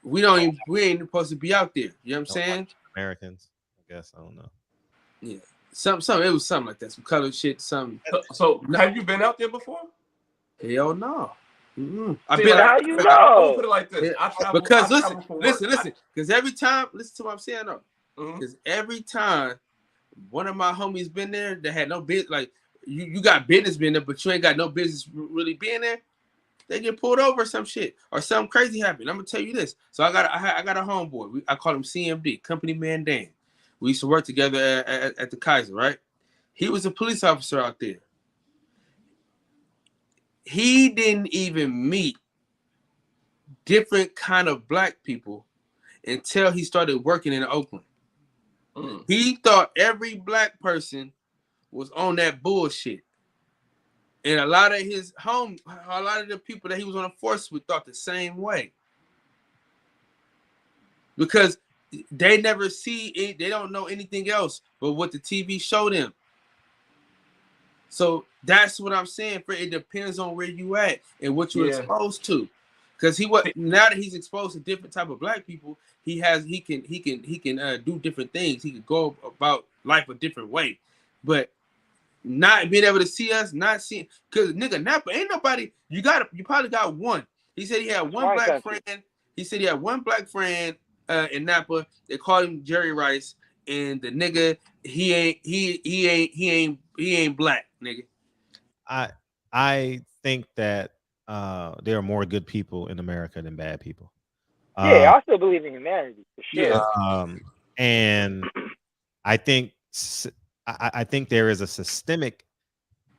we ain't supposed to be out there. You know what I'm saying? Americans, I guess. I don't know. Yeah, some it was something like that. Some colored shit. Something. So have you been out there before? Hell no. Mm-hmm. How you know? Put it like this. Because listen. Because every time, listen to what I'm saying though. Because every time one of my homies been there that had no business, like you got business being there, but you ain't got no business really being there, they get pulled over or some shit or something crazy happened. I'm gonna tell you this. So I got a homeboy. I call him CMD, Company Man Dan. We used to work together at the Kaiser, right? He was a police officer out there. He didn't even meet different kind of black people until he started working in Oakland. He thought every black person was on that bullshit. And a lot of the people that he was on the force with thought the same way. Because they never see it, they don't know anything else but what the TV showed them. So that's what I'm saying. It depends on where you at and what you're exposed to. Because now that he's exposed to different type of black people, he can do different things. He can go about life a different way. But not being able to see us, not seeing, because nigga, Napa ain't nobody. You probably got one. He said he had one black friend. He said he had one black friend in Napa. They called him Jerry Rice, and the nigga he ain't black, nigga. I think that there are more good people in America than bad people. I still believe in humanity for sure. And I think there is a systemic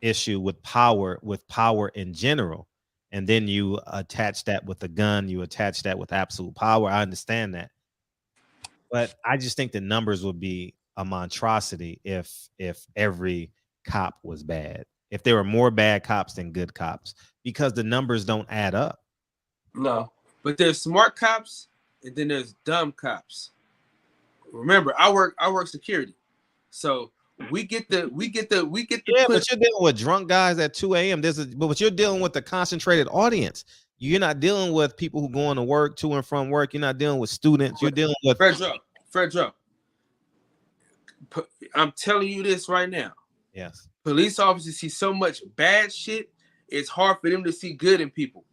issue with power in general, and then you attach that with a gun, you attach that with absolute power. I understand that, but I just think the numbers would be a monstrosity if every cop was bad, if there were more bad cops than good cops, because the numbers don't add up. No, but there's smart cops and then there's dumb cops. Remember, I work security, so we get the yeah, but you're dealing with drunk guys at 2 a.m. But you're dealing with a concentrated audience. You're not dealing with people who going to work, to and from work. You're not dealing with students. You're dealing with Fredro. I'm telling you this right now. Yes. Police officers see so much bad shit. It's hard for them to see good in people.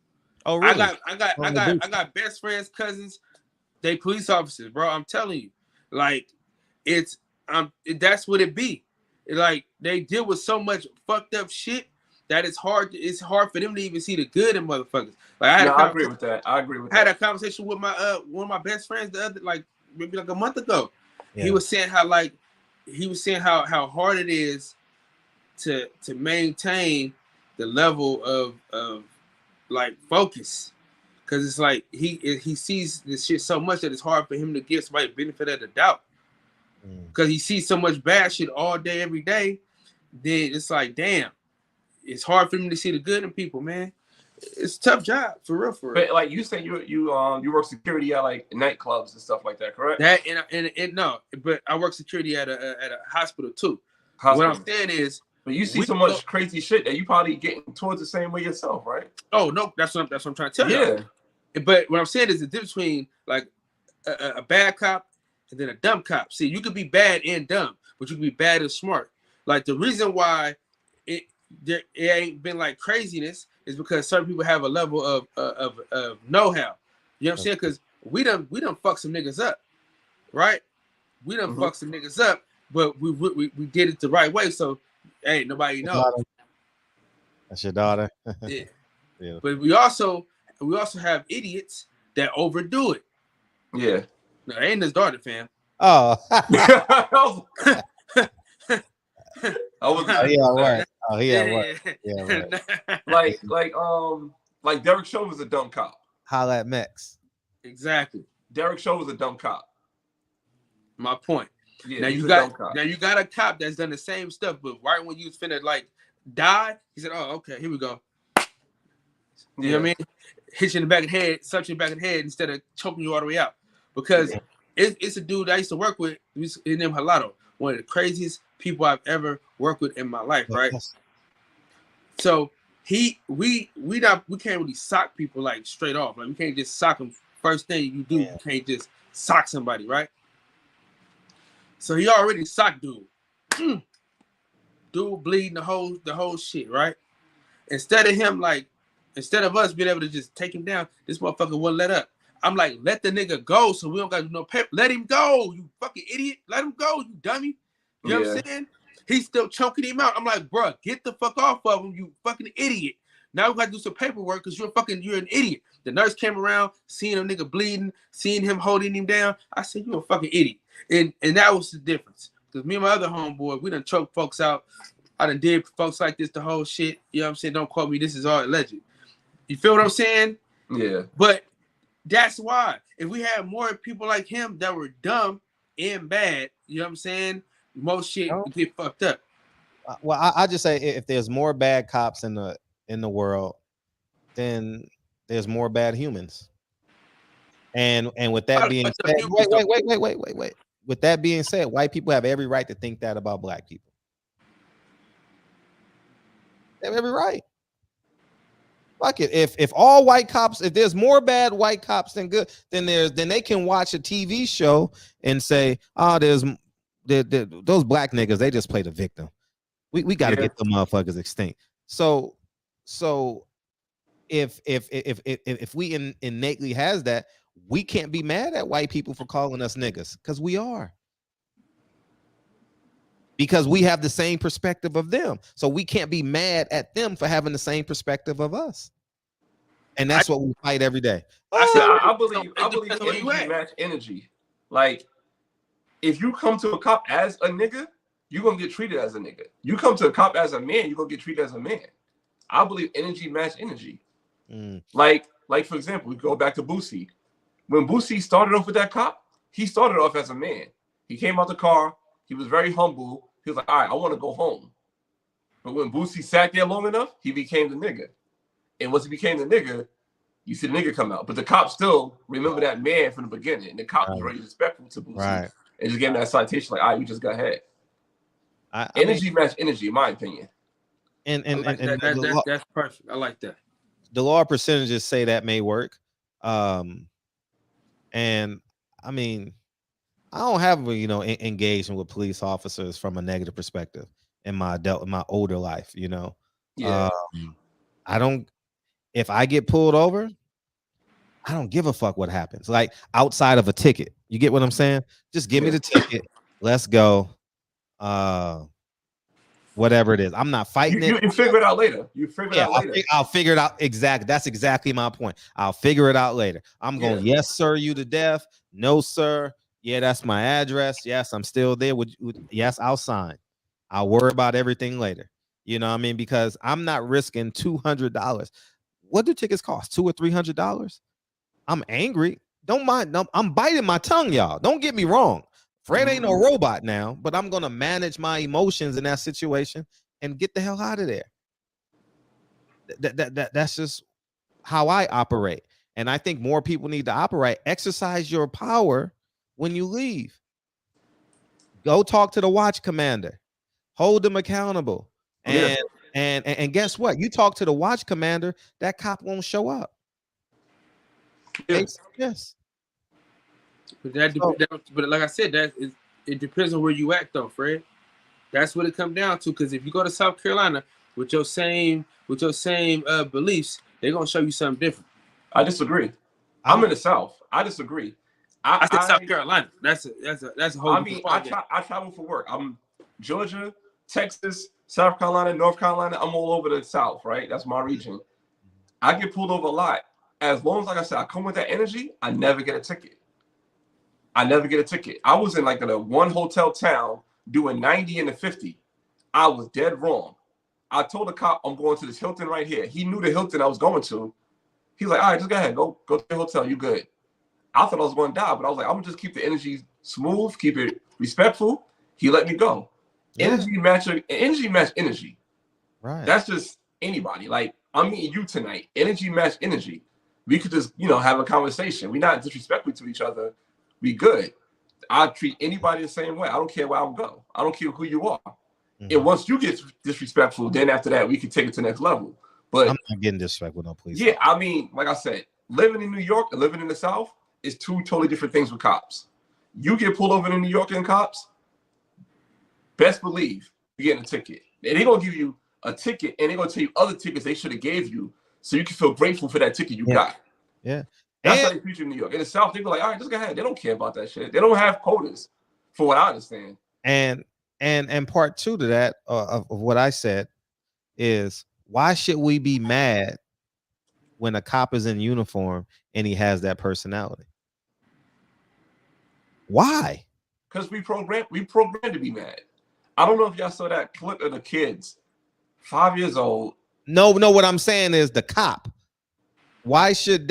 Oh, really? I got best friends, cousins. They police officers, bro. I'm telling you, like, that's what it be. Like, they deal with so much fucked up shit that it's hard for them to even see the good in motherfuckers. Like, I agree with that. I had a conversation with my one of my best friends maybe a month ago. Yeah. He was saying how hard it is to maintain the level of like focus, because it's like he sees this shit so much that it's hard for him to give somebody the benefit of the doubt, because he sees so much bad shit all day, every day. Then it's like, damn, it's hard for him to see the good in people, man. It's a tough job, for real. But like you said, you work security at like nightclubs and stuff like that, correct? That and no, but I work security at a hospital too. What I'm saying is, but you see so much crazy shit that you probably getting towards the same way yourself, right? Oh no, that's what I'm trying to tell you. But what I'm saying is the difference between like a bad cop and then a dumb cop. See, you could be bad and dumb, but you could be bad and smart. Like, the reason why it ain't been like craziness is because certain people have a level of know-how. You know what I'm saying? Because we done fuck some niggas up, right? We done fuck some niggas up, but we did it the right way. So ain't nobody know. That's your daughter. Yeah. Yeah. But we also have idiots that overdo it. Yeah. No, ain't his daughter, fam. Oh. He all right. Oh, he all right. Yeah, right. like Derek Chauvin was a dumb cop. Holla at Mex. Exactly. Derek Chauvin was a dumb cop. My point. Yeah, now you got a cop that's done the same stuff, but right when you was finna like die, he said, "Oh, okay, here we go." You know what I mean? Hit you in the back of the head, suck you in the back of the head instead of choking you all the way out. Because it's a dude I used to work with. His name Halado, one of the craziest people I've ever worked with in my life, right? So we can't really sock people like straight off. Like, we can't just sock them. First thing you do, you can't just sock somebody, right? So he already socked dude. Dude bleeding the whole shit, right? Instead of us being able to just take him down, this motherfucker wouldn't let up. I'm like, let the nigga go so we don't got no paper. Let him go, you fucking idiot. Let him go, you dummy. You know what I'm saying? He's still choking him out. I'm like, bro, get the fuck off of him, you fucking idiot. Now we got to do some paperwork because you're an idiot. The nurse came around, seeing a nigga bleeding, seeing him holding him down. I said, you a fucking idiot. And that was the difference. Because me and my other homeboy, we done choked folks out. I done did folks like this the whole shit. You know what I'm saying? Don't quote me. This is all alleged. You feel what I'm saying? Yeah. But that's why. If we had more people like him that were dumb and bad, you know what I'm saying? Most shit would get fucked up. Well, I just say if there's more bad cops in the world, then there's more bad humans. And with that being said, wait. With that being said, white people have every right to think that about black people. They have every right. Fuck it. If all white cops, if there's more bad white cops than good, then they can watch a TV show and say, there's those black niggas, they just play the victim. We got to get the motherfuckers extinct. So if we innately has that, we can't be mad at white people for calling us niggas, because we are. Because we have the same perspective of them. So we can't be mad at them for having the same perspective of us. And that's what we fight every day. I believe energy match energy. Like, if you come to a cop as a nigga, you're gonna get treated as a nigga. You come to a cop as a man, you're gonna get treated as a man. I believe energy match energy. Like for example, we go back to Boosie. When Boosie started off with that cop, he started off as a man. He came out the car. He was very humble. He was like, all right, I want to go home. But when Boosie sat there long enough, he became the nigga. And once he became the nigga, you see the nigga come out. But the cop still remember that man from the beginning. And the cop was very respectful to Boosie. And just gave him that citation like, all right, you just got ahead. Energy match energy, in my opinion. And that's perfect. I like that. The law percentages say that may work. And I mean, I don't have engagement with police officers from a negative perspective in my older life, I don't, if I get pulled over, I don't give a fuck what happens. Like outside of a ticket, you get what I'm saying? Just give me the ticket. Let's go. Whatever it is, I'm not fighting it. You figure it out later. I'll figure it out. Exactly. That's exactly my point. I'll figure it out later. I'm going, yes, sir, you to death. No, sir. Yeah, that's my address. Yes, I'm still there. Yes, I'll sign. I'll worry about everything later. You know what I mean? Because I'm not risking $200. What do tickets cost? $200 or $300? I'm angry. Don't mind. I'm biting my tongue, y'all. Don't get me wrong. Fred ain't no robot now, but I'm going to manage my emotions in that situation and get the hell out of there. That's just how I operate. And I think more people need to operate. Exercise your power when you leave. Go talk to the watch commander. Hold them accountable. And guess what? You talk to the watch commander, that cop won't show up. Yes. But but like I said, it depends on where you at though, Fred. That's what it comes down to. Because if you go to South Carolina with your same beliefs, they're gonna show you something different. I disagree. I'm in the South. I disagree. I said South Carolina. That's a whole. I mean, I travel for work. I'm Georgia, Texas, South Carolina, North Carolina. I'm all over the South, right? That's my region. I get pulled over a lot. As long as, like I said, I come with that energy, I never get a ticket. I was in like a one hotel town doing 90 and a 50. I was dead wrong. I told the cop I'm going to this Hilton right here. He knew the Hilton I was going to. He's like, all right, just go ahead. Go to the hotel. You good. I thought I was going to die, but I was like, I'm going to just keep the energy smooth, keep it respectful. He let me go. Yeah. Energy match energy. Right. That's just anybody. Like, I'm meeting you tonight. Energy match energy. We could just, have a conversation. We're not disrespectful to each other. We good. I treat anybody the same way. I don't care where I go. I don't care who you are. And once you get disrespectful, then after that, we can take it to the next level. But I'm not getting disrespectful, no, please. Yeah, I mean, like I said, living in New York and living in the South is two totally different things with cops. You get pulled over in New York and cops, best believe you're getting a ticket. And they're going to give you a ticket, and they're going to tell you other tickets they should have gave you so you can feel grateful for that ticket you got. Yeah. That's how they treat you in New York. In the South, they go like, all right, just go ahead. They don't care about that shit. They don't have quotas, for what I understand. And part two to that of what I said is, why should we be mad when a cop is in uniform and he has that personality? Why? Because we programmed to be mad. I don't know if y'all saw that clip of the kids, 5 years old. No, what I'm saying is the cop. Why should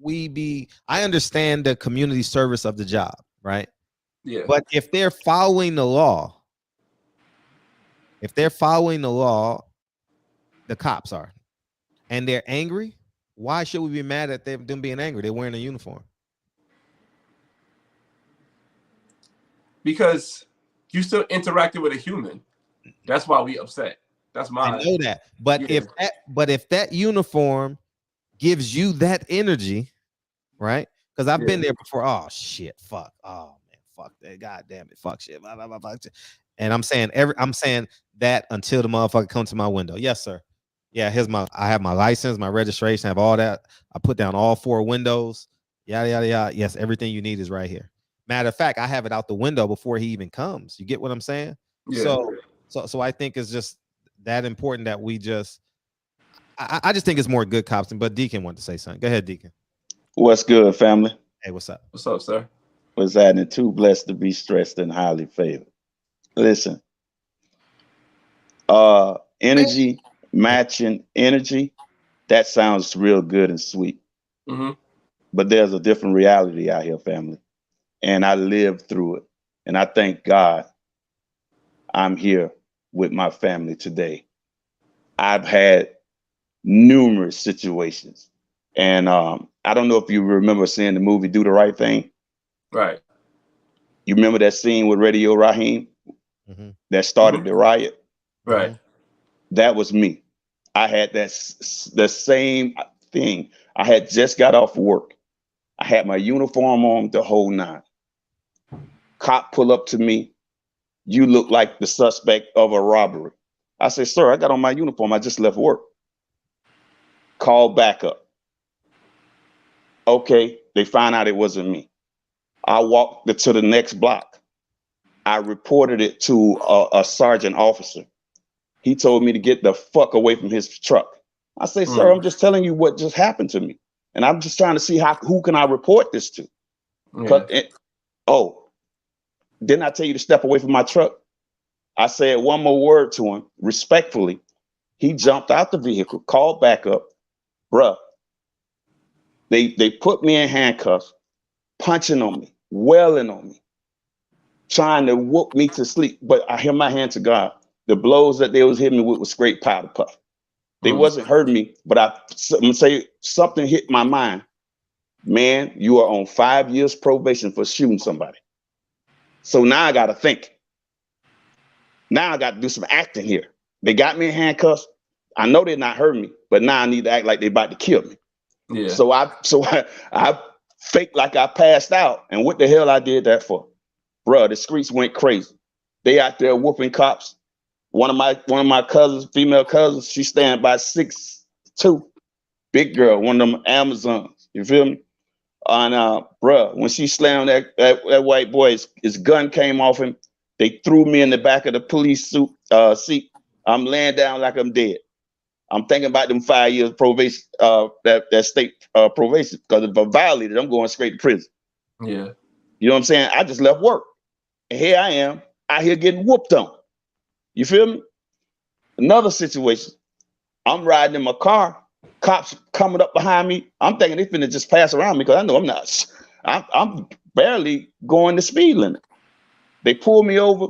we be? I understand the community service of the job, right? Yeah. But if they're following the law, the cops are, and they're angry, why should we be mad at them being angry? They're wearing a uniform. Because you still interacted with a human. That's why we upset. That's my. I know that, but if that uniform gives you that energy, right? Because I've been there before. Oh shit, fuck. Oh man, fuck that. God damn it, fuck shit. Blah, blah, blah, blah. And I'm saying that until the motherfucker comes to my window. Yes, sir. Yeah, I have my license, my registration, I have all that. I put down all 4 windows. Yada yada yada. Yes, everything you need is right here. Matter of fact, I have it out the window before he even comes. You get what I'm saying? Yeah. So I think it's just that important that we just. I just think it's more good cops. But Deacon wanted to say something. Go ahead, Deacon. What's good, family? Hey, what's up? What's up, sir? What's happening? Too blessed to be stressed and highly favored. Listen, energy matching energy. That sounds real good and sweet. Mm-hmm. But there's a different reality out here, family. And I lived through it. And I thank God I'm here with my family today. I've had numerous situations. And I don't know if you remember seeing the movie Do the Right Thing. Right. You remember that scene with Radio Raheem that started the riot? Right. That was me. I had the same thing. I had just got off work. I had my uniform on the whole nine. Cop pull up to me. You look like the suspect of a robbery. I say, sir, I got on my uniform. I just left work. Call backup. Okay, they find out it wasn't me. I walked to the next block. I reported it to a sergeant officer. He told me to get the fuck away from his truck. I say, sir, I'm just telling you what just happened to me. And I'm just trying to see who can I report this to? Didn't I tell you to step away from my truck? I said one more word to him, respectfully. He jumped out the vehicle, called back up. Bruh, they put me in handcuffs, punching on me, wailing on me, trying to whoop me to sleep. But I hear my hand to God. The blows that they was hitting me with was straight powder puff. They wasn't hurting me, but I'm gonna say something hit my mind. Man, you are on 5 years probation for shooting somebody. So now I gotta think. Now I gotta do some acting here. They got me in handcuffs. I know they're not hurting me, but now I need to act like they're about to kill me. Yeah. So I faked like I passed out. And what the hell I did that for? Bruh, the streets went crazy. They out there whooping cops. One of my cousins, female cousins, she stand by 6'2", big girl, one of them Amazons. You feel me? And bruh, when she slammed that white boy, his gun came off him. They threw me in the back of the police seat. I'm laying down like I'm dead. I'm thinking about them 5 years probation, that state probation, because if I violated, I'm going straight to prison. Yeah. You know what I'm saying? I just left work. And here I am out here getting whooped on. You feel me? Another situation. I'm riding in my car. Cops coming up behind me. I'm thinking they finna just pass around me because I know I'm not. I'm barely going the speed limit. They pulled me over,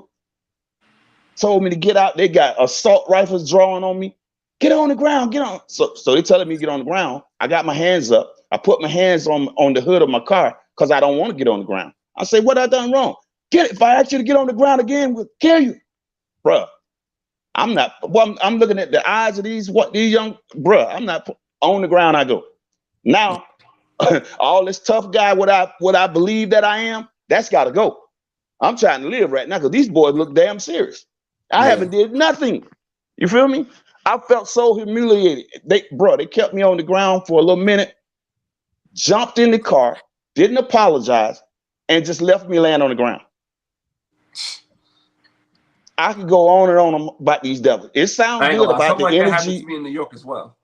told me to get out. They got assault rifles drawing on me. Get on the ground, get on. So they telling me to get on the ground. I got my hands up. I put my hands on the hood of my car because I don't want to get on the ground. I say, what I done wrong? Get it. If I ask you to get on the ground again, we'll kill you. Bruh. I'm not. Well, I'm looking at the eyes of these young bruh. I'm not on the ground. I go now. All this tough guy, what I believe that I am, that's got to go. I'm trying to live right now because these boys look damn serious. I haven't did nothing. You feel me? I felt so humiliated. They kept me on the ground for a little minute, jumped in the car, didn't apologize, and just left me laying on the ground. I could go on and on about these devils. It sounds good about the like energy. That happened to me in New York as well.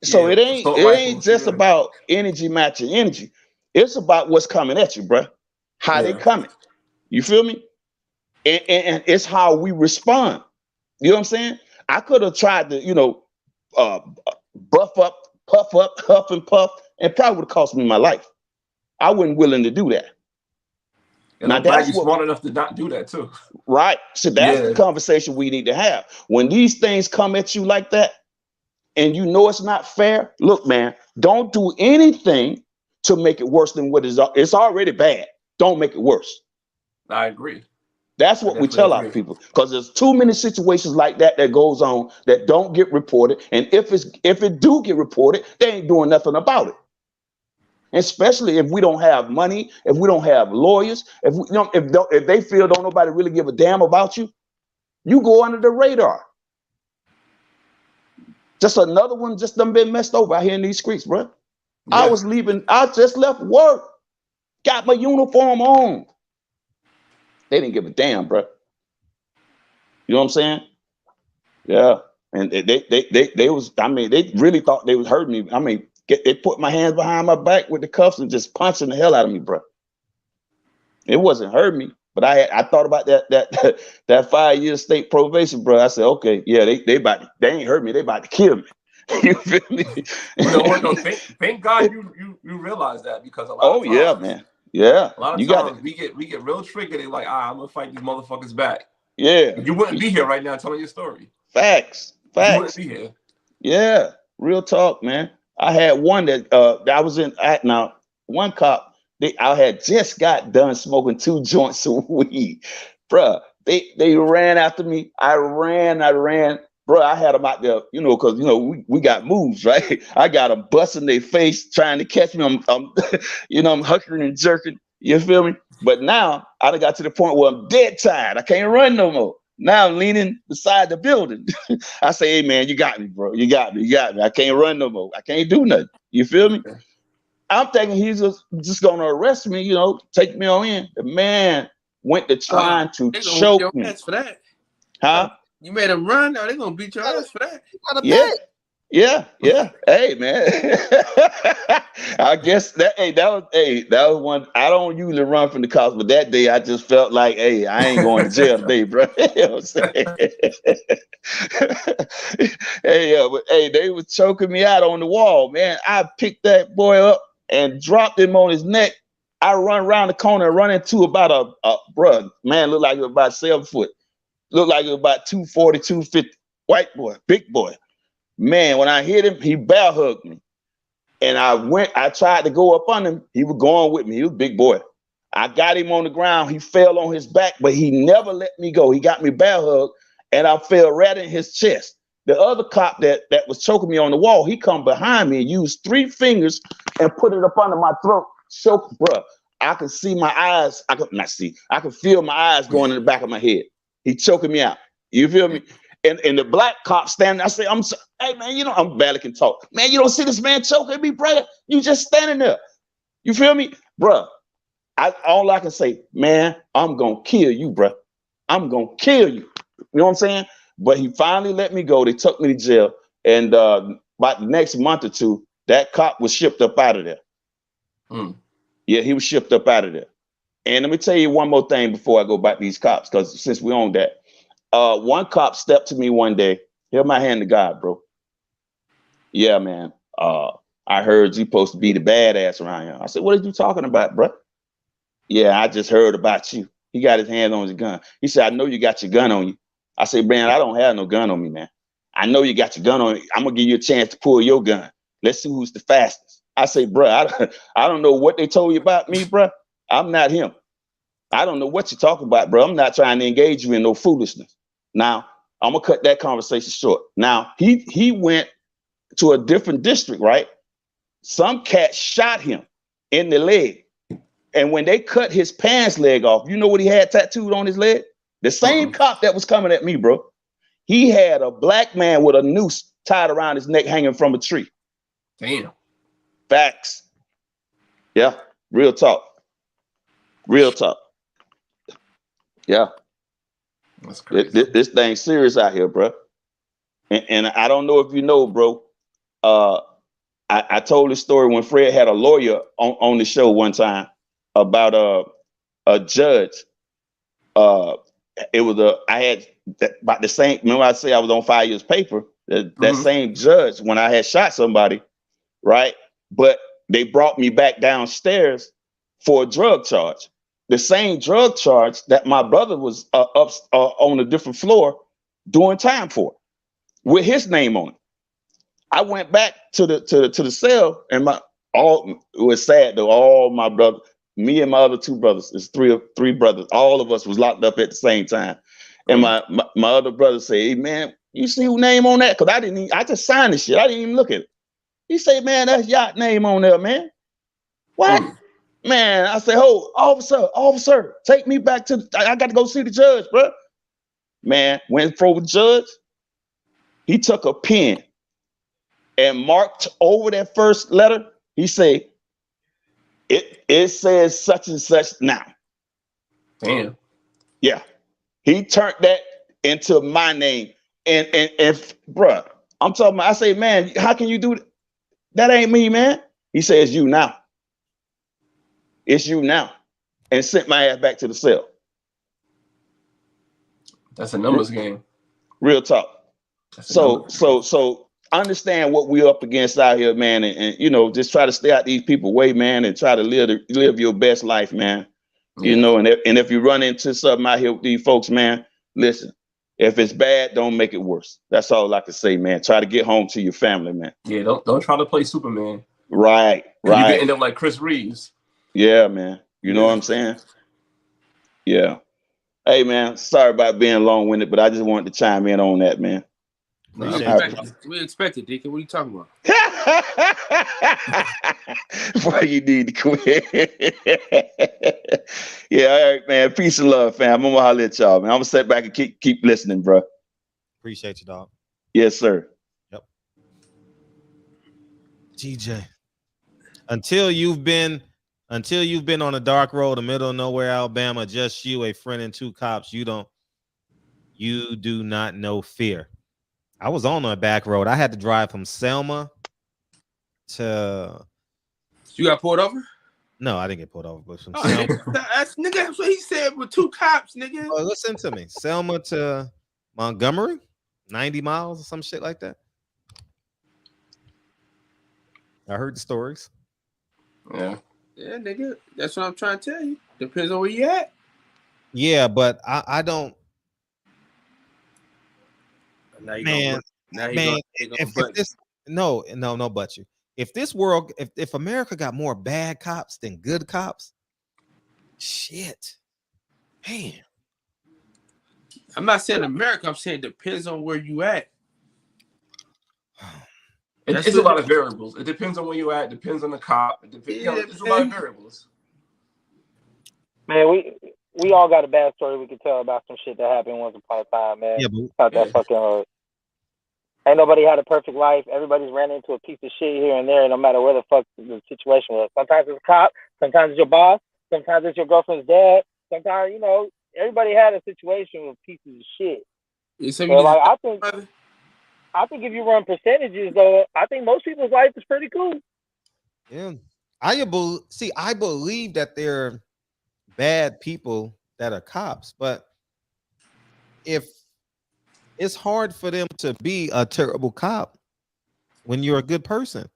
So it ain't just about energy matching energy. It's about what's coming at you, bruh. How they coming. You feel me? And it's how we respond. You know what I'm saying? I could have tried to, buff up, puff up, huff and puff, and probably would have cost me my life. I wasn't willing to do that. And I'm glad you're smart enough to not do that too. Right. So that's the conversation we need to have. When these things come at you like that, and you know it's not fair, look, man, don't do anything to make it worse than what it's already bad. Don't make it worse. I agree. That's what we tell our people, because there's too many situations like that goes on that don't get reported. And if it do get reported, they ain't doing nothing about it. Especially if we don't have money, if we don't have lawyers, if they feel don't nobody really give a damn about you, you go under the radar. Just another one just done been messed over out here in these streets, bro. Yeah. I was leaving, I just left work, got my uniform on. They didn't give a damn, bro. You know what I'm saying? Yeah. And they was, I mean, they really thought they was hurting me. I mean, they put my hands behind my back with the cuffs and just punching the hell out of me, bro. It wasn't hurting me. But I thought about that 5 year state probation, bro. I said, okay, yeah, they ain't hurt me. They about to kill me. You feel me? No, thank God you realize that, because a lot of times, yeah, man. Yeah. A lot of times we get real triggered. They're like, I'm gonna fight these motherfuckers back. Yeah. You wouldn't be here right now telling your story. Facts. You wouldn't be here. Yeah. Real talk, man. I had one that I was in now, one cop, I had just got done smoking 2 joints of weed. Bruh, they ran after me. I ran. Bro, I had them out there, because we got moves, right? I got them busting their face, trying to catch me. I'm I'm huckering and jerking. You feel me? But now I done got to the point where I'm dead tired. I can't run no more. Now I'm leaning beside the building. I say, hey man, you got me, bro. You got me. I can't run no more. I can't do nothing. You feel me? I'm thinking he's just gonna arrest me, take me on in. The man went to trying to choke me. For that. Huh? You made him run. Now they're gonna beat your ass for that. Yeah. Hey, man. I guess that was one. I don't usually run from the cops, but that day I just felt like, hey, I ain't going to jail today, bro. You know what I'm saying? But they was choking me out on the wall, man. I picked that boy up and dropped him on his neck. I run around the corner and run into about a bruh, man, looked like it was about 7 foot. Looked like it was about 240, 250. White boy, big boy. Man, when I hit him, he bear hugged me. And I tried to go up on him. He was going with me. He was a big boy. I got him on the ground. He fell on his back, but he never let me go. He got me bear hugged, and I fell right in his chest. The other cop that was choking me on the wall, he come behind me and used 3 fingers and put it up under my throat. Choke, bruh. I could see my eyes. I could feel my eyes going in the back of my head. He choking me out. You feel me? And the black cop standing, I say, hey man, I'm barely can talk. Man, you don't see this man choking me, brother? You just standing there. You feel me? Bruh, all I can say, man, I'm gonna kill you, bruh. I'm gonna kill you. You know what I'm saying? But he finally let me go. They took me to jail. And about the next month or 2, that cop was shipped up out of there. Yeah, he was shipped up out of there. And let me tell you one more thing before I go back to these cops, because since we own that. One cop stepped to me one day. Held my hand to God, bro. Yeah, man. I heard you supposed to be the badass around here. I said, what are you talking about, bro? Yeah, I just heard about you. He got his hand on his gun. He said, I know you got your gun on you. I said, man, I don't have no gun on me, man. I know you got your gun on you. I'm gonna give you a chance to pull your gun. Let's see who's the fastest. I say, bro, I don't know what they told you about me, bro. I'm not him. I don't know what you're talking about, bro. I'm not trying to engage you in no foolishness. Now, I'm gonna cut that conversation short. Now, he went to a different district, right? Some cat shot him in the leg. And when they cut his pants leg off, you know what he had tattooed on his leg? The same cop that was coming at me, bro. He had a black man with a noose tied around his neck hanging from a tree. Damn. Facts. Yeah, real talk. Real talk. Yeah. That's crazy. This thing's serious out here, bro. And I don't know if you know, bro. I told this story when Fred had a lawyer on the show one time about a judge. It was I had about the same. Remember I say I was on 5 years paper. That same judge when I had shot somebody, right? But they brought me back downstairs for a drug charge. The same drug charge that my brother was up on a different floor doing time for, with his name on it. I went back to the cell, and it was sad though. All my brothers, me and my other 2 brothers, it's three brothers. All of us was locked up at the same time. And my other brother said, "Hey man, you see who name on that?" Because I just signed the shit. I didn't even look at it. He said, "Man, that's yacht name on there, man." What? Man, I said, "Oh, officer, take me back I got to go see the judge, bro." Man, went for the judge. He took a pen and marked over that first letter. He said, it says such and such now. Damn. Yeah. He turned that into my name. And bruh, I'm talking about, I say, man, how can you do that? That ain't me, man. He says, you now. It's you now. And sent my ass back to the cell. That's a numbers game. Real talk. So understand what we're up against out here, man, and you know, just try to stay out these people's way, man, and try to live your best life, man. You know, and if you run into something out here with these folks, man, listen. If it's bad, don't make it worse. That's all I can say, man. Try to get home to your family, man. Yeah, don't try to play Superman. Right. You can end up like Chris Reeves. Yeah, man. You know what I'm saying? Yeah. Hey, man. Sorry about being long-winded, but I just wanted to chime in on that, man. We expected, Deacon. What are you talking about? Boy, you need to quit. Yeah, all right, man. Peace and love, fam. I'm gonna holler at y'all, man. I'm gonna sit back and keep listening, bro. Appreciate you, dog. Yes, sir. Yep. TJ, until you've been on a dark road, the middle of nowhere, Alabama, just you, a friend, and 2 cops, you do not know fear. I was on a back road. I had to drive from Selma to. You got pulled over? No, I didn't get pulled over, but from Selma. That's what he said with 2 cops, nigga. Oh, listen to me. Selma to Montgomery, 90 miles or some shit like that. I heard the stories. Yeah, nigga. That's what I'm trying to tell you. Depends on where you at. Yeah, but I don't. Man, if this no, but you. If this world, if America got more bad cops than good cops, shit, man. I'm not saying America. I'm saying it depends on where you at. It's a lot of variables. It depends on where you at. It depends on the cop. It's a lot of variables. Man, we all got a bad story we could tell about some shit that happened once upon a time, man. Yeah, but that fucking hard. Ain't nobody had a perfect life. Everybody's ran into a piece of shit here and there, no matter where the fuck the situation was. Sometimes it's a cop, sometimes it's your boss, sometimes it's your girlfriend's dad. Sometimes, you know, everybody had a situation with pieces of shit. So like, I think if you run percentages, though, I think most people's life is pretty cool. Yeah, I believe that they're bad people that are cops, but if it's hard for them to be a terrible cop when you're a good person.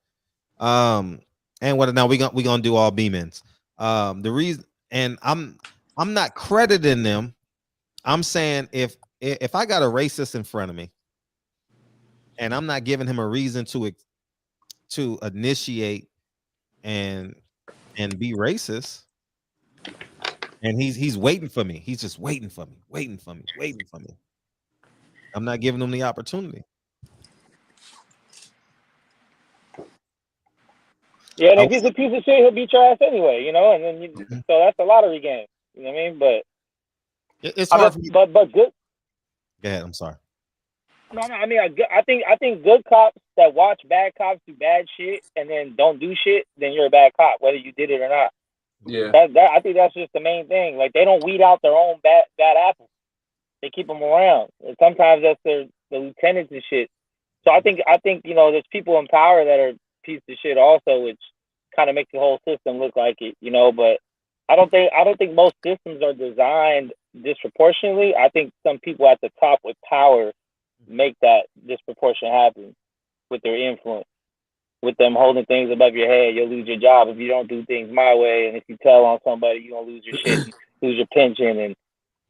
And what now we gonna do all B-mens. The reason, and I'm not crediting them. I'm saying if I got a racist in front of me and I'm not giving him a reason to initiate and be racist, and he's waiting for me. He's just waiting for me. I'm not giving him the opportunity. Yeah, and if he's a piece of shit, he'll beat your ass anyway, you know. And then so that's a lottery game. You know what I mean? But it's hard. But good. Go ahead. I'm sorry. No. I mean, I think good cops that watch bad cops do bad shit and then don't do shit, then you're a bad cop, whether you did it or not. Yeah. I think that's just the main thing. Like, they don't weed out their own bad apples. They keep them around. And sometimes that's the lieutenants and shit. So I think you know, there's people in power that are pieces of shit also, which kind of makes the whole system look like it, you know. But I don't think most systems are designed disproportionately. I think some people at the top with power make that disproportion happen with their influence. With them holding things above your head, you'll lose your job if you don't do things my way. And if you tell on somebody, you're gonna lose your shit, and lose your pension, and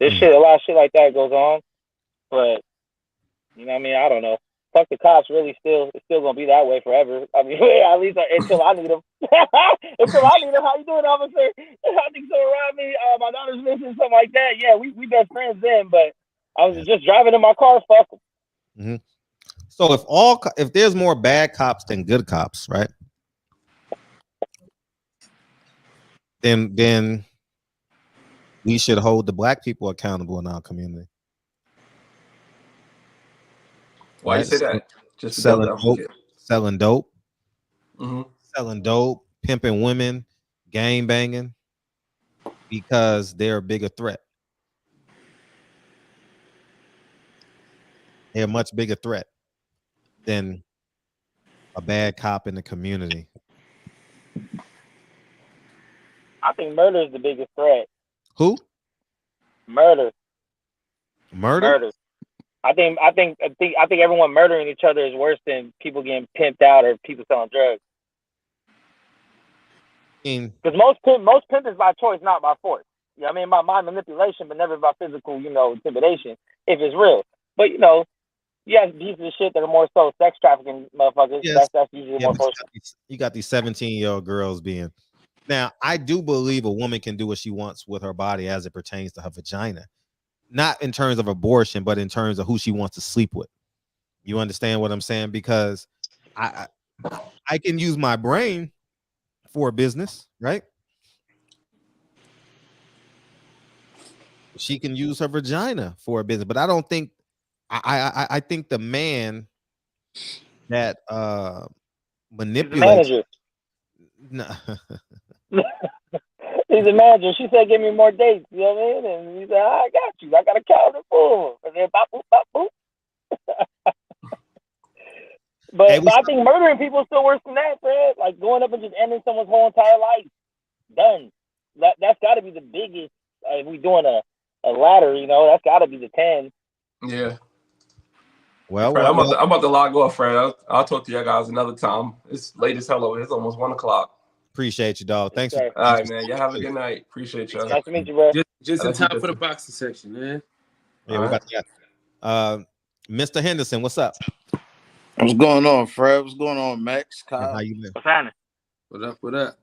this shit, a lot of shit like that goes on. But you know what I mean? I don't know. Fuck the cops. Really, it's still gonna be that way forever. I mean, at least until I need them. Until I need them. How you doing, officer? I think so around me. My daughter's missing, something like that. Yeah, we best friends then. But I was just driving in my car. Fuck them. Mm-hmm. So if there's more bad cops than good cops, right? Then we should hold the black people accountable in our community. Why you say that? Just selling dope, mm-hmm. Selling dope, pimping women, gang banging, because they're a bigger threat. They're a much bigger threat than a bad cop in the community. I think murder is the biggest threat. Who? Murder. Murder? I think everyone murdering each other is worse than people getting pimped out or people selling drugs. Because most pimp is by choice, not by force. You know what I mean? By mind manipulation, but never by physical, intimidation, if it's real. But, you have pieces of shit that are more so sex trafficking motherfuckers. Yes. That's usually more force. You got these 17-year-old girls being. Now, I do believe a woman can do what she wants with her body as it pertains to her vagina. Not in terms of abortion, but in terms of who she wants to sleep with. You understand what I'm saying? Because I can use my brain for a business, right? She can use her vagina for a business, but I don't think I think the man that manipulates. He's a manager. No. He's a manager. She said, "Give me more dates." You know what I mean? And he said, "I got you. I got a calendar full." And then bop boop bop boop. But I think murdering people is still worse than that, Fred. Like going up and just ending someone's whole entire life. Done. That's got to be the biggest. If we doing a ladder, that's got to be the 10. Yeah. Well, Fred, I'm about to log off, Fred. I'll talk to you guys another time. It's late as hell over here. It's almost 1 o'clock. Appreciate you, dog. Thanks. All right, man. Y'all have a good night. Appreciate y'all. Nice to meet you, bro. Just in time for the boxing section, man. Yeah, we about to get Mr. Henderson. What's up? What's going on, Fred? What's going on, Max? Kyle? How you been? What's happening? What up? What up?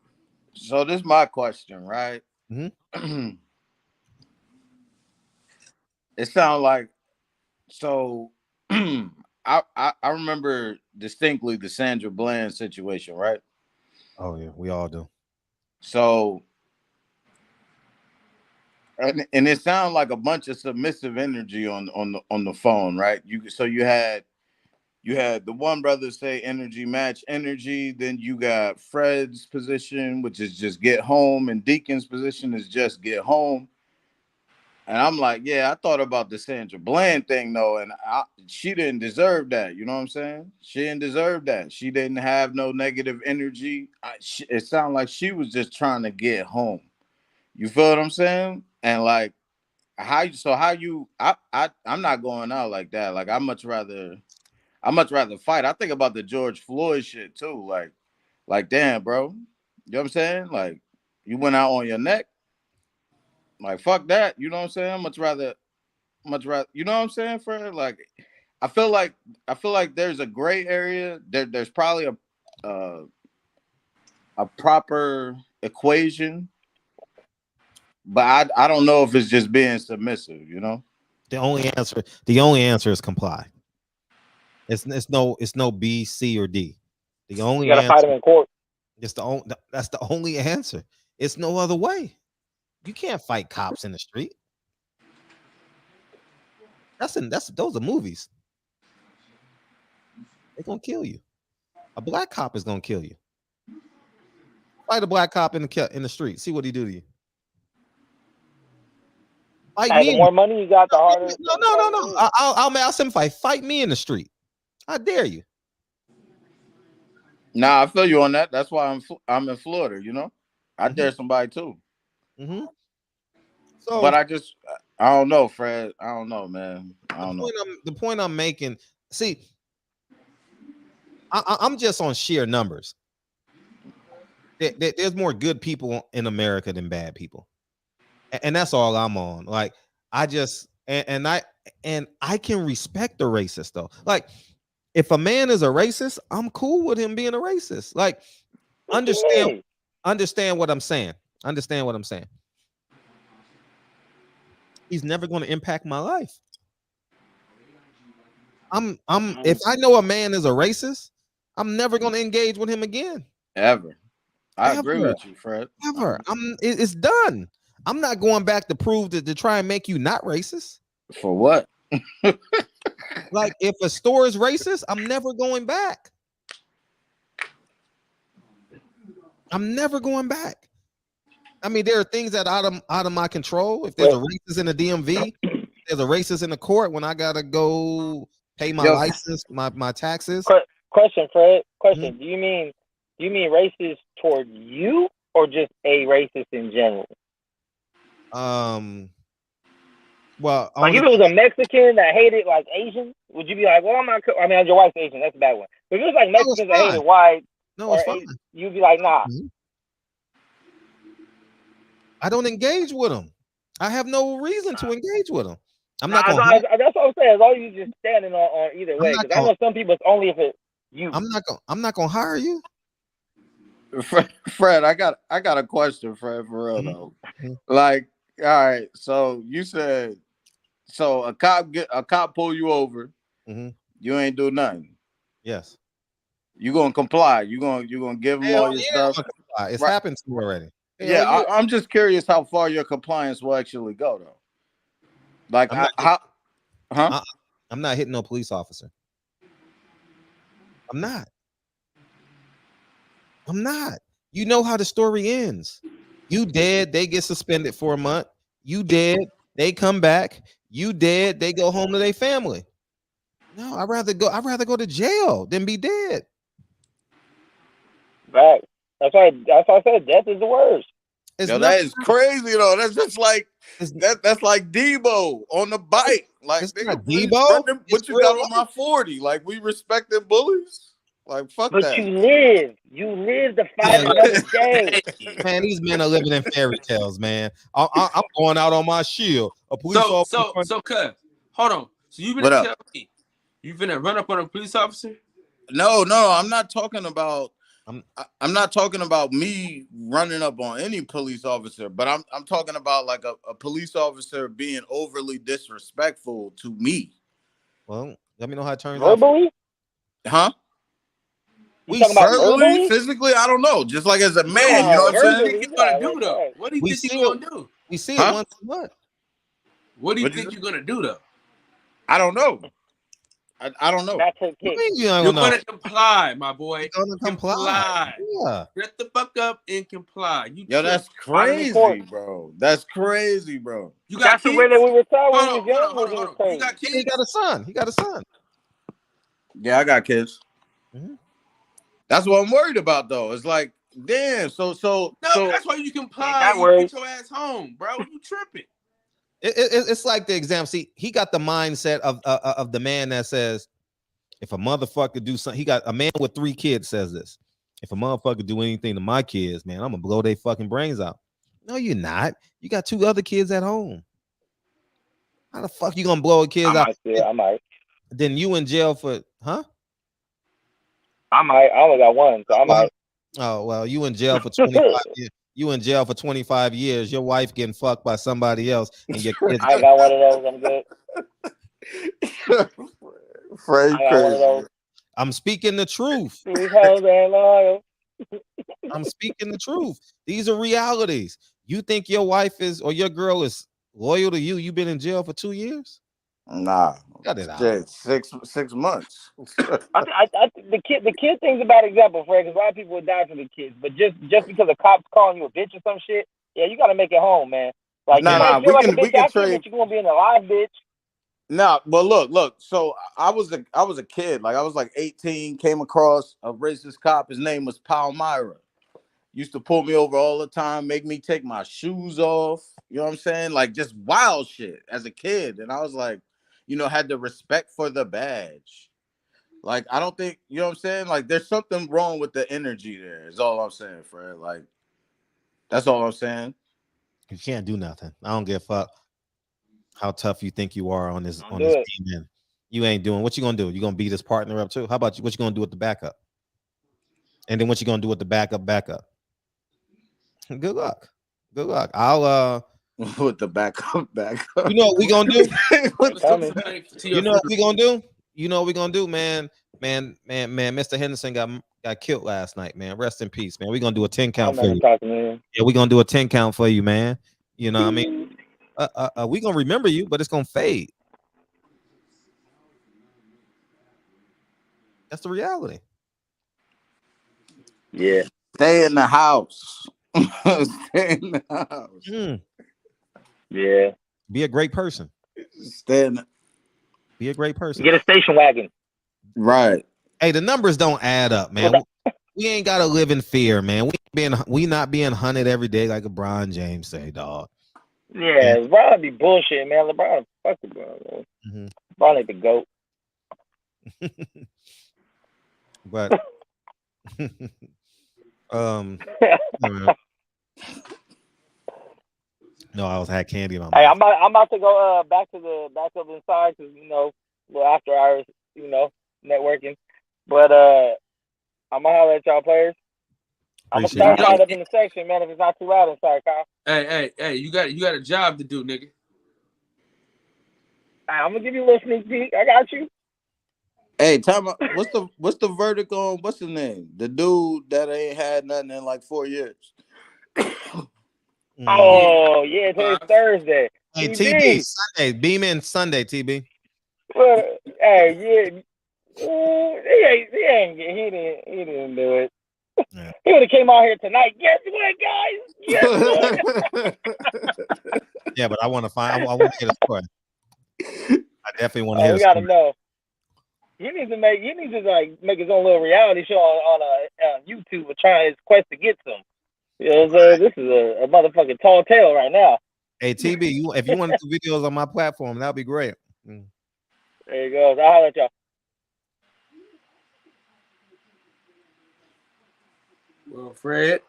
So this is my question, right? Mm-hmm. It sounds like so. I remember distinctly the Sandra Bland situation, right? Oh yeah, we all do. So, and it sounded like a bunch of submissive energy on the phone, right? You had the one brother say energy match energy, then you got Fred's position, which is just get home, and Deacon's position is just get home. And I'm like, yeah, I thought about the Sandra Bland thing though, and she didn't deserve that. You know what I'm saying? She didn't deserve that. She didn't have no negative energy. It sounded like she was just trying to get home. You feel what I'm saying? And like, I'm not going out like that. Like, I much rather fight. I think about the George Floyd shit too. Like, damn, bro. You know what I'm saying? Like, you went out on your neck. Like, fuck that. You know what I'm saying? Much rather, you know what I'm saying, Fred? Like, I feel like there's a gray area. There's probably a proper equation, but I don't know if it's just being submissive, you know? The only answer is comply. It's no B, C, or D. The only you gotta fight him in court. That's the only answer. It's no other way. You can't fight cops in the street. Those are movies. They're gonna kill you. A black cop is gonna kill you. Fight a black cop in the street. See what he do to you. The more money you got, the harder. No. I'll simplify. Fight me in the street. I dare you. Nah, I feel you on that. That's why I'm in Florida. You know, I dare somebody too. Mm-hmm. So, but I don't know, Fred. I don't know, man. I don't know. The point I'm making. See, I'm just on sheer numbers. There's more good people in America than bad people, and that's all I'm on. Like, I just and I can respect the racist though. Like, if a man is a racist, I'm cool with him being a racist. Like, understand what I'm saying. Understand what I'm saying. He's never going to impact my life. If I know a man is a racist, I'm never going to engage with him again. Ever. I agree with you, Fred. Ever. It's done. I'm not going back to prove to try and make you not racist. For what? Like, if a store is racist, I'm never going back. I'm never going back. I mean, there are things that out of my control. If there's a racist in the DMV, there's a racist in the court when I gotta go pay my license, my taxes. Question, Fred. Question. Mm-hmm. Do you mean racist toward you or just a racist in general? Well, like if it was a Mexican that hated like Asian, would you be like, well, I'm not? I mean, your wife's Asian. That's a bad one. But if it was like Mexicans that hated white, no, it's fine. You'd be like, nah. I don't engage with them. I have no reason to engage with them. I'm not that's what I'm saying. As long as you just standing on either way, because I know some people it's only if it's you. I'm not gonna hire you. Fred, I got a question, Fred, for real though. Like, all right, so you said, so a cop pull you over, you ain't do nothing. Yes. You gonna comply? You gonna give them all your stuff? It's happened to you already. Yeah, I'm just curious how far your compliance will actually go though. Like, I'm not hitting no police officer. I'm not. You know how the story ends. You dead, they get suspended for a month. You dead, they come back. You dead, they go home to their family. No, I'd rather go to jail than be dead. Right. That's why I said death is the worst. Yo, that is crazy though. That's just like that's like Debo on the bike. Like Debo, what you got on my 40? Like we respecting bullies? Like fuck but that. You live to fight another day. Man, these men are living in fairy tales, man. I'm going out on my shield. A police officer. So, cuz, hold on. So you gonna tell me you finna run up on a police officer? No, I'm not talking about. I'm not talking about me running up on any police officer, but I'm talking about like a police officer being overly disrespectful to me. Well, let me know how it turns out. Verbally? Huh? We talking about verbally? Physically, I don't know. Just like as a man, you know what I'm saying? What do you gonna do though? What do you think you're gonna do? We see it once a month. What do you think you're gonna do though? I don't know. I don't know. You're gonna comply, my boy. You're gonna comply. Yeah. Get the fuck up and comply. Yo, that's crazy, bro. That's crazy, bro. You got the way that we were taught when we was young. Hold on. You got kids? He got a son. Yeah, I got kids. That's what I'm worried about, though. It's like, damn. So that's why you comply. You get your ass home, bro. You tripping? It's like the example. See, he got the mindset of the man that says, if a motherfucker do something, he got a man with 3 kids says this. If a motherfucker do anything to my kids, man, I'm gonna blow their fucking brains out. No, you're not. You got 2 other kids at home. How the fuck you gonna blow a kid out? I might. Then you in jail for, huh? I might. I only got 1, so I might. Oh well, you in jail for 25 years. You in jail for 25 years. Your wife getting fucked by somebody else, and your kids. I got one of those. I'm good. Crazy. I'm speaking the truth. I'm speaking the truth. These are realities. You think your wife is or your girl is loyal to you? You've been in jail for 2 years? Nah, got it out. 6 months. I the kid thing's a bad example, Fred, because a lot of people would die for the kids. But just because a cop's calling you a bitch or some shit, yeah, you got to make it home, man. Like, we can trade. You're gonna be in a live bitch. Nah, but look. So I was a kid. Like I was like 18. Came across a racist cop. His name was Palmyra. Used to pull me over all the time, make me take my shoes off. You know what I'm saying? Like just wild shit as a kid. And I was like, had the respect for the badge. Like, I don't think, you know what I'm saying? Like, there's something wrong with the energy there, is all I'm saying, Fred. Like, that's all I'm saying. You can't do nothing. I don't give a fuck how tough you think you are on this team. Man. You ain't doing what you gonna do. You gonna beat his partner up too? How about you? What you gonna do with the backup? And then what you gonna do with the backup? Good luck. I'll with the backup. You know what we gonna do? You know what we gonna do? You know what we gonna do, man. Mr. Henderson got killed last night, man. Rest in peace, man. We gonna do a 10 count for you. Yeah, we gonna do a 10 count for you, man. You know what I mean? We gonna remember you, but it's gonna fade. That's the reality. Yeah. Stay in the house. Stay in the house. Yeah. Be a great person. Be a great person. Get a station wagon. Right. Hey, the numbers don't add up, man. We ain't gotta live in fear, man. We not being hunted every day like LeBron James say, dog. Yeah, LeBron be bullshit, man. LeBron, fuck LeBron. Man. LeBron ain't the GOAT. But no, I had candy in my mouth. Hey, I'm about to go back up inside because a little after hours, networking. But I'm gonna holler at y'all players. I'm gonna start right up in the section, man. If it's not too loud inside, Kyle. Hey, you got a job to do, nigga. Right, I'm gonna give you a little sneak peek. I got you. Hey, time out. What's the verdict on what's his name? The dude that ain't had nothing in like 4 years. Oh yeah, today's Thursday. Hey, TB Sunday, beam in Sunday, TB. Well, hey, yeah. He didn't do it. Yeah. He would have came out here tonight. Guess what, guys? Guess what? Yeah, but I want to get a score. I definitely want to hear. We gotta know. He needs to make his own little reality show on YouTube of trying his quest to get some. This is a motherfucking tall tale right now. Hey TB, if you want to do videos on my platform, that'd be great. There you go. I'll holler at y'all. Well, Fred,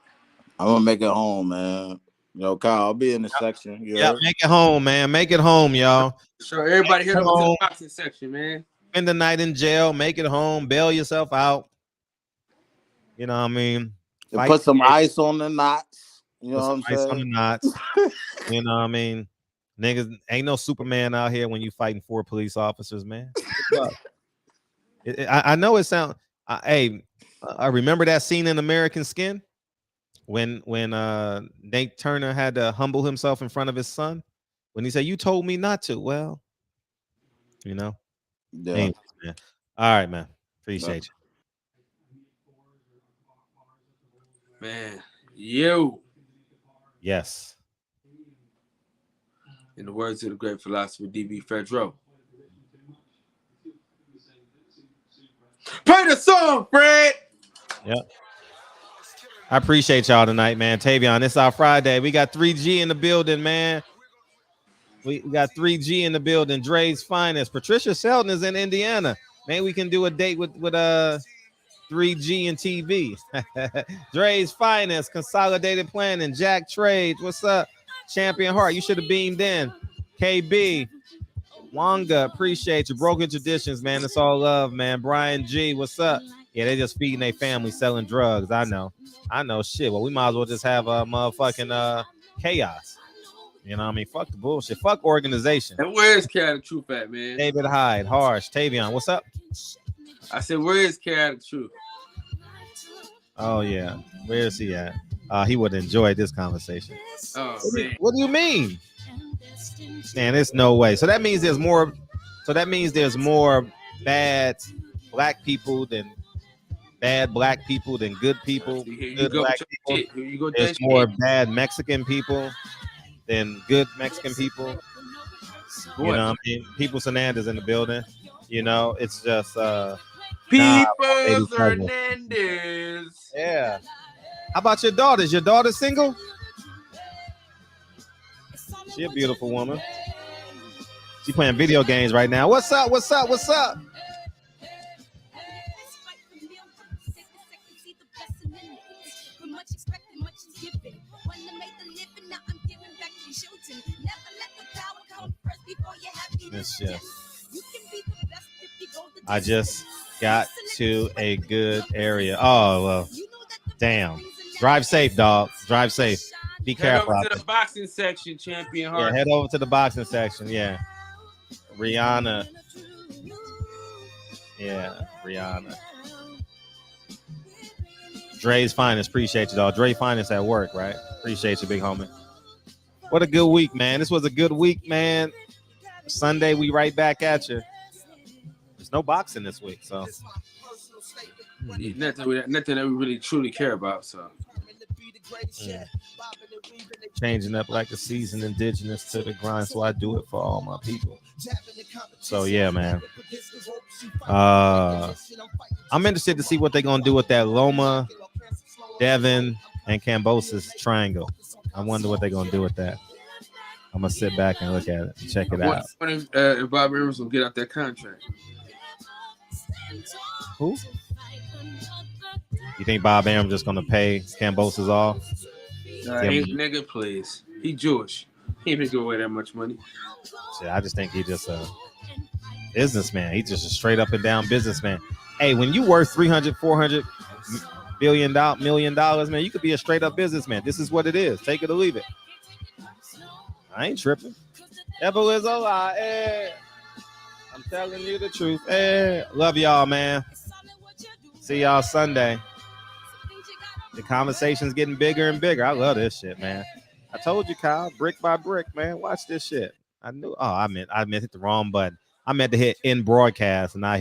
I'm gonna make it home, man. Kyle, I'll be in the section. Yeah, make it home, man. Make it home, y'all. So everybody head over to the boxing section, man. Spend the night in jail. Make it home. Bail yourself out. You know what I mean? Put some ice on the knots. You know what I'm saying? Ice on the knots. You know what I mean? Niggas, ain't no Superman out here when you fighting 4 police officers, man. I know it sounds. I remember that scene in American Skin when Nate Turner had to humble himself in front of his son when he said, "You told me not to." Well, Yeah. Anyways, man. All right, man. Appreciate you. Man, you. Yes. In the words of the great philosopher D.B. Fedro. Play the song, Fred. Yep. I appreciate y'all tonight, man. Tavion, it's our Friday. We got 3G in the building, man. We got 3G in the building. Dre's finest. Patricia Sheldon is in Indiana. Maybe we can do a date with 3G and TV. Dre's finest. Consolidated planning. Jack Trades. What's up? Champion Heart. You should have beamed in. KB. Wanga. Appreciate you. Broken Traditions, man. It's all love, man. Brian G. What's up? Yeah, they just feeding their family selling drugs. I know. Shit. Well, we might as well just have a motherfucking chaos. You know what I mean? Fuck the bullshit. Fuck organization. And where's Cat of Truth at, man? David Hyde, Harsh, Tavion, what's up? I said, where is Cat of Truth? Oh, yeah. Where is he at? He would enjoy this conversation. Oh, man. What do you mean? Man, there's no way. So that means there's more. So that means there's more bad black people than bad black people than good people. Good black people. There's more bad Mexican people than good Mexican people. You know what I mean? People Hernandez in the building. You know, it's just People Hernandez. Yeah. How about your daughters? Your daughter single? She a beautiful woman. She playing video games right now. What's up? What's up? What's up? Yes. I just got to a good area. Oh, well, damn. Drive safe, dog. Drive safe. Be careful. Head over to the boxing section, Champion Heart. Yeah, head over to the boxing section. Yeah. Rihanna. Yeah, Rihanna. Dre's finest. Appreciate you, dog. Dre finest at work, right? Appreciate you, big homie. What a good week, man. This was a good week, man. Sunday, we right back at you. There's no boxing this week, so. Nothing that we really truly care about, so. Yeah. Changing up like a seasoned indigenous to the grind, so I do it for all my people. So yeah, man. I'm interested to see what they're gonna do with that Loma, Devin, and Cambosis triangle. I wonder what they're gonna do with that. I'm gonna sit back and look at it and check it out. What if Bob Abrams will get out that contract? Who? You think Bob Arum just gonna pay Kambosos off? Ain't nigga, please. He Jewish. He ain't gonna away that much money. Shit, I just think he just a businessman. He's just a straight up and down businessman. Hey, when you worth $300-400 million, man, you could be a straight up businessman. This is what it is. Take it or leave it. I ain't tripping. Devil is a lie. Hey. I'm telling you the truth. Hey. Love y'all, man. See y'all Sunday. The conversation's getting bigger and bigger. I love this shit, man. I told you, Kyle, brick by brick, man. Watch this shit. I knew. Oh, I meant hit the wrong button. I meant to hit end broadcast, and I